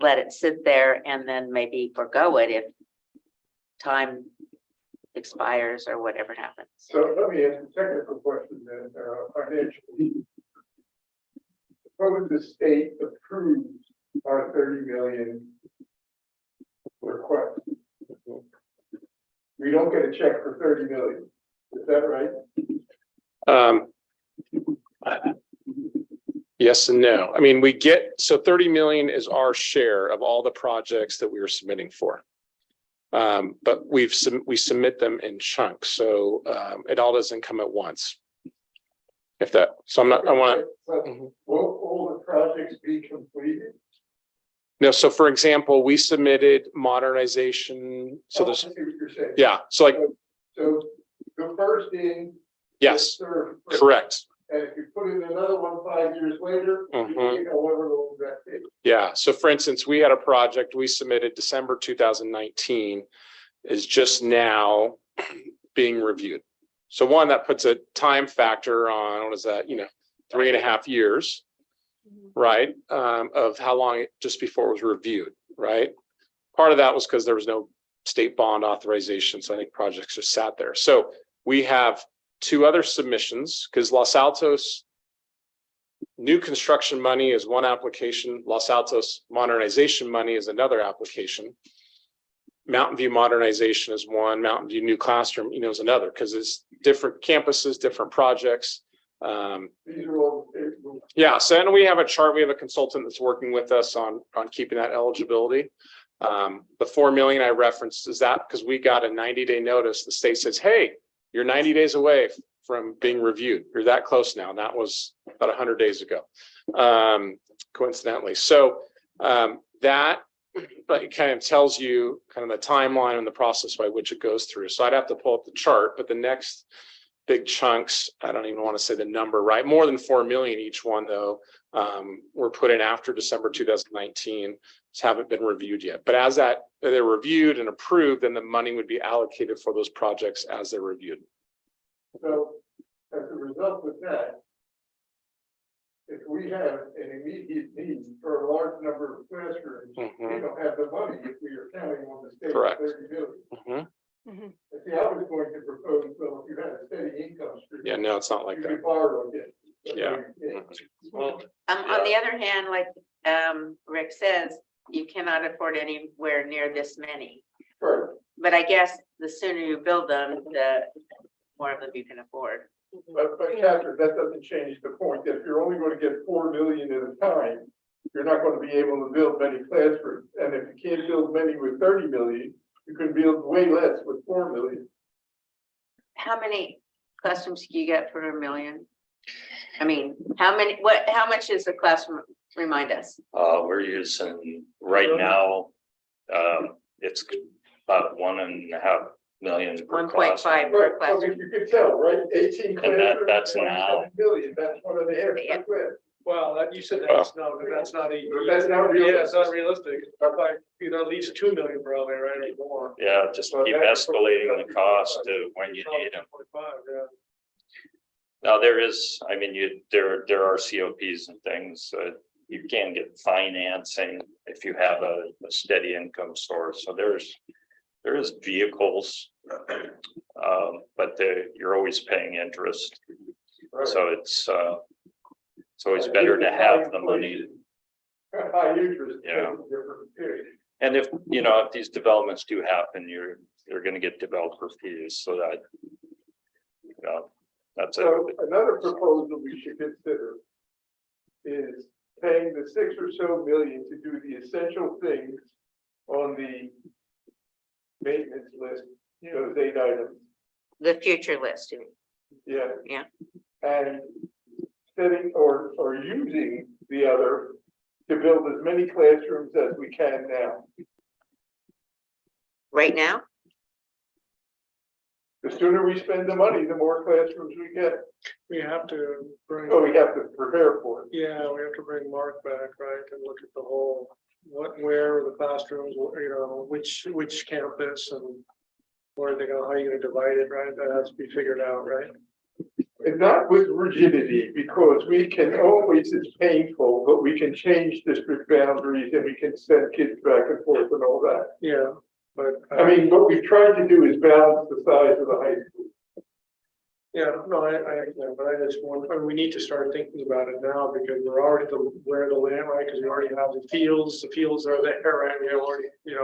S3: let it sit there and then maybe forego it if time expires or whatever happens.
S9: So let me ask a technical question then, financially. Suppose the state approves our 30 million request. We don't get a check for 30 million. Is that right?
S15: Yes and no. I mean, so 30 million is our share of all the projects that we are submitting for. But we submit them in chunks, so it all doesn't come at once. So I want
S9: to. Will all the projects be completed?
S15: No, so for example, we submitted modernization, so
S1: Oh, I
S15: there's,
S1: see what you're saying.
S15: yeah, so like,
S1: So the first in.
S15: yes,
S1: served first.
S15: correct.
S1: And if you put in another one 5 years later, you
S15: Mhm.
S1: take however long that takes.
S15: Yeah, so for instance, we had a project we submitted December 2019 is just now being reviewed. So one, that puts a time factor on, what is that, 3.5 years, right? Of how long it just before it was reviewed, right? Part of that was because there was no state bond authorization, so I think projects just sat there. So we have 2 other submissions because Los Altos new construction money is one application. Los Altos modernization money is another application. Mountain View modernization is one. Mountain View new classroom, is another because it's different campuses, different projects.
S1: These are all.
S15: Yeah, so and we have a chart. We have a consultant that's working with us on keeping that eligibility. The 4 million I referenced is that because we got a 90-day notice. The state says, "Hey, you're 90 days away from being reviewed. You're that close now." And that was about 100 days ago, coincidentally. So that kind of tells you kind of the timeline and the process by which it goes through. So I'd have to pull up the chart, but the next big chunks, I don't even want to say the number, right? More than 4 million each one, though, were put in after December 2019. Haven't been reviewed yet. But as they're reviewed and approved, then the money would be allocated for those projects as they're reviewed.
S1: So as a result of that, if we have an immediate need for a large number of classrooms, we don't have the money if we are counting on the state.
S15: Correct.
S1: 30 million.
S15: Mhm.
S1: See, I was going to propose, well, if you had a steady income stream.
S15: Yeah, no, it's not like
S1: You
S15: that.
S1: could borrow again.
S15: Yeah.
S3: On the other hand, like Rick says, you cannot afford anywhere near this many.
S1: Right.
S3: But I guess the sooner you build them, the more of them you can afford.
S1: But Catherine, that doesn't change the point that if you're only going to get 4 million at a time, you're not going to be able to build many classrooms. And if you can't build many with 30 million, you can build way less with 4 million.
S3: How many classrooms do you get for $1 million? I mean, how much is a classroom? Remind us.
S16: We're using right now, it's about 1.5 million. per
S3: 1.5
S16: class.
S3: per
S1: Right, so
S3: classroom.
S1: you could tell, right? 18 classrooms.
S16: that's now.
S1: 27 million, that's one of the areas.
S3: Yeah.
S5: Well, you said that's not a.
S1: That's not
S5: Yeah, it's not realistic. Like, at least 2 million probably, right, or more.
S16: Yeah, just keep escalating the cost to when you need them.
S5: 25, yeah.
S16: Now, there is, I mean, there are COPs and things, you can get financing if you have a steady income source. So there is vehicles, but you're always paying interest. So it's always better to have the money.
S1: High interest.
S16: Yeah.
S1: Different period.
S16: And if these developments do happen, you're going to get developer fees, so that, that's it.
S1: So another proposal we should consider is paying the 6 or so million to do the essential things on the maintenance list, those 8 items.
S3: The future list.
S1: Yeah.
S3: Yeah.
S1: And setting or using the other to build as many classrooms as we can now.
S3: Right now?
S1: The sooner we spend the money, the more classrooms we get.
S5: We have to bring.
S1: Oh, we have to prepare for it.
S5: Yeah, we have to bring Mark back, right, and look at the whole, where are the classrooms, which campus and where are they going, how are you gonna divide it, right? That has to be figured out, right?
S1: And not with rigidity, because we can always, it's painful, but we can change district boundaries and we can send kids back and forth and all that.
S5: Yeah, but.
S1: I mean, what we've tried to do is balance the size of the high school.
S5: Yeah, no, I understand, but I just want, we need to start thinking about it now because we're already where the land, right? Because we already have the fields are there, right? We already, you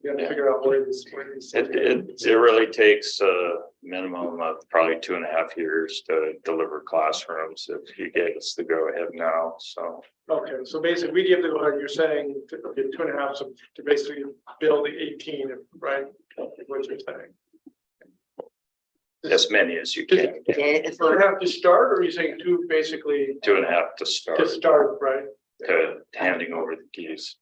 S5: have to figure out where this.
S16: It really takes a minimum of probably 2.5 years to deliver classrooms if you gave us the go ahead now, so.
S5: Okay, so basically we give the go ahead, you're saying, okay, 2.5 to basically build the 18, right? What you're saying.
S16: As many as you can.
S3: It's
S5: 2.5 to start, or are you saying 2 basically?
S16: 2.5 to start.
S5: To start, right?
S16: To handing over the keys.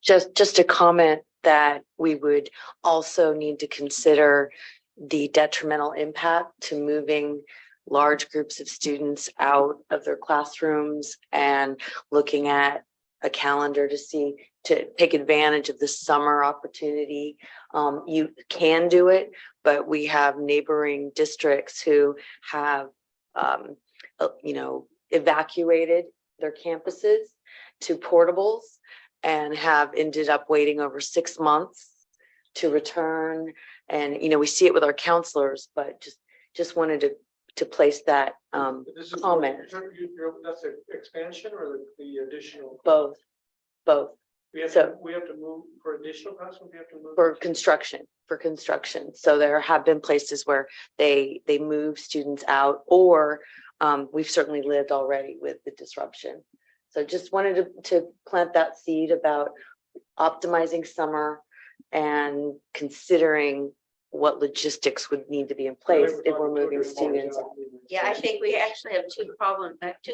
S2: Just a comment that we would also need to consider the detrimental impact to moving large groups of students out of their classrooms and looking at a calendar to take advantage of the summer opportunity. You can do it, but we have neighboring districts who have, evacuated their campuses to portables and have ended up waiting over 6 months to return. And, we see it with our counselors, but just wanted to place that
S5: This is
S2: comment.
S5: That's an expansion or the additional?
S2: Both.
S5: We have
S2: So-
S5: to move for additional classrooms, we have to move.
S2: For construction. So there have been places where they move students out, or we've certainly lived already with the disruption. So just wanted to plant that seed about optimizing summer and considering what logistics would need to be in place if we're moving students.
S3: Yeah, I think we actually have two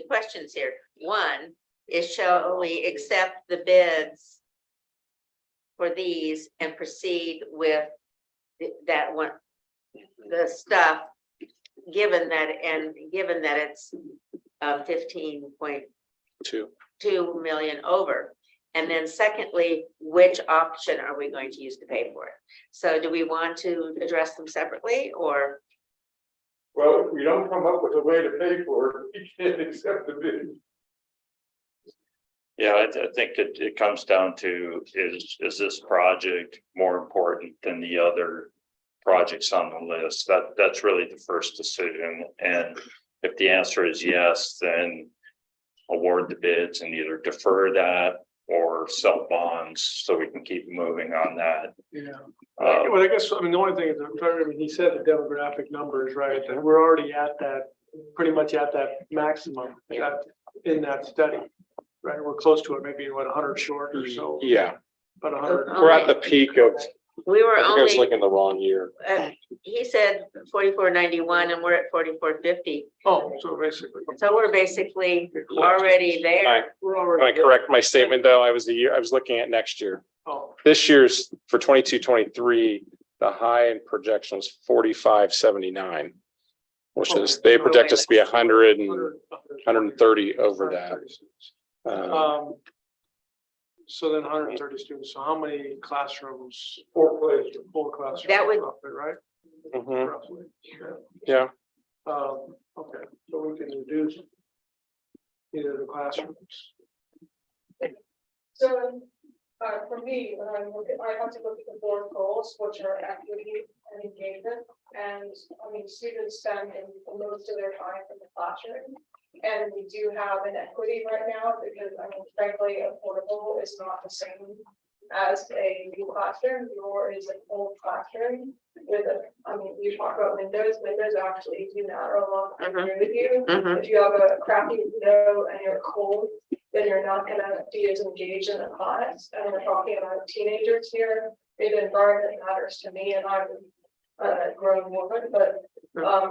S3: questions here. One is, shall we accept the bids for these and proceed with that one, the stuff, given that it's 15.2 million over? And then secondly, which option are we going to use to pay for it? So do we want to address them separately, or?
S9: Well, if we don't come up with a way to pay for it, we can't accept the bid.
S16: Yeah, I think it comes down to, is this project more important than the other projects on the list? That's really the first decision. And if the answer is yes, then award the bids and either defer that or sell bonds so we can keep moving on that.
S5: Yeah, well, I guess, the only thing is, he said the demographic numbers, right, and we're already at that, pretty much at that maximum, in that study. Right, we're close to it, maybe 100 short or so.
S15: Yeah,
S5: About 100.
S15: we're at the peak of,
S3: We were
S15: I think I was
S3: only,
S15: looking the wrong year.
S3: he said 4491 and we're at 4450.
S5: Oh, so basically.
S3: So we're basically already there.
S5: We're
S15: Can
S5: already.
S15: I correct my statement, though? I was looking at next year.
S5: Oh,
S15: This year's for 22-23, the high end projection was 4579, which is, they project us to be 130 over that.
S5: So then 130 students, so how many classrooms?
S9: 4 places.
S5: 4 classrooms.
S3: That would-
S5: roughly, right?
S15: Mhm.
S5: Roughly.
S15: Yeah,
S5: Okay, so we can reduce either the classrooms.
S6: So, for me, when I have to look at the board goals, which are equity and engagement. And students spend most of their time in the classroom. And we do have an equity right now because, frankly, affordable is not the same as a new classroom, nor is an old classroom. You talk about windows actually do matter a lot. I agree with you. If you have a crappy window and you're cold, then you're not gonna be as engaged in the class. And we're talking about teenagers here. The environment matters to me, and I'm a grown woman, but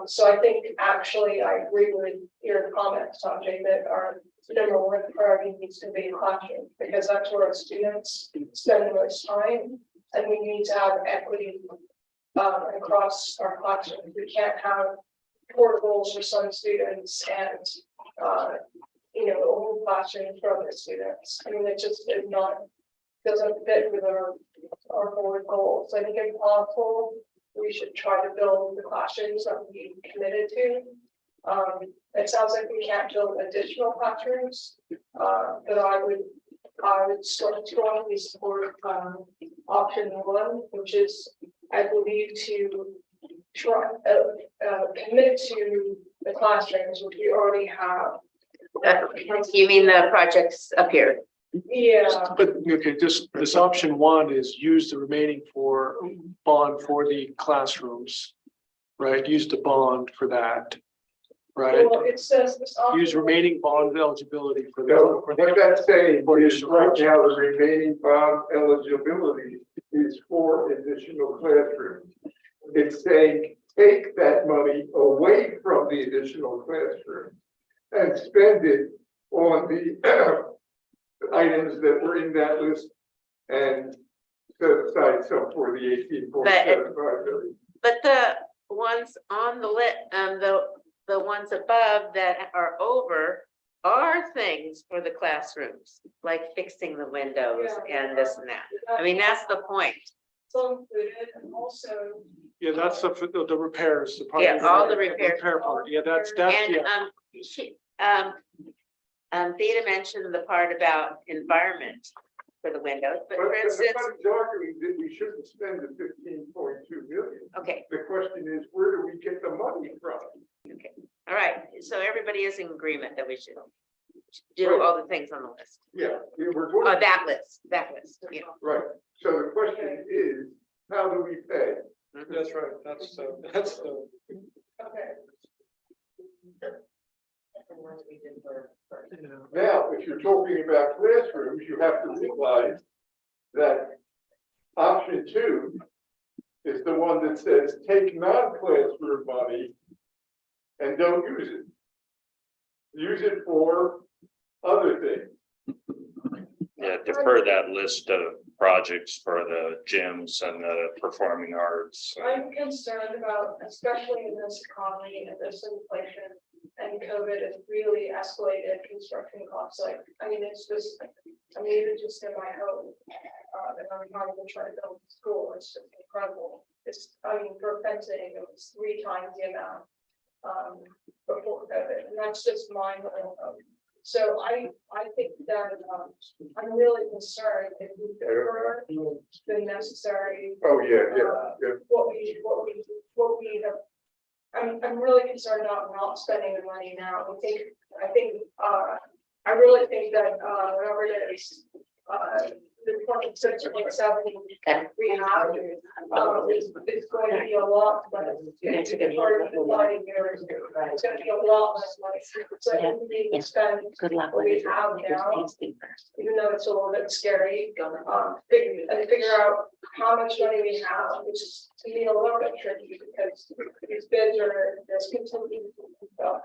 S6: so I think actually I agree with your comments, Sanjay, that our number one priority needs to be classroom, because that's where our students spend the most time, and we need to have equity across our classrooms. We can't have portables for some students and old classrooms for other students. It just is not, doesn't fit with our board goals. I think if possible, we should try to build the classrooms that we committed to. It sounds like we can't build additional classrooms, but I would strongly support option one, which is, I believe, to try commit to the classrooms which we already have.
S3: You mean the projects up here?
S6: Yeah.
S5: But, okay, this option one is use the remaining bond for the classrooms, right? Use the bond for that, right?
S6: Well, it says this.
S5: Use remaining bond eligibility for
S9: So
S5: the.
S9: what that's saying is right now, the remaining bond eligibility is for additional classrooms. It's saying, take that money away from the additional classroom and spend it on the items that were in that list and set aside some for the 18.75 million.
S3: But the ones on the the ones above that are over are things for the classrooms, like fixing the windows and this and that. I mean, that's the point.
S6: So included, and also.
S5: Yeah, that's the repairs. The part-
S3: Yeah, all the repairs.
S5: Repair part, yeah, that's,
S3: And,
S5: yeah.
S3: Theta mentioned the part about environment for the windows, but for instance,
S9: I'm not arguing that we shouldn't spend the 15.2 million.
S3: okay,
S9: The question is, where do we get the money from?
S3: all right, so everybody is in agreement that we should do all the things on the list.
S9: Yeah, we're going.
S3: That list, yeah.
S9: Right, so the question is, how do we pay?
S5: That's right, that's,
S6: Okay.
S9: Now, if you're talking about classrooms, you have to realize that option 2 is the one that says take non-classroom money and don't use it. Use it for other things.
S16: Yeah, defer that list of projects for the gyms and the performing arts.
S6: I'm concerned about, especially in this economy and this inflation and COVID has really escalated construction costs. Like, I mean, it's just, I mean, even just in my home, that I'm trying to try to build a school, it's just incredible. It's, I mean, for fencing, it was 3 times the amount, before COVID, and that's just mind-blowing. So I think that, I'm really concerned if we defer the necessary.
S9: Oh, yeah.
S6: What we have. I'm really concerned about not spending the money now. I really think that, whatever it is, the 26.7 we have, is going to be a lot, but it's part of the line here. It's going to be a lot less money. So I think we can spend what we have now, even though it's a little bit scary, figure out how much money we have, which is to me a little bit tricky because these bids are, there's contingency and stuff.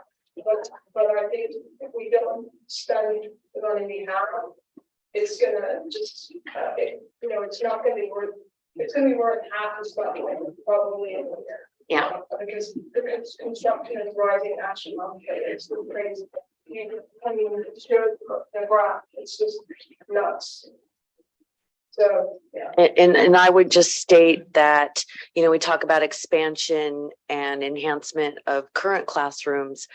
S6: But I think if we don't spend the money we have, it's gonna just, it's not gonna be worth, it's gonna be worth half as much probably in a year.
S3: Yeah.
S6: Because the construction is rising astronomically, it's crazy. I mean, it shows the graph, it's just nuts. So, yeah.
S2: And I would just state that, we talk about expansion and enhancement of current classrooms,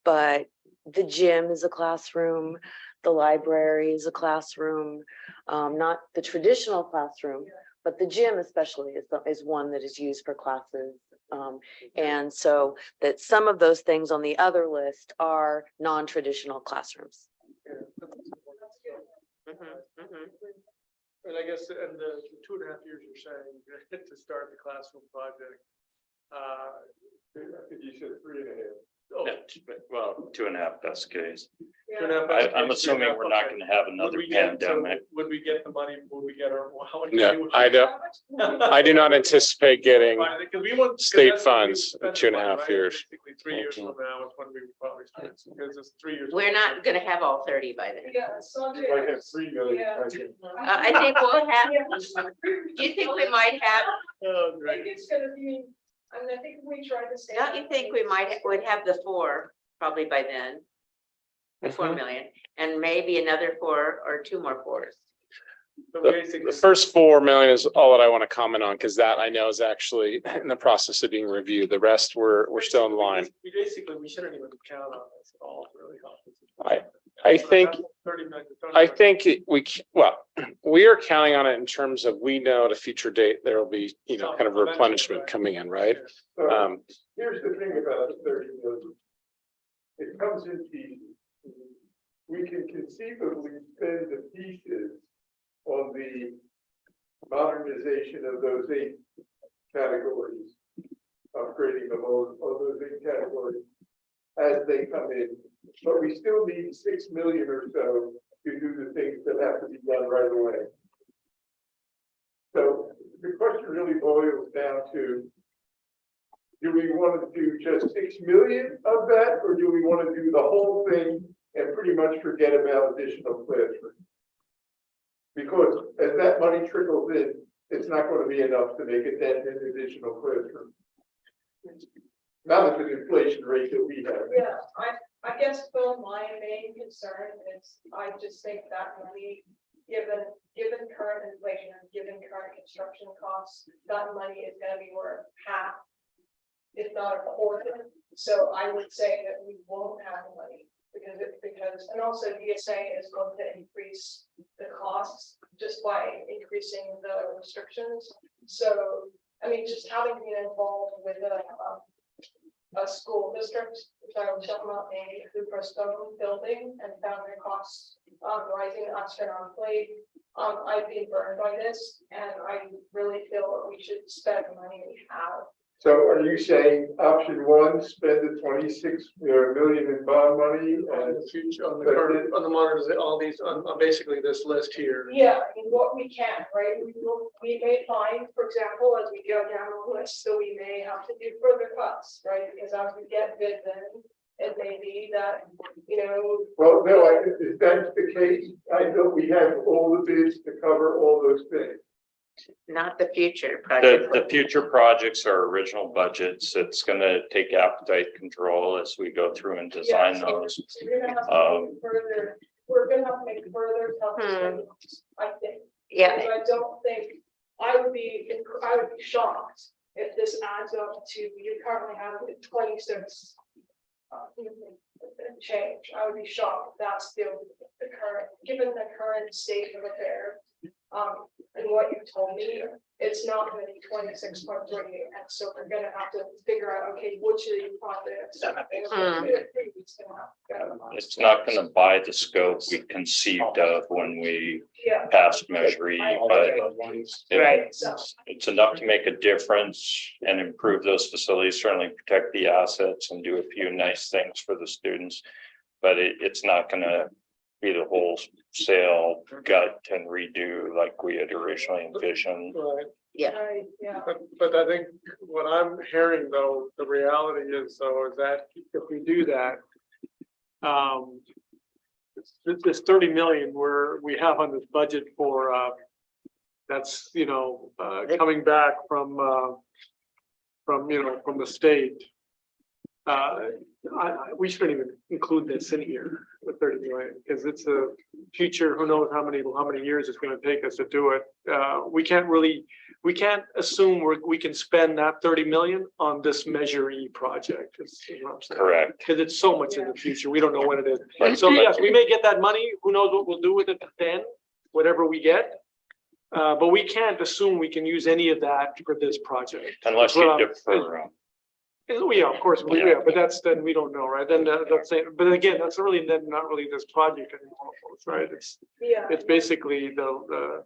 S2: but the gym is a classroom, the library is a classroom, not the traditional classroom, but the gym especially is one that is used for classes. And so that some of those things on the other list are non-traditional classrooms.
S5: And I guess, and the 2.5 years you're saying to start the classroom project.
S9: I think you said 3.5.
S5: Oh,
S16: Yeah, well, 2.5 best case.
S5: 2.5.
S16: I'm assuming we're not gonna have another pandemic.
S5: Would we get the money, would we get our? how much money
S15: No,
S5: would
S15: I
S5: we
S15: don't.
S5: have?
S15: I do not anticipate getting
S5: Because we want- because
S15: state
S5: that's when we
S15: funds
S5: spend
S15: in
S5: the money,
S15: 2.5
S5: right?
S15: years.
S5: Basically 3 years from now is when we would probably start, because it's 3 years.
S3: We're not gonna have all 30 by then.
S6: Yeah, so.
S9: Might have 3 million.
S6: Yeah.
S3: I think we'll have, do you think we might have,
S5: Oh,
S6: I think
S5: great.
S6: it's gonna be, I mean, I think we tried to say.
S3: don't you think we would have the 4 probably by then? The 4 million, and maybe another 4 or 2 more 4s.
S5: So
S15: The
S5: basically,
S15: first 4 million is all that I want to comment on, because that I know is actually in the process of being reviewed. The rest we're still in line.
S5: we shouldn't even count on this at all, really.
S15: I think
S5: 30 million.
S15: we are counting on it in terms of, we know at a future date, there will be, kind of replenishment coming in, right?
S9: So here's the thing about the 30 million. It comes in pieces. We can conceivably spend the pieces on the modernization of those 8 categories, upgrading of all those 8 categories as they come in. But we still need 6 million or so to do the things that have to be done right away. So the question really boils down to, do we want to do just 6 million of that, or do we want to do the whole thing and pretty much forget about additional classrooms? Because as that money trickles in, it's not going to be enough to make it that additional classroom. Not at the inflation rate that we have.
S6: Yeah, I guess, Phil, my main concern is, I just think that money, given current inflation and given current construction costs, that money is gonna be worth half, if not a quarter. So I would say that we won't have the money because, and also DSA is going to increase the costs just by increasing the restrictions. So, I mean, just having been involved with a school district, which I was talking about a Cooper Stone building and found their costs rising astronomically. I've been burned by this, and I really feel that we should spend the money we have.
S9: So are you saying option one, spend the 26 million in bond money
S5: On
S9: and
S5: the future, on the current, on the monitors, all these, on basically this list here.
S6: Yeah, I mean, what we can, right? We may find, for example, as we go down the list, so we may have to do further cuts, right? Because as we get bids in, it may be that, you know.
S9: well, no, if that's the case, I know we have all the bids to cover all those things.
S3: Not the future project.
S16: The future projects are original budgets. It's gonna take appetite control as we go through and design
S6: Yeah,
S16: those.
S6: so we're gonna have to make further, we're gonna have to make further tough decisions, I think.
S3: Yeah,
S6: Because I don't think, I would be shocked if this adds up to, you currently have 26. Change, I would be shocked if that's still the current, given the current state of affairs. And what you told me, it's not gonna be 26.3, and so we're gonna have to figure out, okay, which of these projects.
S16: It's not gonna buy the scope we conceived of when we
S6: Yeah.
S16: passed Measure E, but
S3: right.
S16: it's enough to make a difference and improve those facilities, certainly protect the assets and do a few nice things for the students. But it's not gonna be the wholesale gut and redo like we had originally envisioned.
S5: Right.
S6: Yeah. Yeah.
S5: But I think what I'm hearing though, the reality is though, is that if we do that, this 30 million we have on this budget for, that's, you know, coming back from, you know, from the state. We shouldn't even include this in here with 30 million because it's a future, who knows how many years it's going to take us to do it. We can't assume we can spend that 30 million on this Measure E project.
S16: Correct.
S5: Because it's so much in the future. We don't know when it is.
S16: Right.
S5: So yes, we may get that money. Who knows what we'll do with it then, whatever we get. But we can't assume we can use any of that for this project.
S16: Unless you defer.
S5: Yeah, of course, yeah, but then we don't know, right? Then that's it. But again, that's really then not really this project anymore, right? It's basically the.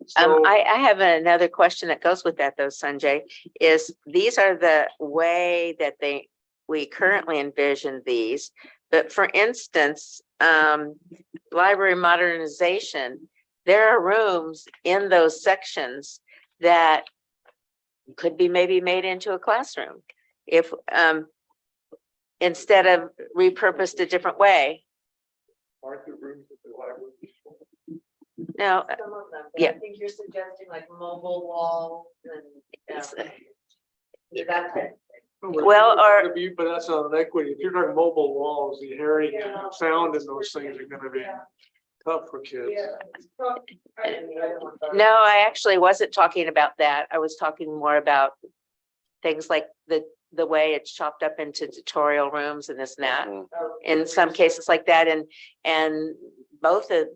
S5: So,
S3: I have another question that goes with that though, Sanjay, is these are the way that we currently envision these. But for instance, library modernization, there are rooms in those sections that could be maybe made into a classroom. If instead of repurposed a different way.
S9: Aren't the rooms at the library?
S3: No,
S12: Some of them,
S3: yeah.
S12: I think you're suggesting like mobile walls and.
S3: It's,
S12: That type of thing.
S3: well, or-
S5: But that's not an equity. If you're talking mobile walls, the hearing and sound and those things are gonna be tough for kids.
S3: no, I actually wasn't talking about that. I was talking more about things like the way it's chopped up into tutorial rooms and this and that. In some cases like that, and both of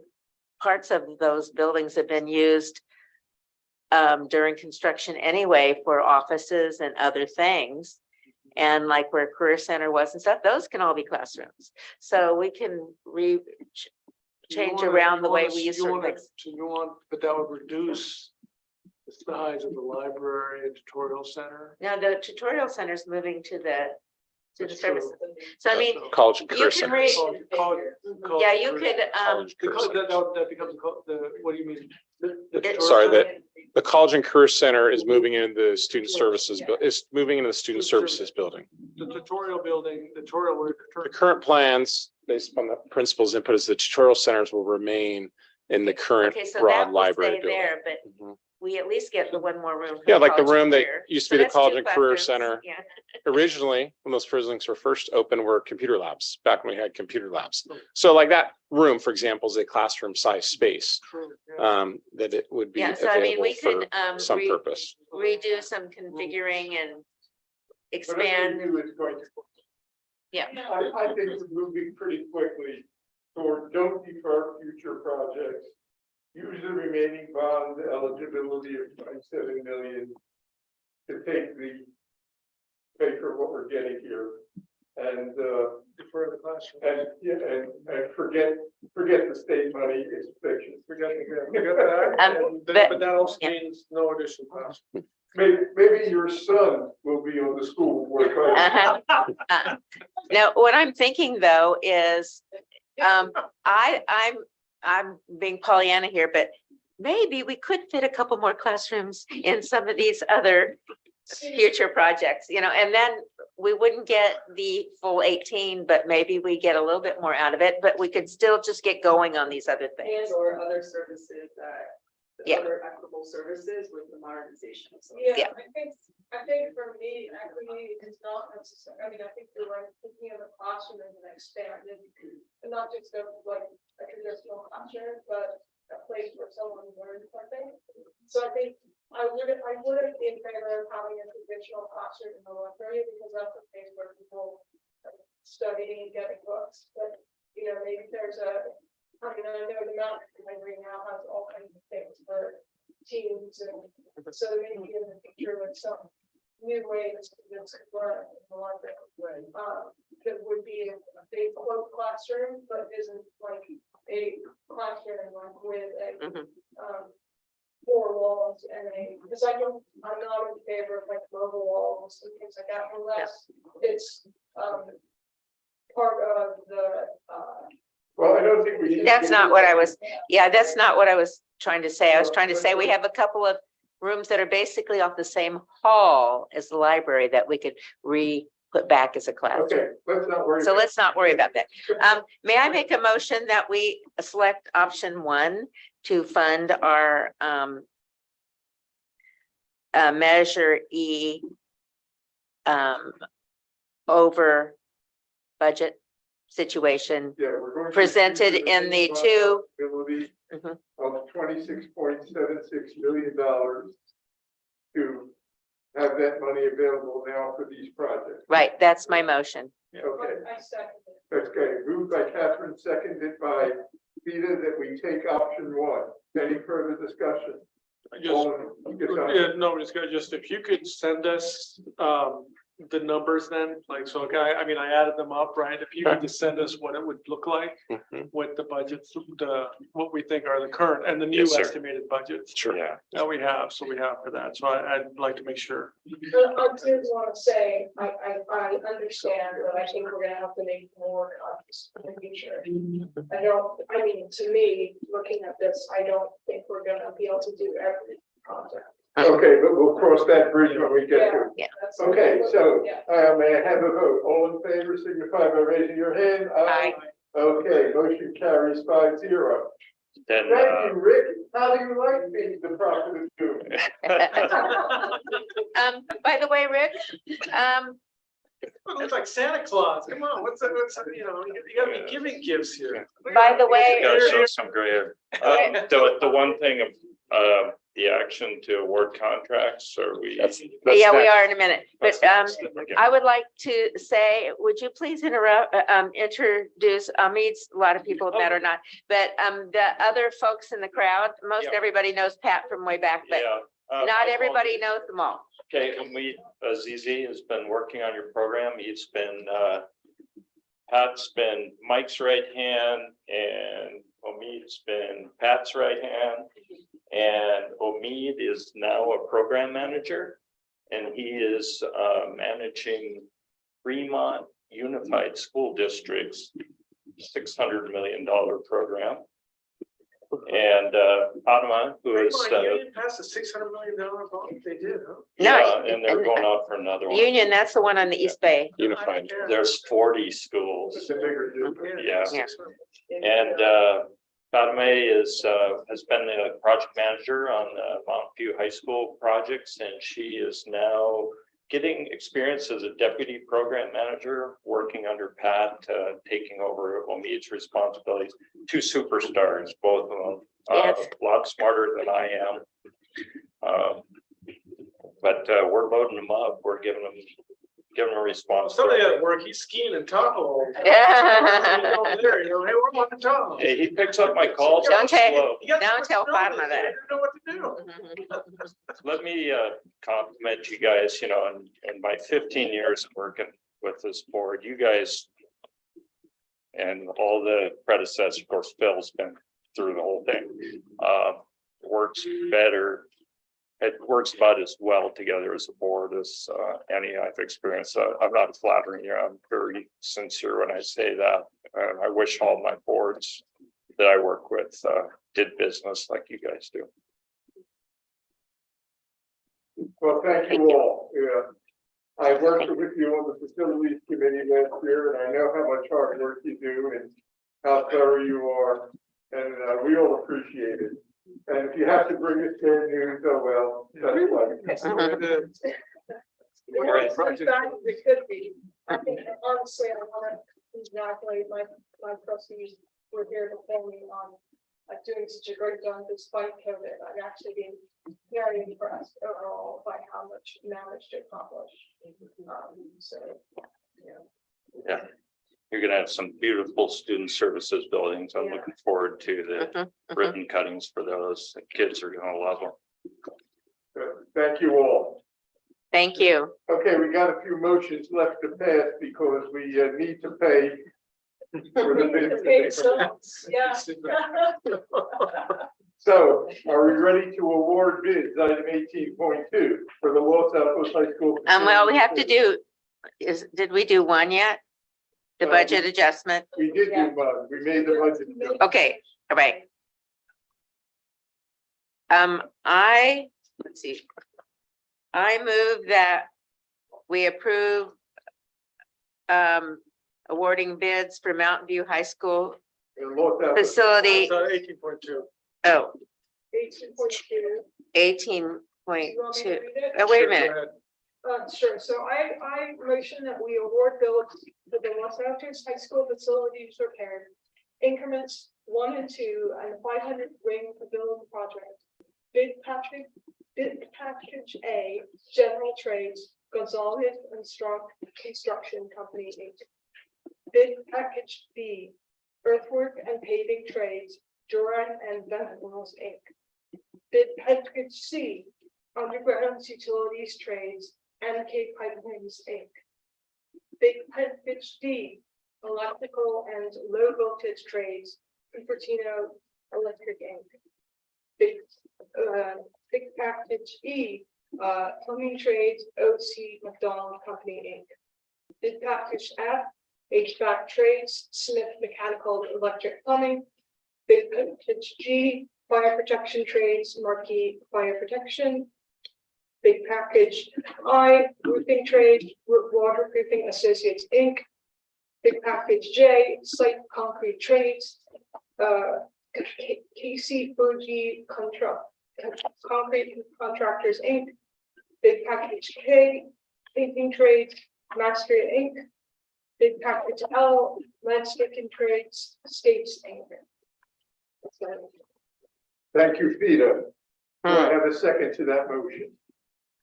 S3: parts of those buildings have been used during construction anyway for offices and other things. And like where Career Center was and stuff, those can all be classrooms. So we can change around the way we use certain things.
S5: But that would reduce the size of the library and tutorial center.
S3: Now, the tutorial center is moving to the
S5: That's
S3: services.
S5: true.
S3: So I mean,
S15: College and
S3: you
S15: Career
S3: can
S15: Center.
S3: read, yeah, you could,
S5: That becomes what do you mean?
S15: Sorry, the College and Career Center is moving into the student services, is moving into the student services building.
S5: The tutorial building, the
S15: The current plans, based upon the principal's input, is the tutorial centers will remain in the current
S3: Okay, so
S15: broad
S3: that will
S15: library
S3: stay
S15: building.
S3: there, but
S15: Mhm.
S3: we at least get the one more room. for
S15: Yeah, like the
S3: college
S15: room that
S3: career.
S15: used
S3: So
S15: to be the
S3: that's
S15: College
S3: two
S15: and Career
S3: classrooms,
S15: Center.
S3: Yeah.
S15: Originally, when those prisons were first open, were computer labs, back when we had computer labs. So like that room, for example, is a classroom size space, that it would be
S3: Yeah, so I mean,
S15: available
S3: we
S15: for
S3: could
S15: some purpose.
S3: redo some configuring and
S1: Whatever
S3: expand.
S1: you do is going to.
S3: Yeah.
S1: I think we're moving pretty quickly toward don't defer future projects. Use the remaining bond eligibility of 27 million to take the, pay for what we're getting here. And,
S5: Defer the classroom.
S1: and, yeah, and forget the state money, it's fiction.
S5: Forget that. But that also
S3: yeah.
S5: means no additional cost.
S1: Maybe your son will be on the school board.
S3: Now, what I'm thinking though is, I'm being Pollyanna here, but maybe we could fit a couple more classrooms in some of these other future projects, and then we wouldn't get the full 18, but maybe we get a little bit more out of it, but we could still just get going on these other things.
S12: or other services that.
S3: Yeah.
S12: Other equitable services with the modernization.
S3: Yeah.
S6: I think for me, equity is not necessary. I mean, I think you're right, thinking of a classroom as an expanded, and not just like a traditional classroom, but a place where someone learns something. So I think I wouldn't be in favor of having a traditional classroom in the library, because that's a place where people are studying and getting books. But, maybe there's I know the Mountain Library now has all kinds of things for teams, and so maybe in the future with some new ways students could learn in the library. That would be a big quote classroom, but isn't like a classroom like with a four walls and because I'm not in favor of like mobile walls and things like that unless it's part of the
S1: Well, I don't think we.
S3: That's not what I was, that's not what I was trying to say. I was trying to say we have a couple of rooms that are basically off the same hall as the library that we could put back as a classroom.
S1: Okay, let's not worry.
S3: So let's not worry about that. May I make a motion that we select option 1 to fund our Measure E over budget situation
S1: Yeah, we're going to
S3: presented
S1: use
S3: in the
S1: remaining
S3: two.
S1: possibility
S3: Mhm.
S1: of $26.76 million to have that money available now for these projects.
S3: Right, that's my motion.
S1: Okay,
S6: I second it.
S1: that's great. Moved by Catherine, seconded by Peter, that we take option 1. Any further discussion?
S5: Just if you could send us the numbers then, like, so, okay, I mean, I added them up, right? If you could just send us what it would look like with the budgets, what we think are the current and the new
S16: Yes, sir.
S5: estimated budgets
S15: Sure.
S16: Yeah.
S5: that we have, so we have for that. So I'd like to make sure.
S6: But I did want to say, I understand, but I think we're gonna have to make more cuts in the future. To me, looking at this, I don't think we're gonna be able to do every project.
S1: Okay, but we'll cross that bridge when we get to it.
S3: Yeah.
S1: Okay, so,
S6: Yeah.
S1: may I have a vote? All in favor, signify by raising your hand.
S3: Aye.
S1: Okay, motion carries 5-0.
S16: Then,
S1: Thank you, Rick. How do you like being the prophet of doom?
S3: By the way, Rick,
S5: It's like Santa Claus. Come on, you gotta be giving gifts here.
S3: by the way,
S16: gotta show some gray. The one thing of, the action to award contracts, are we?
S3: yeah, we are in a minute, but I would like to say, would you please introduce Amit's, a lot of people have met or not, but the other folks in the crowd, most
S16: Yep.
S3: everybody knows Pat from way back, but
S16: Yeah.
S3: not everybody knows them all.
S16: Okay, and Zizi has been working on your program. He's been, Pat's been Mike's right hand and Omid's been Pat's right hand. And Omid is now a program manager and he is managing Fremont Unified School District's $600 million program. And Adama, who is
S5: Passed a $600 million bond. They did, huh?
S3: No,
S16: and they're going out for another one.
S3: Union, that's the one on the East Bay.
S15: Unified.
S16: There's 40 schools.
S1: It's a bigger deal.
S16: Yeah.
S3: Yeah.
S16: And Padme has been the project manager on the Mount View High School projects, and she is now getting experience as a deputy program manager, working under Pat, taking over Omid's responsibilities. Two superstars, both of them,
S3: Yes.
S16: a lot smarter than I am. But we're loading them up. We're giving them responsibility.
S1: at work, he's skiing and Tahoe.
S3: Yeah.
S1: There, you know, hey, we're on the Tahoe.
S16: Hey, he picks up my calls.
S3: Don't take-
S16: slow.
S3: Don't tell Fatima that.
S1: I didn't know what to do.
S16: Let me compliment you guys, you know, in my 15 years of working with this board, you guys and all the predecessors, of course, Phil's been through the whole thing, works better. It works about as well together as a board as any I've experienced. I'm not flattering you. I'm very sincere when I say that. I wish all my boards that I work with did business like you guys do.
S9: Well, thank you all. Yeah. I worked with you on the facilities committee last year, and I know how much hard work you do and how thorough you are, and we all appreciate it. And if you have to bring us bad news, oh well, that's fine.
S6: It could be. I think honestly, I want to congratulate my trustees who are here to tell me on doing such a great job despite COVID. I've actually been very impressed overall by how much you managed to accomplish. So,
S16: Yeah. You're gonna have some beautiful student services buildings. I'm looking forward to the ribbon cuttings for those. The kids are gonna love them.
S9: Thank you all.
S3: Thank you.
S9: Okay, we got a few motions left to pass because we need to pay for the bids.
S6: yeah.
S9: So are we ready to award bids, item 18.2 for the Los Altos High School?
S3: Well, we have to do, did we do one yet? The budget adjustment?
S9: We did do one, we made the budget. adjustment.
S3: Okay, all right. Let's see. I move that we approve awarding bids for Mountain View High School
S9: And Los Altos.
S3: facility.
S1: 18.2.
S3: Oh,
S6: 18.2.
S3: 18.2.
S6: Read
S3: Oh, wait a
S1: Sure, go
S3: minute.
S1: ahead.
S6: Sure, so I motion that we award bills for the Los Altos High School facilities repair increments 1 and 2 and 500 ring pavilion project. Bid package A, General Trades, Gonzalez and Strong Construction Company, Inc. Bid package B, Earthwork and Paving Trades, Duran and Ventnals, Inc. Bid package C, Underground Utilities Trades, MK Pipelines, Inc. Bid package D, Electrical and Low Voltage Trades, Cupertino Electric, Inc. Big package E, Plumbing Trades, OC McDonald Company, Inc. Bid package F, HVAC Trades, Smith Mechanical Electric Plumbing. Bid package G, Fire Protection Trades, Marquee Fire Protection. Big package I, Roofing Trade, Waterproofing Associates, Inc. Big package J, Site Concrete Trades, KC Fuji Concrete Contractors, Inc. Big package K, Paving Trades, Master Inc. Big package L, Landscaping Trades, States, Inc.
S9: Thank you, Peter. Do I have a second to that motion?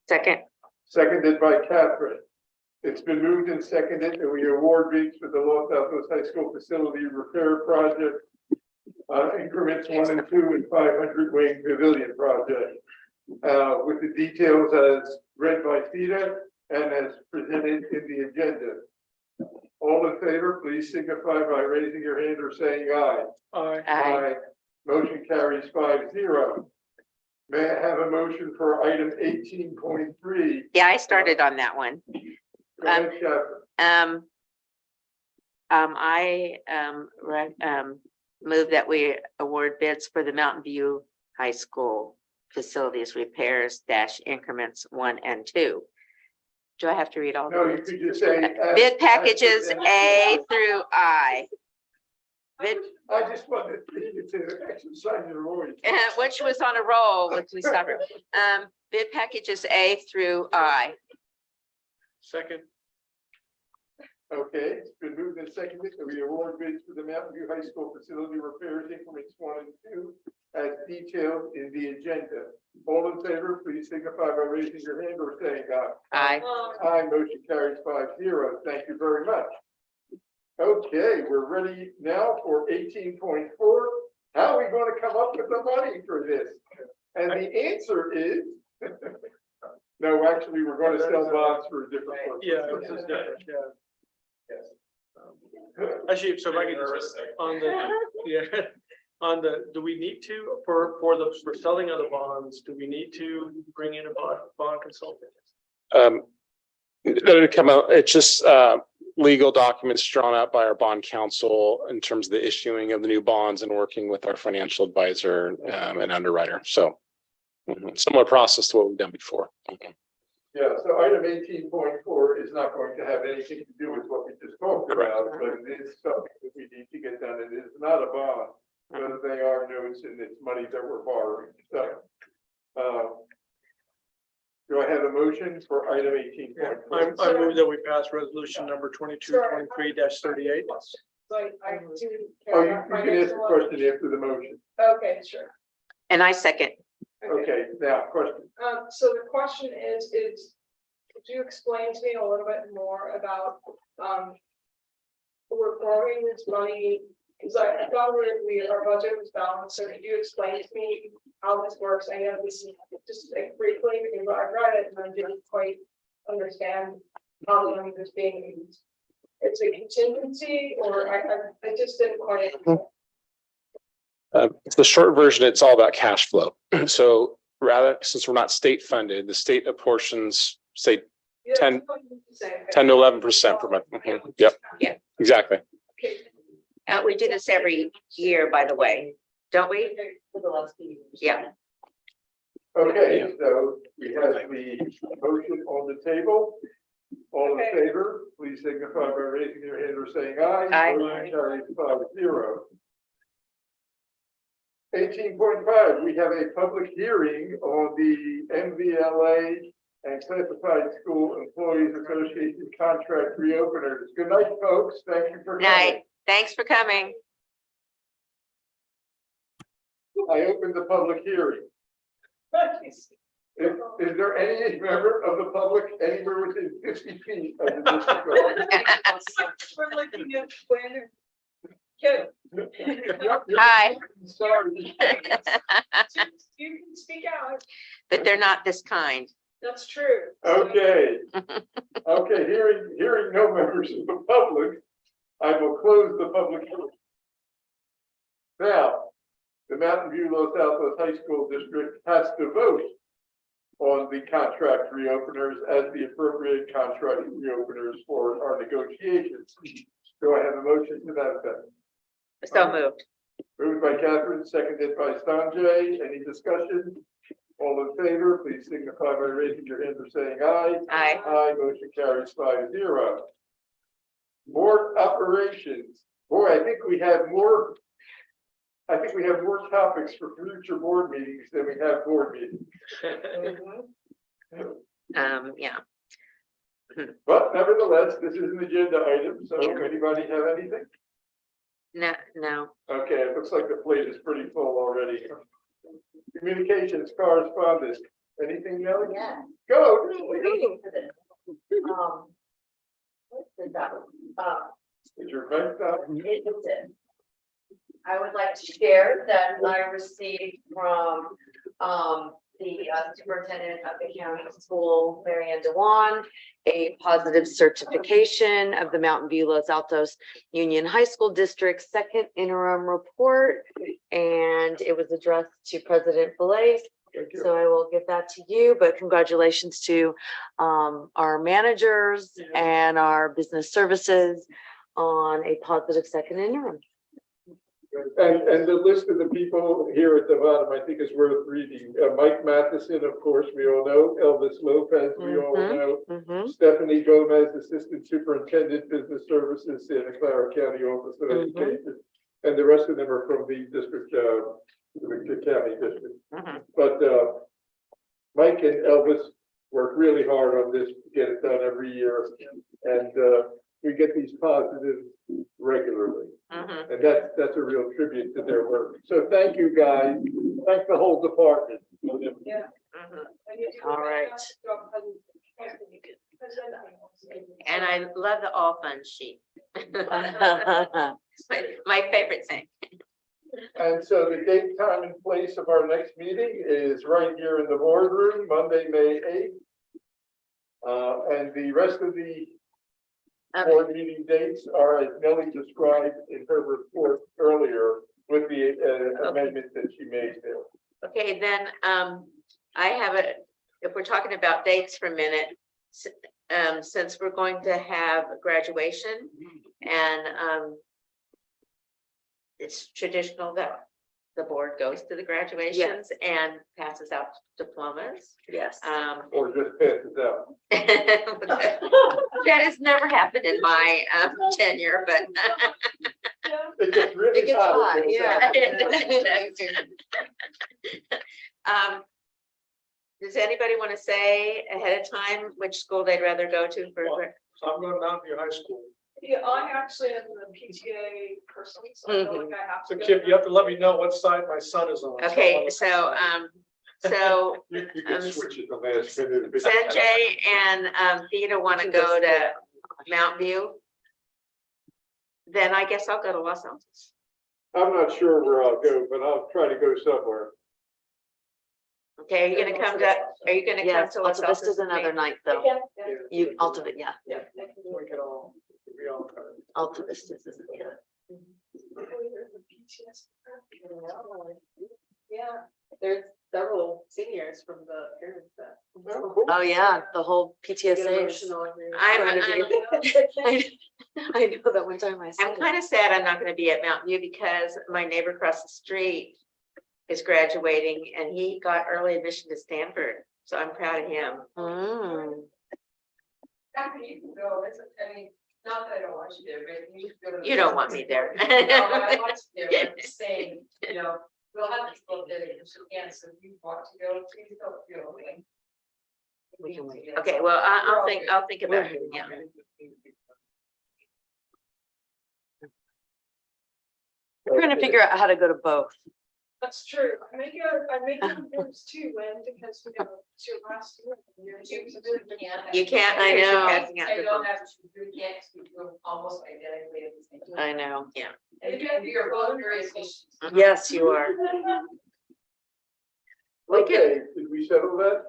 S3: Second.
S9: Seconded by Catherine. It's been moved and seconded that we award bids for the Los Altos High School facility repair project. Increments 1 and 2 and 500 wing pavilion project. With the details as read by Peter and as presented in the agenda. All in favor, please signify by raising your hand or saying aye.
S3: Aye.
S9: Motion carries 5-0. May I have a motion for item 18.3?
S3: Yeah, I started on that one.
S9: Go ahead, Catherine.
S3: I move that we award bids for the Mountain View High School facilities repairs dash increments 1 and 2. Do I have to read all the
S9: No, you
S3: bids?
S9: could just say.
S3: Bid packages A through I.
S9: I just wanted you to exercise your voice.
S3: When she was on a roll, when we stopped her. Bid packages A through I.
S15: Second.
S9: Okay, it's been moved and seconded that we award bids for the Mountain View High School facility repairs increments 1 and 2 as detailed in the agenda. All in favor, please signify by raising your hand or saying aye.
S3: Aye.
S9: Aye, motion carries 5-0. Thank you very much. Okay, we're ready now for 18.4. How are we going to come up with the money for this? And the answer is, no, actually, we're going to sell bonds for a different purpose.
S5: Yeah, this is different, yeah. Actually, so if I could just, on the, yeah, on the, do we need to, for selling of the bonds, do we need to bring in a bond consultant?
S15: It'll come out, it's just legal documents drawn out by our bond counsel in terms of the issuing of the new bonds and working with our financial advisor and underwriter. So similar process to what we've done before.
S9: Yeah, so item 18.4 is not going to have anything to do with what we just talked about, but it is something that we need to get done. It is not a bond, but they are notes and it's money that we're borrowing. So, do I have a motion for item 18.4?
S5: I move that we pass resolution number 2223-38.
S10: Like, I do.
S9: Oh, you can ask the question after the motion.
S10: Okay, sure.
S3: And I second.
S9: Okay, now, question.
S10: So the question is, could you explain to me a little bit more about, we're borrowing this money, because I thought our budget was balanced, so could you explain to me how this works? I know this is just like briefly, because I read it and I didn't quite understand how the money was being used. It's a contingency, or I just didn't quite understand.
S15: The short version, it's all about cash flow. So rather, since we're not state funded, the state apportions, say, 10 to 11% per month. Yep.
S3: Yeah.
S15: Exactly.
S3: We do this every year, by the way, don't we?
S10: For the last few years.
S3: Yeah.
S9: Okay, so we have the motion on the table. All in favor, please signify by raising your hand or saying aye.
S3: Aye.
S9: Motion carries 5-0. 18.5, we have a public hearing on the MVLA and Classified School Employees Association contract reopeners. Good night, folks. Thank you for coming.
S3: Night. Thanks for coming.
S9: I opened the public hearing. Is there any member of the public anywhere within 50 feet of the district office?
S10: We're looking at planner.
S3: Hi.
S9: Sorry.
S10: You can speak out.
S3: But they're not this kind.
S10: That's true.
S9: Okay. Okay, hearing no members of the public, I will close the public hearing. Now, the Mountain View Los Altos High School District has to vote on the contract reopeners as the appropriate contract reopeners for our negotiations. Do I have a motion to that effect?
S3: So moved.
S9: Moved by Catherine, seconded by Sanjay. Any discussion? All in favor, please signify by raising your hand or saying aye.
S3: Aye.
S9: Aye, motion carries 5-0. Board operations. Boy, I think we have more topics for future board meetings than we have board meetings.
S3: Yeah.
S9: But nevertheless, this is an agenda item, so anybody have anything?
S3: No.
S9: Okay, it looks like the plate is pretty full already. Communications, correspondence, anything else?
S8: Yeah.
S9: Go.
S8: Waiting for this. What's the done?
S9: Is your mic on?
S8: It is it. I would like to share that I received from the superintendent of the county school, Mary Ann Dewan,
S2: a positive certification of the Mountain View Los Altos Union High School District's second interim report. And it was addressed to President Belay. So I will give that to you, but congratulations to our managers and our business services on a positive second interim.
S9: And the list of the people here at the bottom, I think is worth reading. Mike Matheson, of course, we all know. Elvis Lopez, we all know. Stephanie Gomez, Assistant Superintendent, Business Services, Santa Clara County Office of Education. and the rest of them are from the district, the county district.
S3: Mhm.
S9: But Mike and Elvis work really hard on this, to get it done every year. And we get these positives regularly.
S3: Mhm.
S9: And that's a real tribute to their work. So thank you, guys. Thank the whole department.
S3: Mhm.
S2: All right.
S3: And I love the all fun sheet. My favorite thing.
S9: And so the date, time, and place of our next meeting is right here in the boardroom, Monday, May 8th. And the rest of the board meeting dates are as Nellie described in her report earlier with the amendment that she made there.
S3: Okay, then, I have if we're talking about dates for a minute, since we're going to have graduation and, it's traditional that the board goes to the graduations and passes out diplomas.
S2: Yes.
S9: Or just pass it out.
S3: That has never happened in my tenure, but.
S9: It gets really
S2: It gets hot, yeah.
S3: Does anybody want to say ahead of time which school they'd rather go to for?
S5: I'm going to Mountain View High School.
S6: Yeah, I actually am the PTA person, so I feel like I have
S5: So
S6: to.
S5: Kim, you have to let me know what side my son is on.
S3: Okay, so,
S9: You can switch it the last minute.
S3: Sanjay and Theta want to go to Mount View. Then I guess I'll go to Los Altos.
S9: I'm not sure where I'll go, but I'll try to go somewhere.
S3: Okay, are you gonna come to, are you gonna come
S2: Yes,
S3: to Los
S2: Alta
S3: Altos?
S2: Vista's
S3: with me?
S2: another night though. You, Alta, yeah,
S5: We could all, we all kind of.
S2: Alta Vista's is, yeah.
S12: Yeah, there's several seniors from the parents that.
S2: Oh, yeah, the whole PTSA. is- I know that one time I said
S3: I'm
S2: it.
S3: kind of sad I'm not gonna be at Mountain View because my neighbor across the street is graduating and he got early admission to Stanford. So I'm proud of him.
S2: Mm.
S4: After you can go, I mean, not that I don't want you there, but you should go to.
S3: You don't want me there.
S4: No, I want you there, but I'm just saying, we'll have to go there again, so if you want to go, please don't feel like.
S2: We can wait.
S3: Okay, well, I'll think about it. Yeah.
S2: We're trying to figure out how to go to both.
S6: That's true. I make groups too, Lynn, because we have two last year.
S3: You can't,
S2: I
S3: because you're
S2: know.
S3: passing out
S4: I don't
S3: diplomas.
S4: have to do it, we do almost identically at the same time.
S2: I know.
S4: And you're both very efficient.
S2: Yes, you are.
S9: Okay, did we settle that?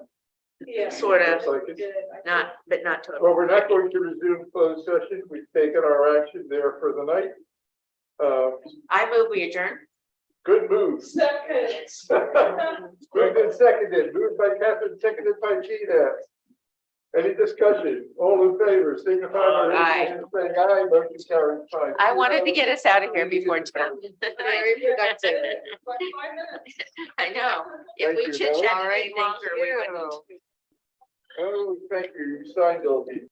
S6: Yeah.
S3: Sort of,
S9: Looks like it.
S3: not, but not totally.
S9: Well, we're not going to resume closed session. We've taken our action there for the night.
S3: I move we adjourn.
S9: Good move.
S6: Seconds.
S9: Moved and seconded, moved by Catherine, seconded by Gina. Any discussion? All in favor, signify by raising your hand and saying aye. Motion carries 5-0.
S3: I wanted to get us out of here before 10.
S2: Very productive.
S6: Like 5 minutes.
S3: I know. If
S9: Thank
S3: we
S9: you,
S3: chit
S9: Nell.
S3: chat
S2: All right,
S3: any
S2: thank
S3: longer, we wouldn't.
S2: you.
S9: Oh, thank you. You signed all these.